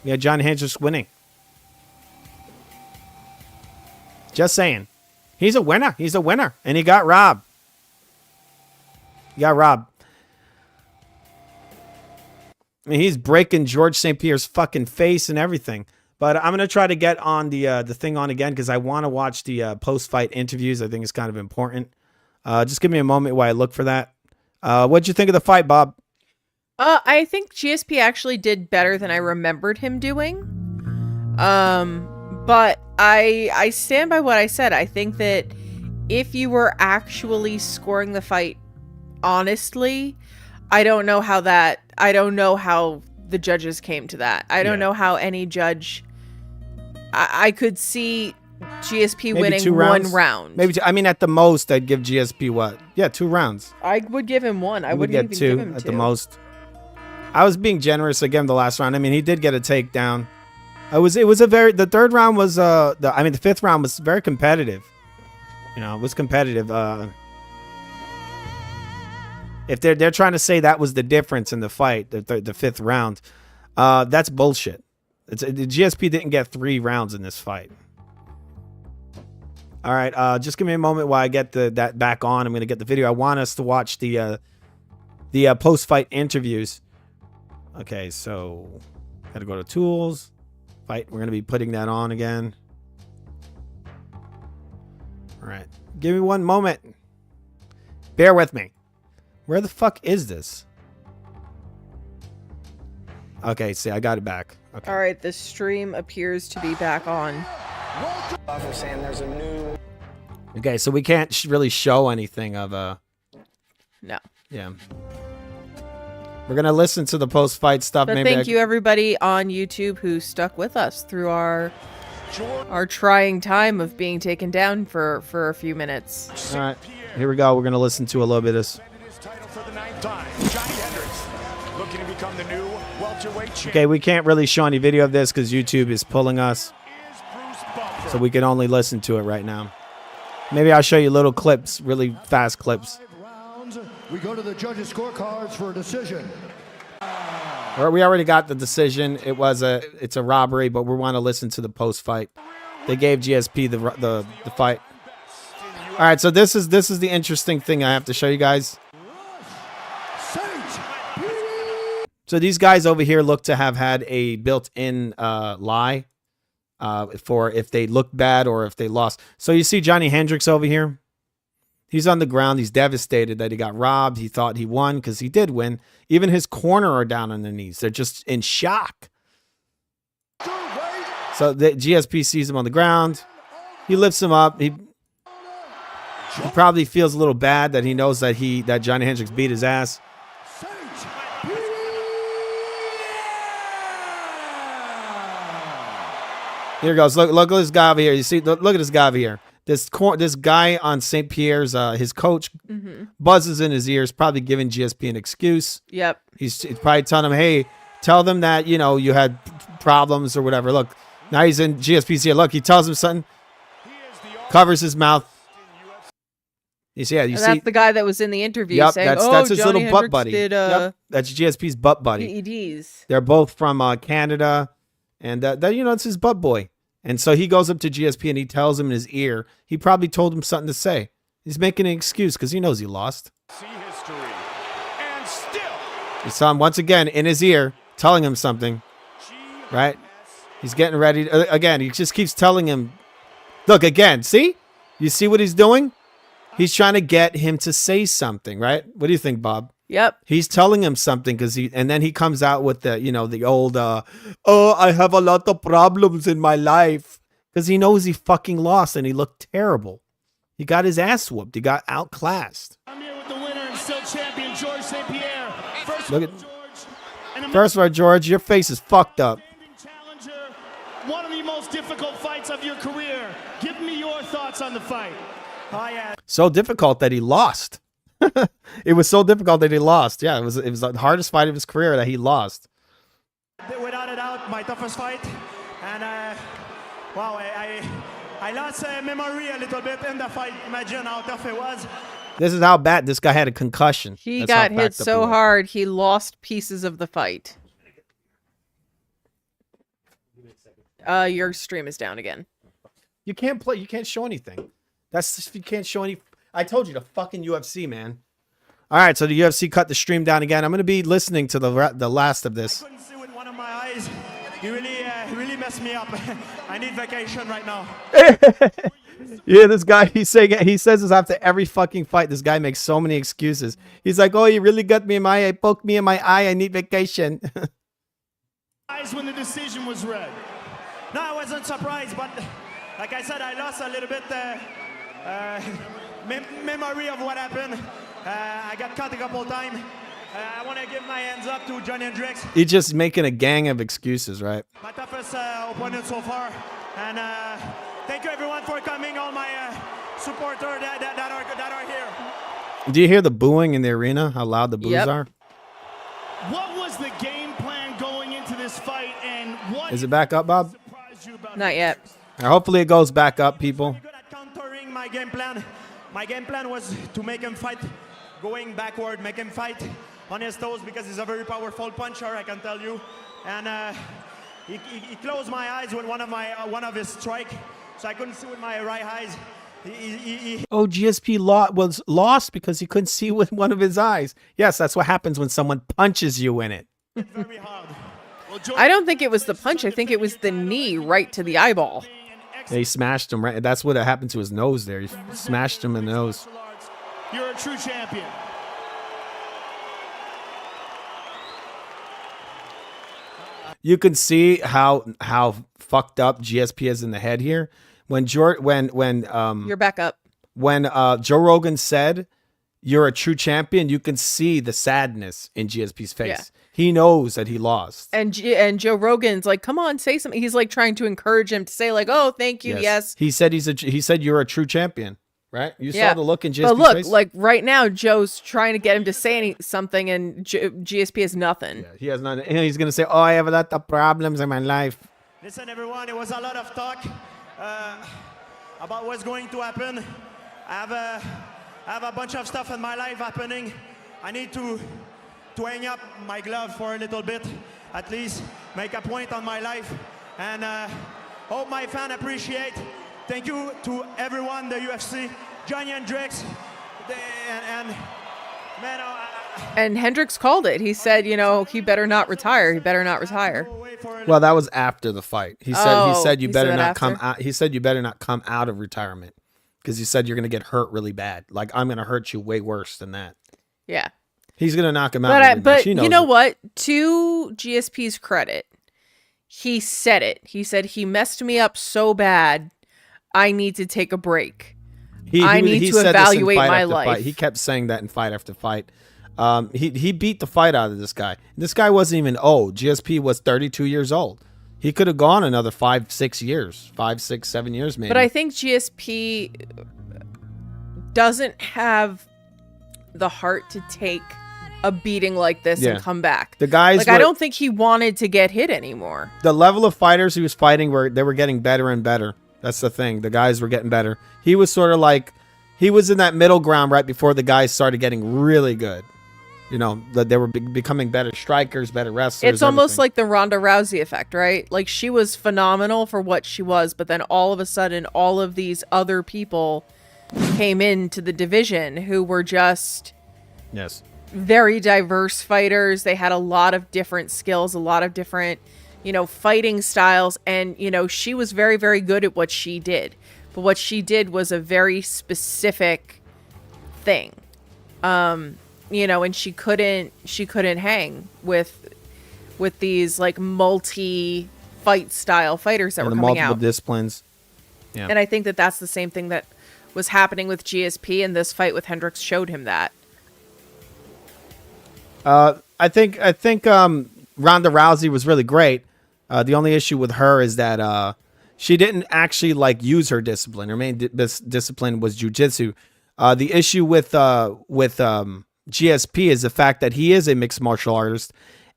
We had Johnny Hendricks winning. Just saying. He's a winner. He's a winner. And he got robbed. He got robbed. I mean, he's breaking George St. Pierre's fucking face and everything. But I'm going to try to get on the thing on again because I want to watch the post-fight interviews. I think it's kind of important. Just give me a moment while I look for that. What'd you think of the fight, Bob? I think GSP actually did better than I remembered him doing. But I stand by what I said. I think that if you were actually scoring the fight honestly, I don't know how the judges came to that. I don't know how any judge. I could see GSP Maybe winning 2 rounds? 1 round. Maybe I mean, at the most, I'd give GSP what? Yeah, 2 rounds. I would give him 1. I would wouldn't get even 2 give him at 2. the most. I was being generous again the last round. I mean, he did get a takedown. It was the third round was the 5th round was very competitive. You know, it was competitive. If they're trying to say that was the difference in the fight, the 5th round, that's bullshit. The GSP didn't get 3 rounds in this fight. All right, just give me a moment while I get that back on. I'm going to get the video. I want us to watch the post-fight interviews. Okay, so got to go to tools, fight. We're going to be putting that on again. All right, give me 1 moment. Bear with me. Where the fuck is this? Okay, see, I got it back. Okay. All right, the stream appears to be back on. Okay, so we can't really show anything of No. Yeah. We're gonna listen to the post-fight stuff. But maybe thank you everybody on YouTube who stuck with us through our trying time of being taken down for a few minutes. All right, here we go. We're gonna listen to a little bit of this. Johnny Hendricks looking to become the new welterweight champion. Okay, we can't really show any video of this because YouTube is pulling us, so we can only listen to it right now. Maybe I'll show you little clips, really fast clips. We go to the judges' scorecards for a decision. We already got the decision. It's a robbery, but we want to listen to the post-fight. They gave GSP the fight. All right, so this is the interesting thing I have to show you guys. So these guys over here look to have had a built-in lie for if they looked bad or if they lost. So you see Johnny Hendricks over here. He's on the ground. He's devastated that he got robbed. He thought he won because he did win. Even his corner are down on their knees. They're just in shock. So the GSP sees him on the ground. He lifts him up. He probably feels a little bad that he knows that Johnny Hendricks beat his ass. Here goes. Look at this guy over here. You see? Look at this guy over here. This guy on St. Pierre's, his coach, buzzes in his ears, probably giving GSP an excuse. Yep. He's probably telling him, "Hey, tell them that you had problems or whatever." Look, now he's in GSP's ear. Look, he tells him something, covers his mouth. You see? That's the guy that was in the interview. Yep, saying, that's his Johnny little butt Hendricks buddy. Did, yep, that's GSP's butt buddy. PEDs. They're both from Canada, and it's his butt boy. And so he goes up to GSP and he tells him in his ear. He probably told him something to say. He's making an excuse because he knows he lost. See history. And still. He saw him once again in his ear, telling him something. Right? He's getting ready. Again, he just keeps telling him. Look, again, see? You see what he's doing? He's trying to get him to say something, right? What do you think, Bob? Yep. He's telling him something and then he comes out with the old, I have a lot of problems in my life. Because he knows he fucking lost and he looked terrible. He got his ass whooped. He got outclassed. I'm here with the winner and still champion, George St. Pierre. First of all, George, your face is fucked up. One of the most difficult fights of your career. Give me your thoughts on the fight. So difficult that he lost. It was so difficult that he lost. Yeah, it was the hardest fight of his career that he lost. Without a doubt, my toughest fight. And wow, I lost memory a little bit in the fight. Imagine how tough it was. This is how bad this guy had a concussion. He got hit so hard, he lost pieces of the fight. Your stream is down again. You can't play. You can't show anything. That's just, you can't show any. I told you, the fucking UFC, man. All right, so the UFC cut the stream down again. I'm going to be listening to the last of this. I couldn't see with one of my eyes. He really messed me up. I need vacation right now. Yeah, this guy, he says this after every fucking fight. This guy makes so many excuses. He's like, oh, you really got me in my eye, poked me in my eye. I need vacation. Eyes when the decision was read. No, I wasn't surprised, but like I said, I lost a little bit memory of what happened. I got cut a couple times. I want to give my hands up to Johny Hendricks. He's just making a gang of excuses, right? My toughest opponent so far. And thank you everyone for coming, all my supporters that are here. Do you hear the booing in the arena? How loud the boos are? What was the game plan going into this fight, and what Is it back up, Bob? Not yet. Hopefully it goes back up, people. countering my game plan? My game plan was to make him fight going backward, make him fight on his toes because he's a very powerful puncher, I can tell you. And he closed my eyes with one of his strike, so I couldn't see with my right eyes. Oh, GSP was lost because he couldn't see with one of his eyes. Yes, that's what happens when someone punches you in it. I don't think it was the punch. I think it was the knee right to the eyeball. He smashed him right. That's what happened to his nose there. He smashed him in the nose. You're a true champion. You can see how fucked up GSP is in the head here. When You're back up. When Joe Rogan said you're a true champion, you can see the sadness in GSP's face. Yeah. He knows that he lost. And Joe Rogan's like, come on, say something. He's like trying to encourage him to say like, oh, thank you, yes. He said he said you're a true champion, right? You saw the look in GSP's but look, face. like right now, Joe's trying to get him to say something, and GSP has nothing. He has nothing. He's gonna say, "Oh, I have a lot of problems in my life." Listen, everyone, it was a lot of talk about what's going to happen. I have a bunch of stuff in my life happening. I need to hang up my glove for a little bit, at least make a point on my life, and hope my fan appreciate. Thank you to everyone, the UFC, Johny Hendricks, and man. And Hendricks called it. He said, he better not retire. He better not retire. Well, that was after the fight. He said you better said not after? come out. He said you better not come out of retirement because he said you're gonna get hurt really bad. Like I'm gonna hurt you way worse than that. Yeah. He's gonna knock him out. But you know what? To GSP's credit, he said it. He said he messed me up so bad. I need to take a break. I need to evaluate my life. Fight. He kept saying that in fight after fight. He beat the fight out of this guy. This guy wasn't even old. GSP was 32 years old. He could have gone another 5, 6 years. 5, 6, 7 years maybe. But I think GSP doesn't have the heart to take a beating like this and come back. The guys I don't think he wanted to get hit anymore. The level of fighters he was fighting they were getting better and better. That's the thing. The guys were getting better. He was sort of like, he was in that middle ground right before the guys started getting really good. That they were becoming better strikers, better wrestlers. It's almost like the Ronda Rousey effect, right? Like she was phenomenal for what she was, but then all of a sudden, all of these other people came into the division who were just very diverse fighters. They had a lot of different skills, a lot of different, fighting styles. And, she was very, very good at what she did. But what she did was a very specific thing. And she couldn't hang with these like multi fight style fighters that were coming multiple out. Disciplines. Yeah. And I think that that's the same thing that was happening with GSP, and this fight with Hendricks showed him that. I think Ronda Rousey was really great. The only issue with her is that she didn't actually use her discipline. Her main discipline was jiu-jitsu. The issue with GSP is the fact that he is a mixed martial artist,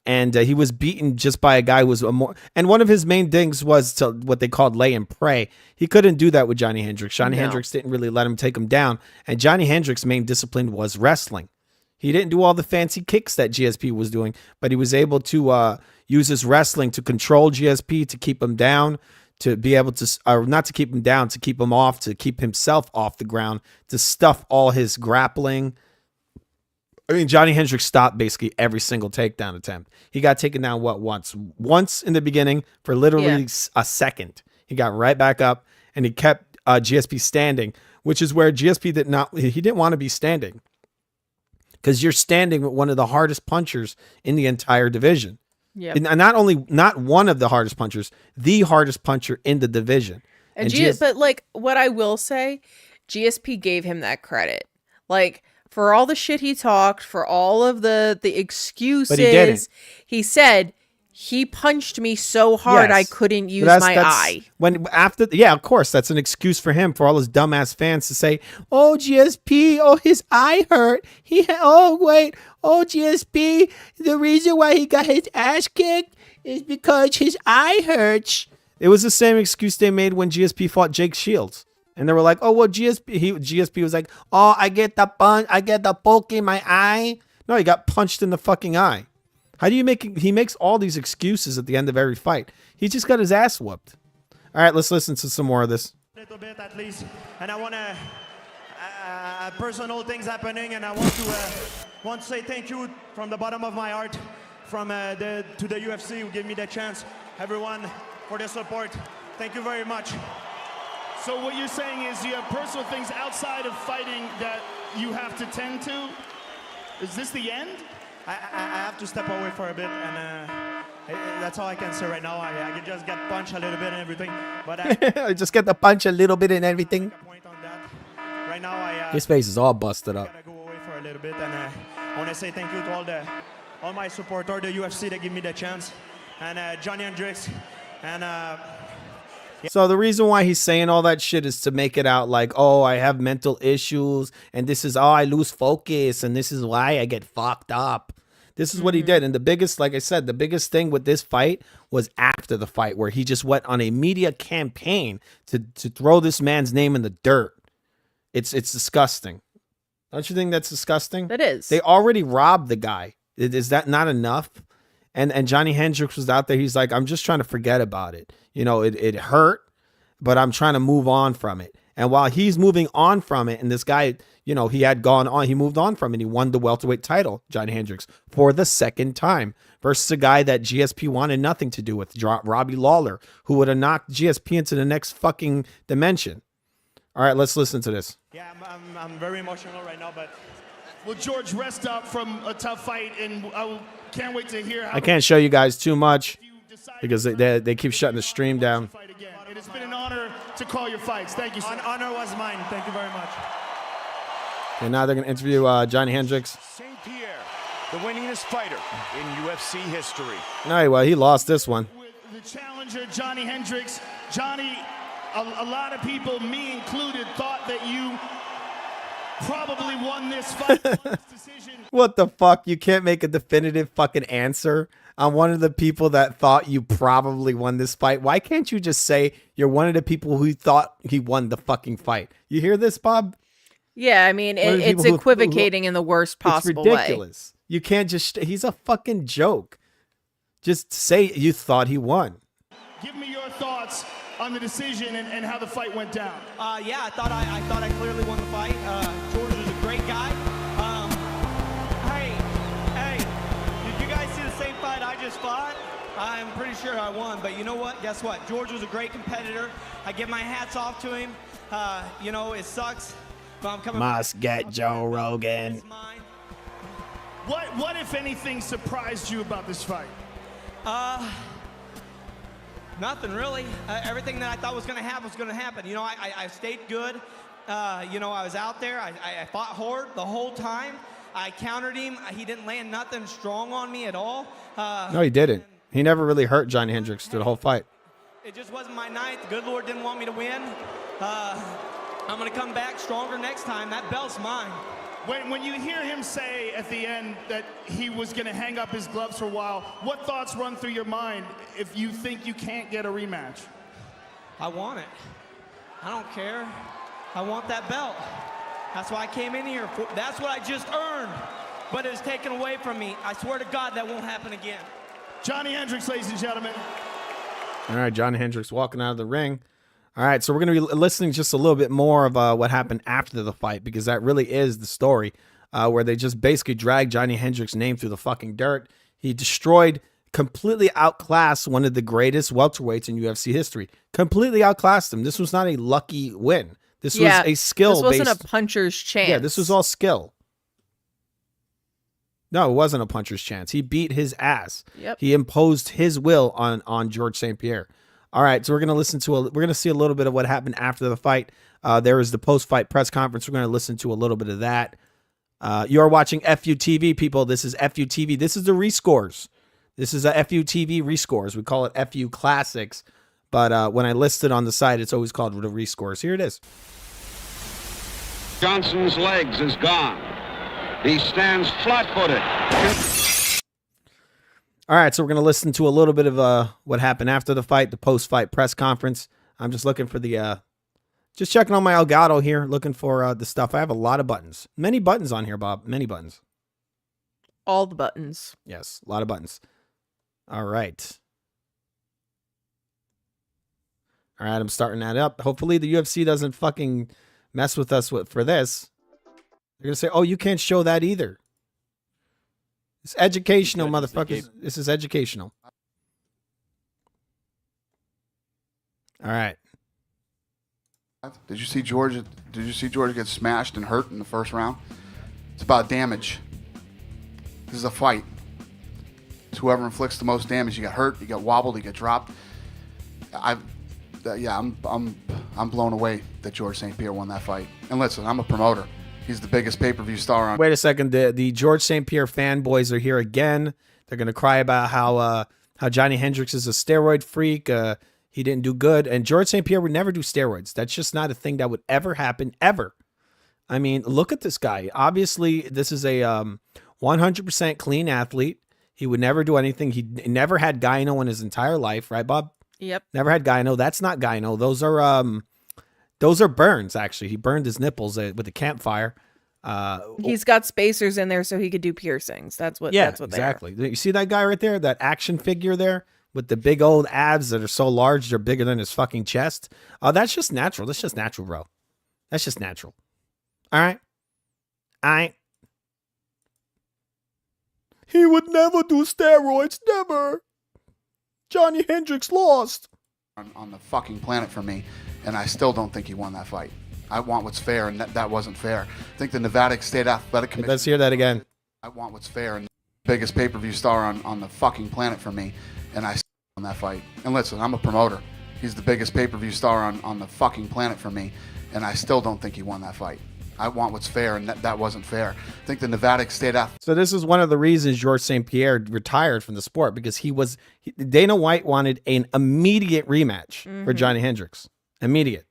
and he was beaten just by a guy who was and one of his main things was to what they called lay and pray. He couldn't do that with Johny Hendricks. Johny Hendricks didn't really let him take him down, and Johny Hendricks' main discipline was wrestling. He didn't do all the fancy kicks that GSP was doing, but he was able to use his wrestling to control GSP, to keep him down, to be able to, or not to keep him down, to keep him off, to keep himself off the ground, to stuff all his grappling. I mean, Johny Hendricks stopped basically every single takedown attempt. He got taken down, once? Once in the beginning for literally a second. He got right back up, and he kept GSP standing, which is where GSP didn't want to be standing. Because you're standing with one of the hardest punchers in the entire division. Yeah. And not one of the hardest punchers, the hardest puncher in the division. But like, what I will say, GSP gave him that credit. Like, for all the shit he talked, for all of the excuses, but he didn't. He said he punched me so hard I couldn't use my eye. Of course, that's an excuse for him, for all his dumbass fans to say, "Oh, GSP, oh, his eye hurt. Oh, GSP, the reason why he got his ass kicked is because his eye hurts." It was the same excuse they made when GSP fought Jake Shields. And they were like, "Oh, well, GSP was like, oh, I get the poke in my eye." No, he got punched in the fucking eye. How do you he makes all these excuses at the end of every fight. He just got his ass whooped. All right, let's listen to some more of this. A little bit at least. And I want to, personal things happening, and I want to say thank you from the bottom of my heart to the UFC who gave me the chance. Everyone, for the support. Thank you very much. So what you're saying is you have personal things outside of fighting that you have to tend to? Is this the end? I have to step away for a bit, and that's all I can say right now. I can just get punched a little bit and everything. But I just get the punch a little bit and everything. Right now, His face is all busted up. I gotta go away for a little bit, and I want to say thank you to all my supporters, the UFC that give me the chance, and Johny Hendricks, and So the reason why he's saying all that shit is to make it out like, oh, I have mental issues, and this is, I lose focus, and this is why I get fucked up. This is what he did. And the biggest, like I said, the biggest thing with this fight was after the fight, where he just went on a media campaign to throw this man's name in the dirt. It's disgusting. Don't you think that's disgusting? That is. They already robbed the guy. Is that not enough? And Johny Hendricks was out there. He's like, I'm just trying to forget about it. You know, it hurt, but I'm trying to move on from it. And while he's moving on from it, and this guy, you know, he moved on from it. He won the welterweight title, Johny Hendricks, for the second time versus a guy that GSP wanted nothing to do with, Robbie Lawler, who would have knocked GSP into the next fucking dimension. All right, let's listen to this. Yeah, I'm very emotional right now, but... Well, George, rest up from a tough fight, and I can't wait to hear how... I can't show you guys too much because they keep shutting the stream down. It has been an honor to call your fights. Thank you, sir. Honor was mine. Thank you very much. And now they're going to interview Johny Hendricks. St. Pierre, the winningest fighter in UFC history. All right, well, he lost this one. The challenger, Johny Hendricks. Johnny, a lot of people, me included, thought that you probably won this fight. What the fuck? You can't make a definitive fucking answer on one of the people that thought you probably won this fight. Why can't you just say you're one of the people who thought he won the fucking fight? You hear this, Bob? Yeah, I mean, it's equivocating in the worst possible way. It's ridiculous. You can't just... He's a fucking joke. Just say you thought he won. Give me your thoughts on the decision and how the fight went down. Yeah, I thought I clearly won the fight. George was a great guy. Hey, did you guys see the same fight I just fought? I'm pretty sure I won, but you know what? Guess what? George was a great competitor. I give my hats off to him. You know, it sucks, but I'm coming. Must get Joe Rogan. What, if anything, surprised you about this fight? Nothing really. Everything that I thought was going to happen was going to happen. You know, I stayed good. You know, I was out there. I fought hard the whole time. I countered him. He didn't land nothing strong on me at all. No, he didn't. He never really hurt Johny Hendricks through the whole fight. It just wasn't my night. The good Lord didn't want me to win. I'm going to come back stronger next time. That belt's mine. When you hear him say at the end that he was going to hang up his gloves for a while, what thoughts run through your mind if you think you can't get a rematch? I want it. I don't care. I want that belt. That's why I came in here. That's what I just earned, but it was taken away from me. I swear to God that won't happen again. Johny Hendricks, ladies and gentlemen. All right, John Hendricks walking out of the ring. All right, so we're going to be listening just a little bit more of what happened after the fight, because that really is the story, where they just basically dragged Johnny Hendricks' name through the fucking dirt. He destroyed, completely outclassed one of the greatest welterweights in UFC history. Completely outclassed him. This was not a lucky win. This was a skill. This wasn't a puncher's chance. Yeah, this was all skill. No, it wasn't a puncher's chance. He beat his ass. Yep. He imposed his will on George St. Pierre. All right, so we're gonna see a little bit of what happened after the fight. There was the post-fight press conference. We're gonna listen to a little bit of that. You are watching FUTV, people. This is FUTV. This is the rescores. This is a FUTV rescores. We call it FU Classics, but when I list it on the site, it's always called the rescores. Here it is. Johnson's legs is gone. He stands flat-footed. All right, so we're going to listen to a little bit of what happened after the fight, the post-fight press conference. I'm just looking for just checking on my Elgato here, looking for the stuff. I have a lot of buttons. Many buttons on here, Bob. Many buttons. All the buttons. Yes, a lot of buttons. All right. All right, I'm starting that up. Hopefully the UFC doesn't fucking mess with us for this. They're going to say, oh, you can't show that either. It's educational, motherfuckers. This is educational. All right. Did you see George? Did you see George get smashed and hurt in the first round? It's about damage. This is a fight. It's whoever inflicts the most damage. You get hurt, you get wobbled, you get dropped. I'm blown away that George St. Pierre won that fight. And listen, I'm a promoter. He's the biggest pay-per-view star on. Wait a second. The George St. Pierre fanboys are here again. They're going to cry about how Johnny Hendricks is a steroid freak. He didn't do good. And George St. Pierre would never do steroids. That's just not a thing that would ever happen, ever. I mean, look at this guy. Obviously, this is a 100% clean athlete. He would never do anything. He never had gyno in his entire life, right, Bob? Yep. Never had gyno. That's not gyno. Those are burns, actually. He burned his nipples with a campfire. He's got spacers in there so he could do piercings. That's what exactly. You see that guy right there? That action figure there with the big old abs that are so large they're bigger than his fucking chest? That's just natural. That's just natural, bro. That's just natural. All right. He would never do steroids. Never. Johnny Hendricks lost. On the fucking planet for me. And I still don't think he won that fight. I want what's fair, and that wasn't fair. I think the Nevada State Athletic Commission... Let's hear that again. I want what's fair, and the biggest pay-per-view star on the fucking planet for me, and I still won that fight. And listen, I'm a promoter. He's the biggest pay-per-view star on the fucking planet for me, and I still don't think he won that fight. I want what's fair, and that wasn't fair. I think the Nevada State Athletic... So this is one of the reasons George St. Pierre retired from the sport, because Dana White wanted an immediate rematch for Johnny Hendricks. Immediate.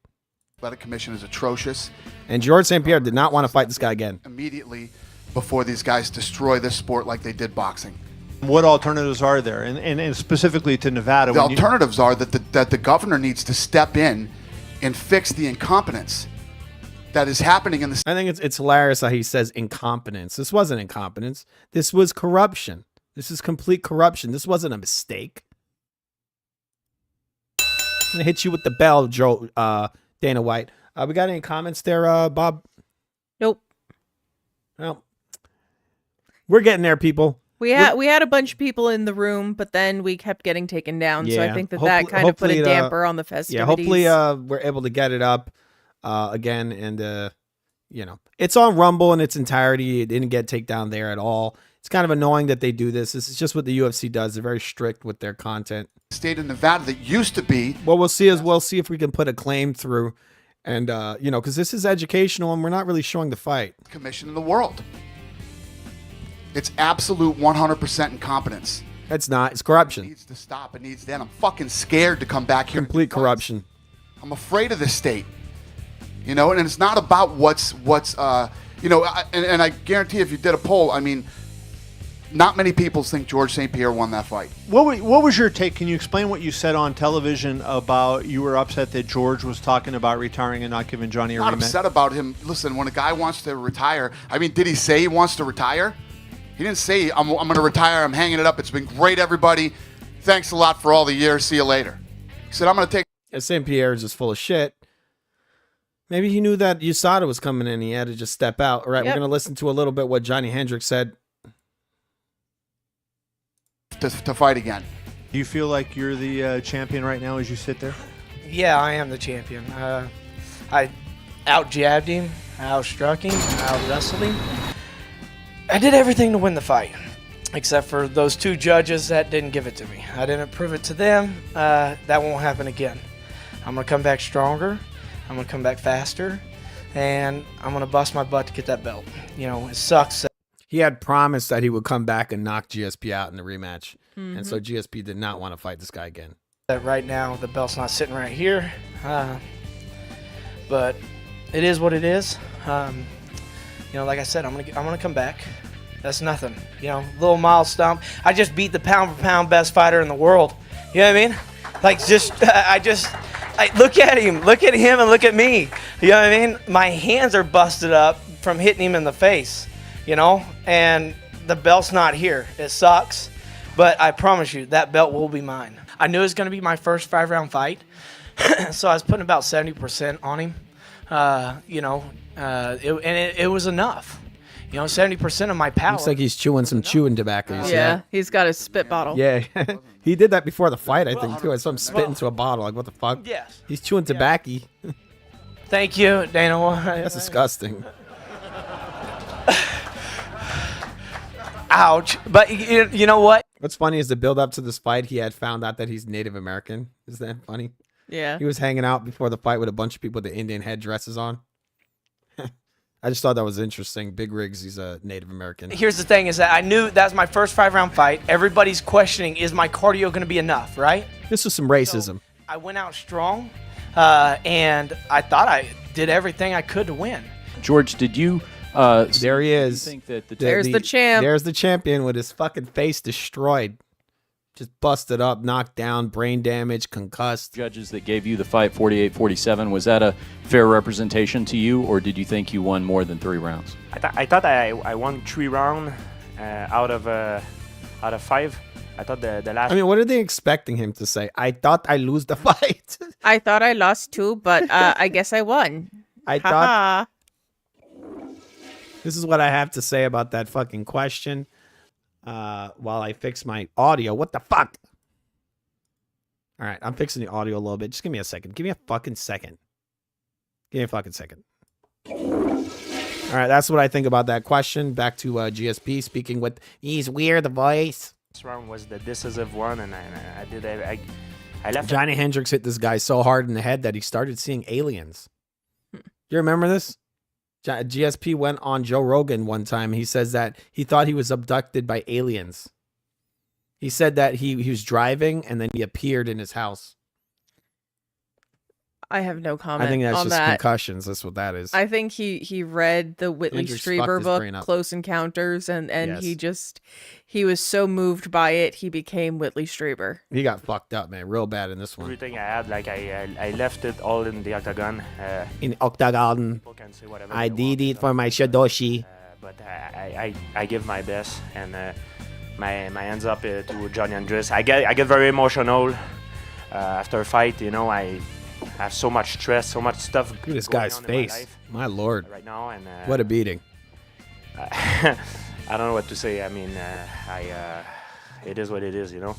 Athletic Commission is atrocious. And George St. Pierre did not want to fight this guy again. Immediately before these guys destroy this sport like they did boxing. What alternatives are there? And specifically to Nevada. The alternatives are that the governor needs to step in and fix the incompetence that is happening in the... I think it's hilarious how he says incompetence. This wasn't incompetence. This was corruption. This is complete corruption. This wasn't a mistake. I'm going to hit you with the bell, Dana White. We got any comments there, Bob? Nope. Well, we're getting there, people. We had a bunch of people in the room, but then we kept getting taken down. So I think that kind of put a damper on the festivities. Yeah, hopefully we're able to get it up again. And, it's on Rumble in its entirety. It didn't get taken down there at all. It's kind of annoying that they do this. This is just what the UFC does. They're very strict with their content. State of Nevada that used to be... What we'll see if we can put a claim through. And, because this is educational and we're not really showing the fight. ...commission in the world. It's absolute 100% incompetence. It's not. It's corruption. It needs to stop. It needs to end. I'm fucking scared to come back here. Complete corruption. I'm afraid of this state. And it's not about what's and I guarantee if you did a poll, I mean... Not many people think George St. Pierre won that fight. What was your take? Can you explain what you said on television about you were upset that George was talking about retiring and not giving Johnny a rematch? I'm not upset about him. Listen, when a guy wants to retire, I mean, did he say he wants to retire? He didn't say, I'm going to retire. I'm hanging it up. It's been great, everybody. Thanks a lot for all the years. See you later. He said, I'm going to take. St. Pierre is just full of shit. Maybe he knew that USADA was coming in and he had to just step out. All right, we're going to listen to a little bit what Johny Hendricks said. To fight again. Do you feel like you're the champion right now as you sit there? Yeah, I am the champion. I out-jabbed him, I out-struck him, I out-wrestled him. I did everything to win the fight, except for those two judges that didn't give it to me. I didn't prove it to them. That won't happen again. I'm going to come back stronger. I'm going to come back faster. And I'm going to bust my butt to get that belt. You know, it sucks. He had promised that he would come back and knock GSP out in the rematch. And so GSP did not want to fight this guy again. That right now, the belt's not sitting right here. But it is what it is. You know, like I said, I'm gonna come back. That's nothing. You know, little milestone. I just beat the pound for pound best fighter in the world. You know what I mean? Like I look at him, and look at me. You know what I mean? My hands are busted up from hitting him in the face. You know, and the belt's not here. It sucks, but I promise you that belt will be mine. I knew it was gonna be my first 5-round fight, so I was putting about 70% on him. You know, it was enough. You know, 70% of my power. Looks like he's chewing some chewing tobacco. Yeah, he's got his spit bottle. Yeah, he did that before the fight, I think, too. I saw him spit into a bottle. Like, what the fuck? Yes. He's chewing tobacco. Thank you, Dana. That's disgusting. Ouch. But you know what? What's funny is the build up to this fight, he had found out that he's Native American. Is that funny? Yeah. He was hanging out before the fight with a bunch of people with the Indian headdresses on. I just thought that was interesting. Big Riggs, he's a Native American. Here's the thing is that I knew that was my first 5-round fight. Everybody's questioning, is my cardio going to be enough, right? This was some racism. So I went out strong, and I thought I did everything I could to win. George, did you... there he is. Think that There's the champ. There's the champion with his fucking face destroyed. Just busted up, knocked down, brain damage, concussed. Judges that gave you the fight 48-47, was that a fair representation to you, or did you think you won more than 3 rounds? I thought I won 3 rounds out of 5. I thought the last... I mean, what are they expecting him to say? I thought I lose the fight. I thought I lost 2, but I guess I won. I thought... This is what I have to say about that fucking question. While I fix my audio. What the fuck? All right, I'm fixing the audio a little bit. Just give me a second. Give me a fucking second. Give me a fucking second. All right, that's what I think about that question. Back to GSP speaking with his weird voice. This round was the decisive one, and I left. Johny Hendricks hit this guy so hard in the head that he started seeing aliens. You remember this? GSP went on Joe Rogan one time. He says that he thought he was abducted by aliens. He said that he was driving and then he appeared in his house. I have no comment. I think that's on just that. concussions. That's what that is. I think he read the Whitley Hendricks Strieber fucked his book, brain up. Close Encounters, and Yes. he was so moved by it, he became Whitley Strieber. He got fucked up, man. Real bad in this one. Everything I had, like I left it all in the octagon. In octagon. I did it for my Shadoshi. But I give my best, and my hands up to Johny Hendricks. I get very emotional after a fight. You know, I have so much stress, so much stuff. Look at this going guy's on in face. My lord. right now, and What a beating. I don't know what to say. I mean, it is what it is, you know.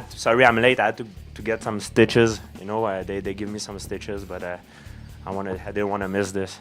Sorry, I'm late. I had to get some stitches. You know, they give me some stitches, but I didn't want to miss this.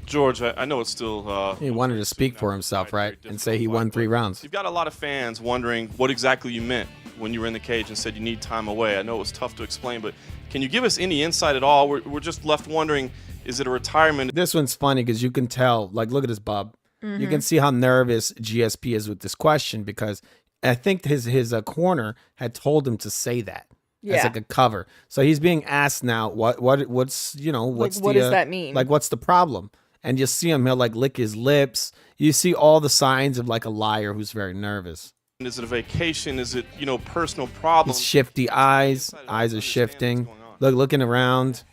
George, I know it's still... He wanted to speak for himself, right? And say he won 3 rounds. You've got a lot of fans wondering what exactly you meant when you were in the cage and said you need time away. I know it was tough to explain, but can you give us any insight at all? We're just left wondering, is it a retirement? This one's funny because you can tell, like, look at his bub. You Mhm. can see how nervous GSP is with this question because I think his corner had told him to say that as Yeah. like a cover. So he's being asked now, what's you know what's what the, does that mean? Like, what's the problem? And you see him, he'll like lick his lips. You see all the signs of like a liar who's very nervous. Is it a vacation? Is it, you know, personal problems? His shifty eyes are shifting. Looking around.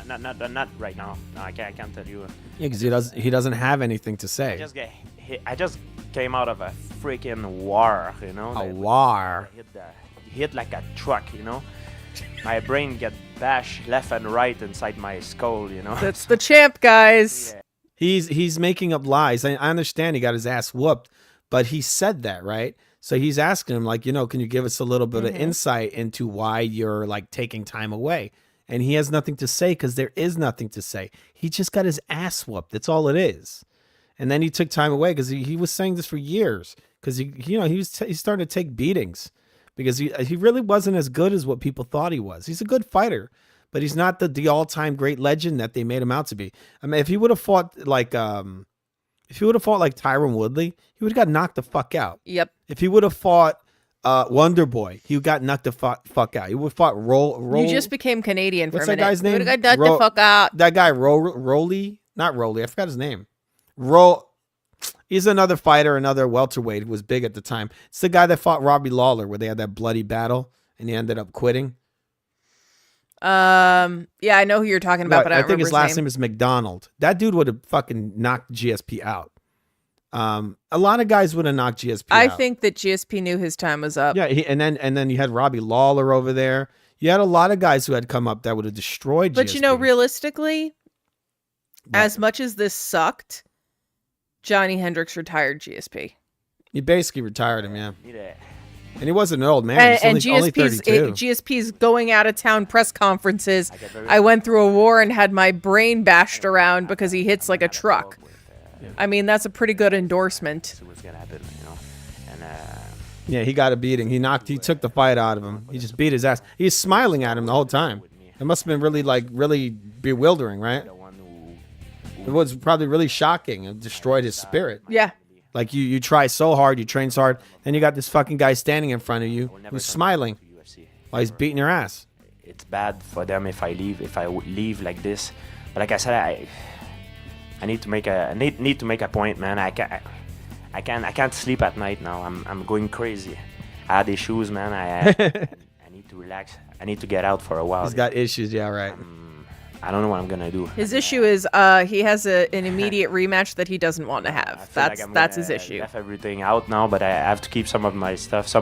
Not right now. No, I can't tell you. Yeah, because he doesn't have anything to say. I just came out of a freaking war, you know. A war. Hit like a truck, you know. my brain get bashed left and right inside my skull, you know. That's the champ, guys. He's making up lies. I understand he got his ass whooped, but he said that, right? So he's asking him, like, can you give us a little bit of insight into why you're like taking time away? And he has nothing to say because there is nothing to say. He just got his ass whooped. That's all it is. And then he took time away because he was saying this for years because he's starting to take beatings because he really wasn't as good as what people thought he was. He's a good fighter, but he's not the all-time great legend that they made him out to be. I mean, if he would have fought like Tyron Woodley, he would have got knocked the fuck out. Yep. If he would have fought Wonder Boy, he got knocked the fuck out. He would have fought Roll. You just became Canadian for What's a that minute. guy's name? You would have got knocked the fuck out. That guy Rolly, not Rolly. I forgot his name. He's another fighter, another welterweight who was big at the time. It's the guy that fought Robbie Lawler, where they had that bloody battle and he ended up quitting. Yeah, I know who you're talking about, but I don't think his remember last name is McDonald. That dude would have fucking knocked GSP out. A lot of guys would have knocked GSP out. I think that GSP knew his time was up. Yeah, and then you had Robbie Lawler over there. You had a lot of guys who had come up that would have destroyed But GSP. realistically, as much as this sucked, Johnny Hendricks retired GSP. You basically retired him, yeah. And he wasn't an old man. And He's only 32. GSP's going out of town press conferences. I went through a war and had my brain bashed around because he hits like a truck. I mean, that's a pretty good endorsement. Yeah, he got a beating. He took the fight out of him. He just beat his ass. He was smiling at him the whole time. It must have been really bewildering, right? It was probably really shocking. It destroyed his spirit. Yeah. Like you try so hard, you train so hard, then you got this fucking guy standing in front of you who's smiling while he's beating your ass. It's bad for them if I leave like this. But like I said, I need to make a point, man. I can't sleep at night now. I'm going crazy. I had issues, man. I need to relax. I need to get out for a while. He's got issues, yeah, right. I don't know what I'm gonna do. His issue is he has an immediate rematch that he doesn't want to have. That's his issue. I left everything out now, but I have to keep some of my stuff,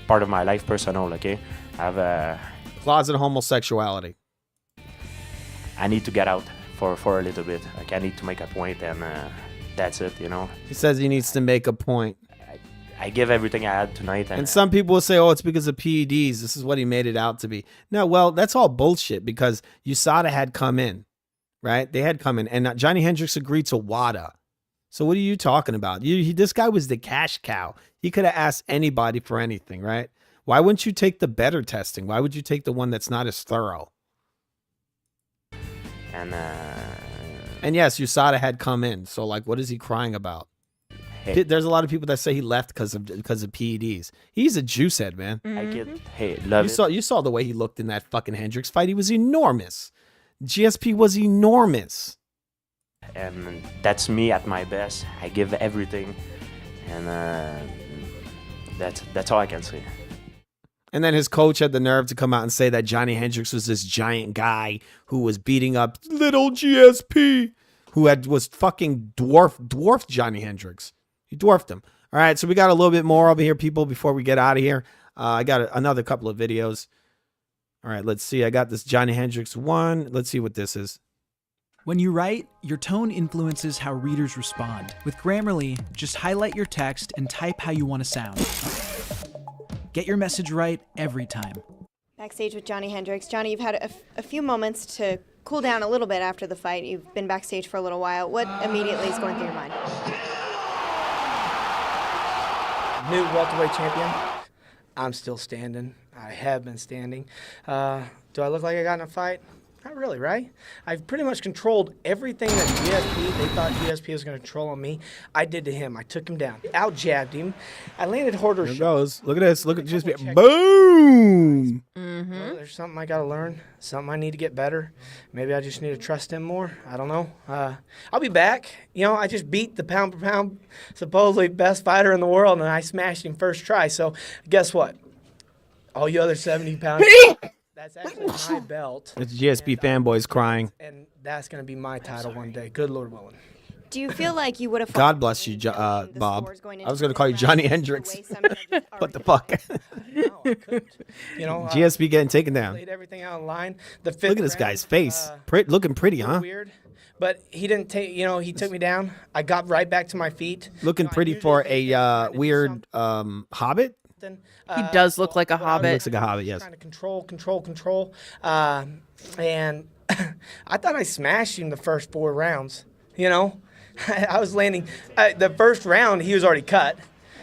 part of my life personal. Okay, I have a closet homosexuality. I need to get out for a little bit. Like I need to make a point, and that's it. You know. He says he needs to make a point. I give everything I had tonight. And some people will say, oh, it's because of PEDs. This is what he made it out to be. No, well, that's all bullshit because USADA had come in, right? They had come in. And Johnny Hendricks agreed to WADA. So what are you talking about? This guy was the cash cow. He could have asked anybody for anything, right? Why wouldn't you take the better testing? Why would you take the one that's not as thorough? And yes, USADA had come in. So, like, what is he crying about? Hey. There's a lot of people that say he left because of PEDs. He's a juice head, man. I get love it. You saw the way he looked in that fucking Hendricks fight. He was enormous. GSP was enormous. And that's me at my best. I give everything, and that's all I can say. And then his coach had the nerve to come out and say that Johnny Hendricks was this giant guy who was beating up little GSP, who was fucking dwarfed Johnny Hendricks. He dwarfed him. All right, so we got a little bit more over here, people, before we get out of here. I got another couple of videos. All right, let's see. I got this Johnny Hendricks one. Let's see what this is. When you write, your tone influences how readers respond. With Grammarly, just highlight your text and type how you want to sound. Get your message right every time. Backstage with Johnny Hendricks. Johnny, you've had a few moments to cool down a little bit after the fight. You've been backstage for a little while. What immediately is going through your mind? New welterweight champion. I'm still standing. I have been standing. Do I look like I got in a fight? Not really, right? I've pretty much controlled everything that they thought GSP was going to control on me. I did to him. I took him down. Out-jabbed him. I landed harder. There it goes. Look at this. Look at GSP. Boom! Well, there's something I got to learn. Something I need to get better. Maybe I just need to trust him more. I don't know. I'll be back. You know, I just beat the pound-for-pound supposedly best fighter in the world, and I smashed him first try. So guess what? All you other 70-pound... That's actually my belt. It's GSP fanboys crying. And that's going to be my title one day. Good Lord willing. Do you feel like you would have? God bless you, Bob. I was going to call you Johnny Hendricks. What the fuck? You know, GSP getting taken down. laid everything out in line. The fifth Look at this round, guy's face. Looking pretty, huh? Weird, but he didn't take. You know, he took me down. I got right back to my feet. Looking pretty for a weird hobbit. He does look like a hobbit. He looks like a hobbit, yes. Trying to control. And I thought I smashed him the first 4 rounds. You know, I was landing. The first round, he was already cut.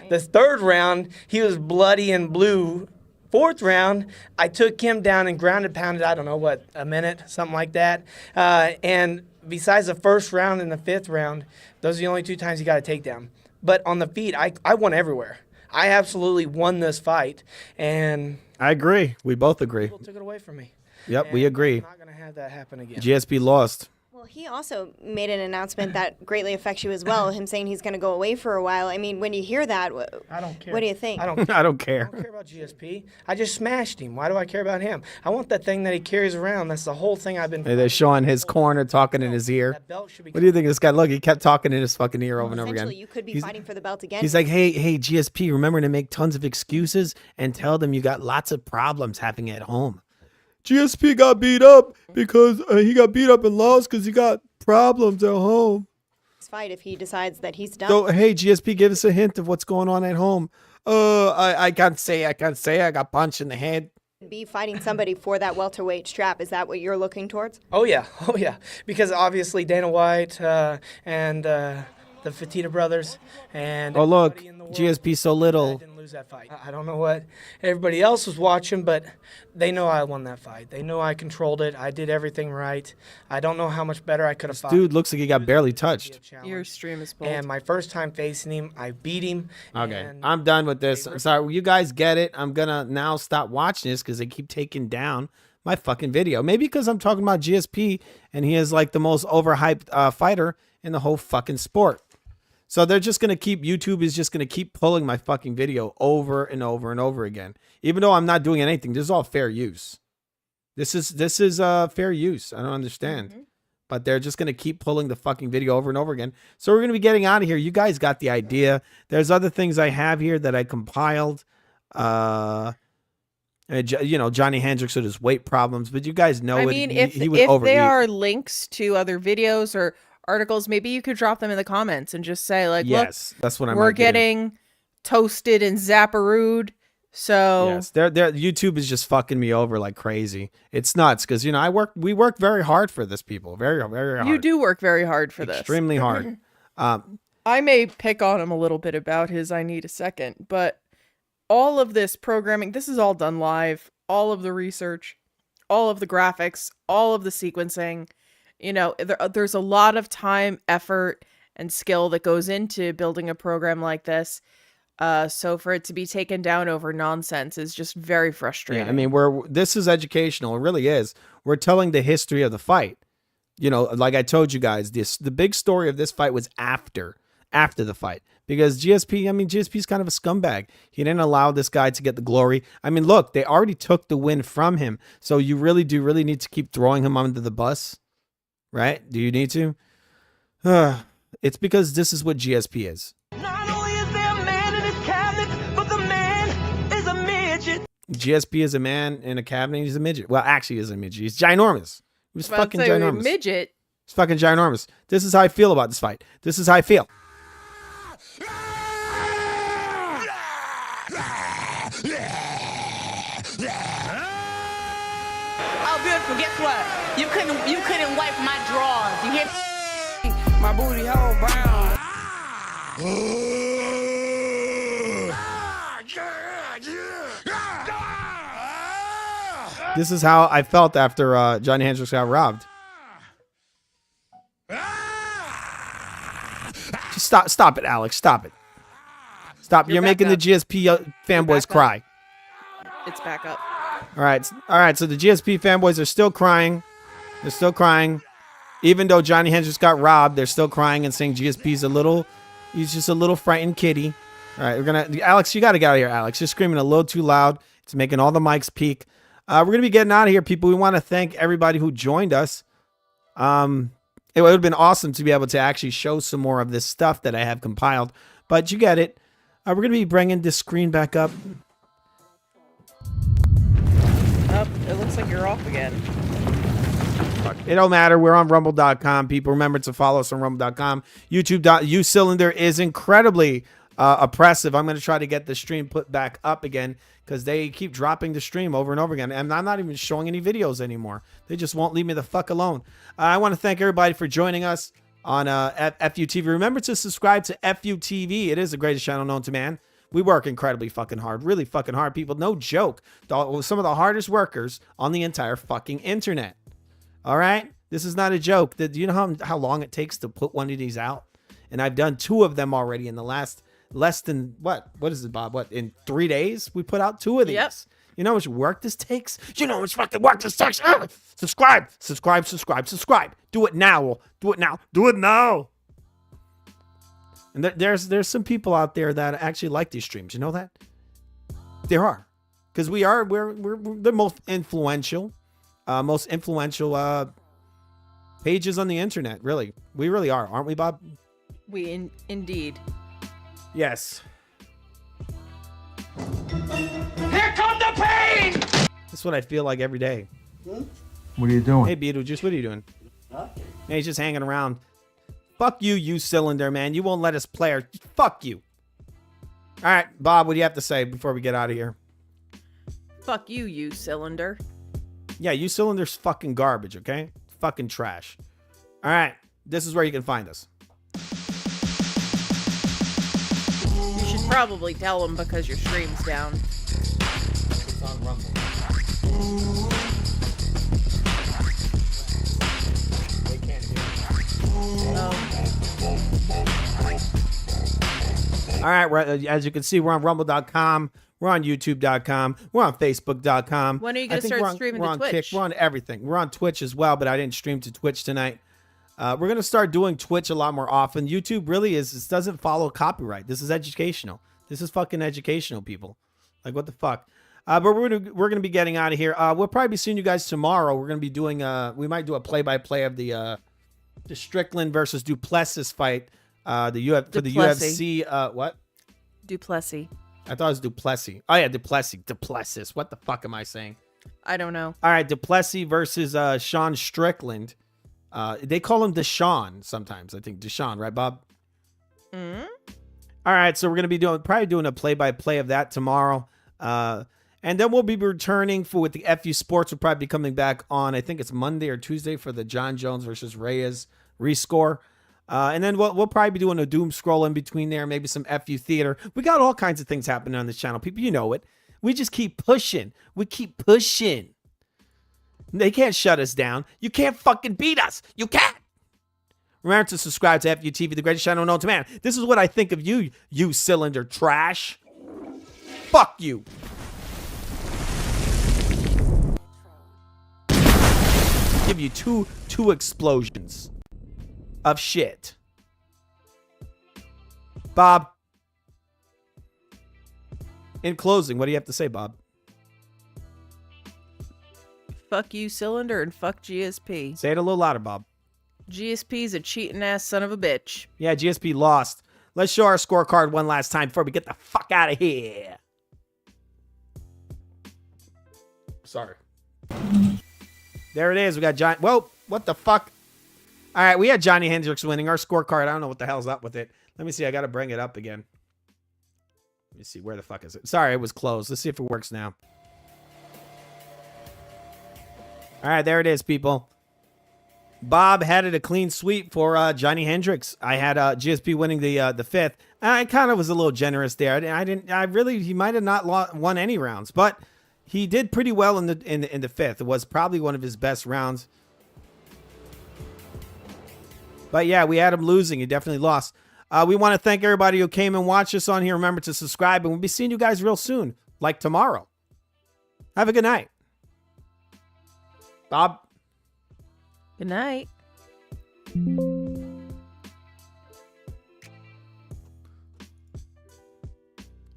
The third round, he was bloody and blue. Fourth round, I took him down and grounded pounded, I don't know, what, a minute, something like that. And besides the first round and the fifth round, those are the only 2 times he got a takedown. But on the feet, I won everywhere. I absolutely won this fight. And I agree. We both agree. people took it away from me. Yep, we agree. I'm not going to have that happen again. GSP lost. Well, he also made an announcement that greatly affects you as well. Him saying he's going to go away for a while. I mean, when you hear that, I don't care. What do you think? I don't care. I don't care. I don't care about GSP. I just smashed him. Why do I care about him? I want that thing that he carries around. That's the whole thing I've been. Hey, they're showing his corner, talking in his ear. What do you think of this guy? Look, he kept talking in his fucking ear over and over again. Essentially, you could be fighting for the belt again. He's like, hey, GSP, remember to make tons of excuses and tell them you got lots of problems happening at home. GSP got beat up because he got beat up and lost because he got problems at home. Fight if he decides that he's done. So, hey, GSP, give us a hint of what's going on at home. I can't say. I got punched in the head. Be fighting somebody for that welterweight strap. Is that what you're looking towards? Oh yeah. Because obviously Dana White and the Futv brothers and Oh look, GSP so little. didn't lose that fight. I don't know what everybody else was watching, but they know I won that fight. They know I controlled it. I did everything right. I don't know how much better I could have fought. Dude looks like he got barely touched. Your stream is bold. And my first time facing him, I beat him. Okay, I'm done with this. I'm sorry. You guys get it. I'm going to now stop watching this because they keep taking down my fucking video. Maybe because I'm talking about GSP and he is like the most overhyped fighter in the whole fucking sport. So they're just going to keep, YouTube is just going to keep pulling my fucking video over and over and over again. Even though I'm not doing anything. This is all fair use. This is fair use. I don't understand. But they're just going to keep pulling the fucking video over and over again. So we're going to be getting out of here. You guys got the idea. There's other things I have here that I compiled. You know, Johnny Hendricks with his weight problems. But you guys know I it. mean, He would if overeat. there are links to other videos or articles, maybe you could drop them in the comments and just say, like, yes, look, that's what I'm we're getting toasted and zapparood. So yes, YouTube is just fucking me over like crazy. It's nuts because, you know, we work very hard for this, people. Very, very hard. you do work very hard for this. Extremely hard. I may pick on him a little bit about his I need a second, but all of this programming, this is all done live. All of the research, all of the graphics, all of the sequencing. You know, there's a lot of time, effort, and skill that goes into building a program like this. So for it to be taken down over nonsense is just very frustrating. Yeah, I mean, this is educational. It really is. We're telling the history of the fight. You know, like I told you guys, the big story of this fight was after the fight. Because GSP's kind of a scumbag. He didn't allow this guy to get the glory. I mean, look, they already took the win from him. So you really need to keep throwing him under the bus. Right? Do you need to? It's because this is what GSP is. GSP is a man in a cabinet. He's a midget. Well, actually, he's a midget. He's ginormous. He was fucking ginormous. Midget. He's fucking ginormous. This is how I feel about this fight. This is how I feel. Oh, beautiful. Guess what? You couldn't wipe my drawers. You hear? My booty hole brown. This is how I felt after Johnny Hendricks got robbed. Just stop it, Alex. Stop it. Stop. You're making the GSP fanboys cry. It's back up. All right. So the GSP fanboys are still crying. They're still crying. Even though Johnny Hendricks got robbed, they're still crying and saying GSP's he's just a little frightened kitty. All right, Alex, you got to get out of here, Alex. You're screaming a little too loud. It's making all the mics peak. We're going to be getting out of here, people. We want to thank everybody who joined us. It would have been awesome to be able to actually show some more of this stuff that I have compiled, but you get it. We're going to be bringing this screen back up. It looks like you're off again. It don't matter. We're on rumble.com. People, remember to follow us on rumble.com. YouTube.ucylinder is incredibly oppressive. I'm going to try to get the stream put back up again because they keep dropping the stream over and over again. And I'm not even showing any videos anymore. They just won't leave me the fuck alone. I want to thank everybody for joining us on FUTV. Remember to subscribe to FUTV. It is the greatest channel known to man. We work incredibly fucking hard. Really fucking hard, people. No joke. Some of the hardest workers on the entire fucking internet. All right? This is not a joke. Do you know how long it takes to put one of these out? And I've done 2 of them already in the last less than, what is it, Bob? What, in 3 days? We put out 2 of these. Yep. You know how much work this takes? You know how much fucking work this takes? Subscribe. Do it now. Do it now. Do it now. And there's some people out there that actually like these streams. You know that? There are. Because we're the most influential pages on the internet, really. We really are, aren't we, Bob? We indeed. Yes. Here come the pain! That's what I feel like every day. What are you doing? Hey, Beetlejuice, what are you doing? Hey, he's just hanging around. Fuck you, you cylinder, man. You won't let us play. Fuck you. All right, Bob, what do you have to say before we get out of here? Fuck you, you cylinder. Yeah, you cylinder's fucking garbage, okay? Fucking trash. All right, this is where you can find us. You should probably tell them because your stream's down. It's on Rumble. They can't hear me. All right, as you can see, we're on rumble.com. We're on youtube.com. We're on facebook.com. When are you going to start streaming to Twitch? Kick, we're on everything. We're on Twitch as well, but I didn't stream to Twitch tonight. We're going to start doing Twitch a lot more often. YouTube really this doesn't follow copyright. This is educational. This is fucking educational, people. Like, what the fuck? But we're gonna be getting out of here. We'll probably be seeing you guys tomorrow. We're gonna be doing we might do a play-by-play of the Strickland versus Duplessis fight. For the UFC. What? Duplessis. I thought it was Duplessis. Oh yeah, Duplessis. What the fuck am I saying? I don't know. All right, Duplessis versus Sean Strickland. They call him Deshaun sometimes. I think Deshaun, right, Bob? Mm-hmm. All right, so we're gonna be probably doing a play-by-play of that tomorrow. And then we'll be returning with the FU Sports. We'll probably be coming back on, I think it's Monday or Tuesday for the John Jones versus Reyes rescore. And then we'll probably be doing a doom scroll in between there, maybe some FU theater. We got all kinds of things happening on this channel. People, you know it. We just keep pushing. We keep pushing. They can't shut us down. You can't fucking beat us. You can't. Remember to subscribe to FUTV, the greatest channel known to man. This is what I think of you, you cylinder trash. Fuck you. Give you two explosions of shit. Bob, in closing, what do you have to say, Bob? Fuck you, cylinder, and fuck GSP. Say it a little louder, Bob. GSP's a cheating ass son of a bitch. Yeah, GSP lost. Let's show our scorecard one last time before we get the fuck out of here. Sorry. There it is. We got John. Whoa, what the fuck? All right, we had Johnny Hendricks winning our scorecard. I don't know what the hell's up with it. Let me see. I got to bring it up again. Let me see. Where the fuck is it? Sorry, it was closed. Let's see if it works now. All right, there it is, people. Bob had it a clean sweep for Johnny Hendricks. I had GSP winning the fifth. I kind of was a little generous there. He might have not won any rounds, but he did pretty well in the fifth. It was probably one of his best rounds. But yeah, we had him losing. He definitely lost. We want to thank everybody who came and watched us on here. Remember to subscribe, and we'll be seeing you guys real soon, like tomorrow. Have a good night. Bob? Good night.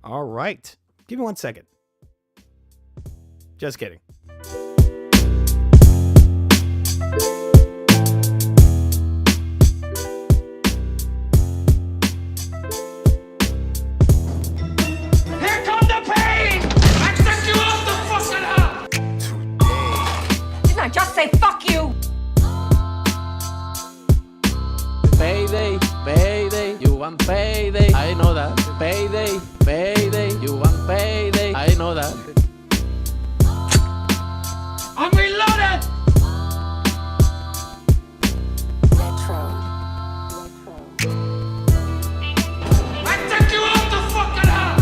All right. Give me 1 second. Just kidding. want payday, I know that. Payday, payday, you want payday, I know that. I'm reloaded! I took you off the fucking house!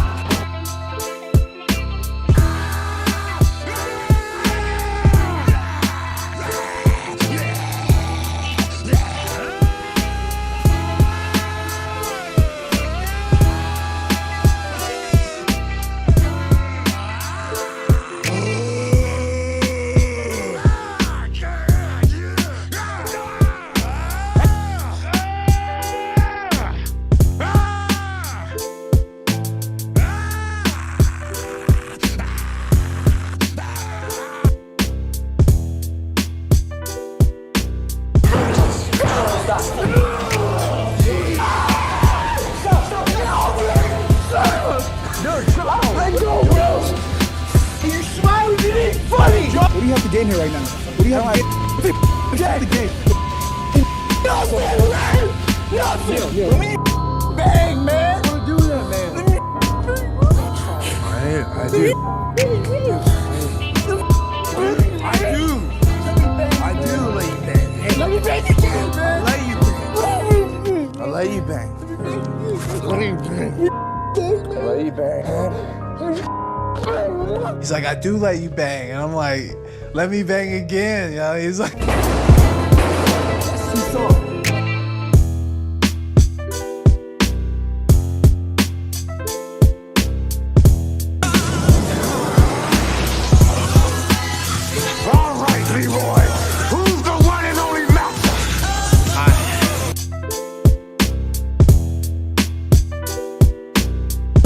What do you have to gain here right now? What do you have to gain? What do you have to gain? Nothing, man! Nothing! Let me bang, man! I want to do that, man. I do. I do let you bang. Hey, let me bang again, man! I let you bang. Let you bang. Let you bang. He's like, I do let you bang. And I'm like, let me bang again. You know, he's like. All right, Leroy.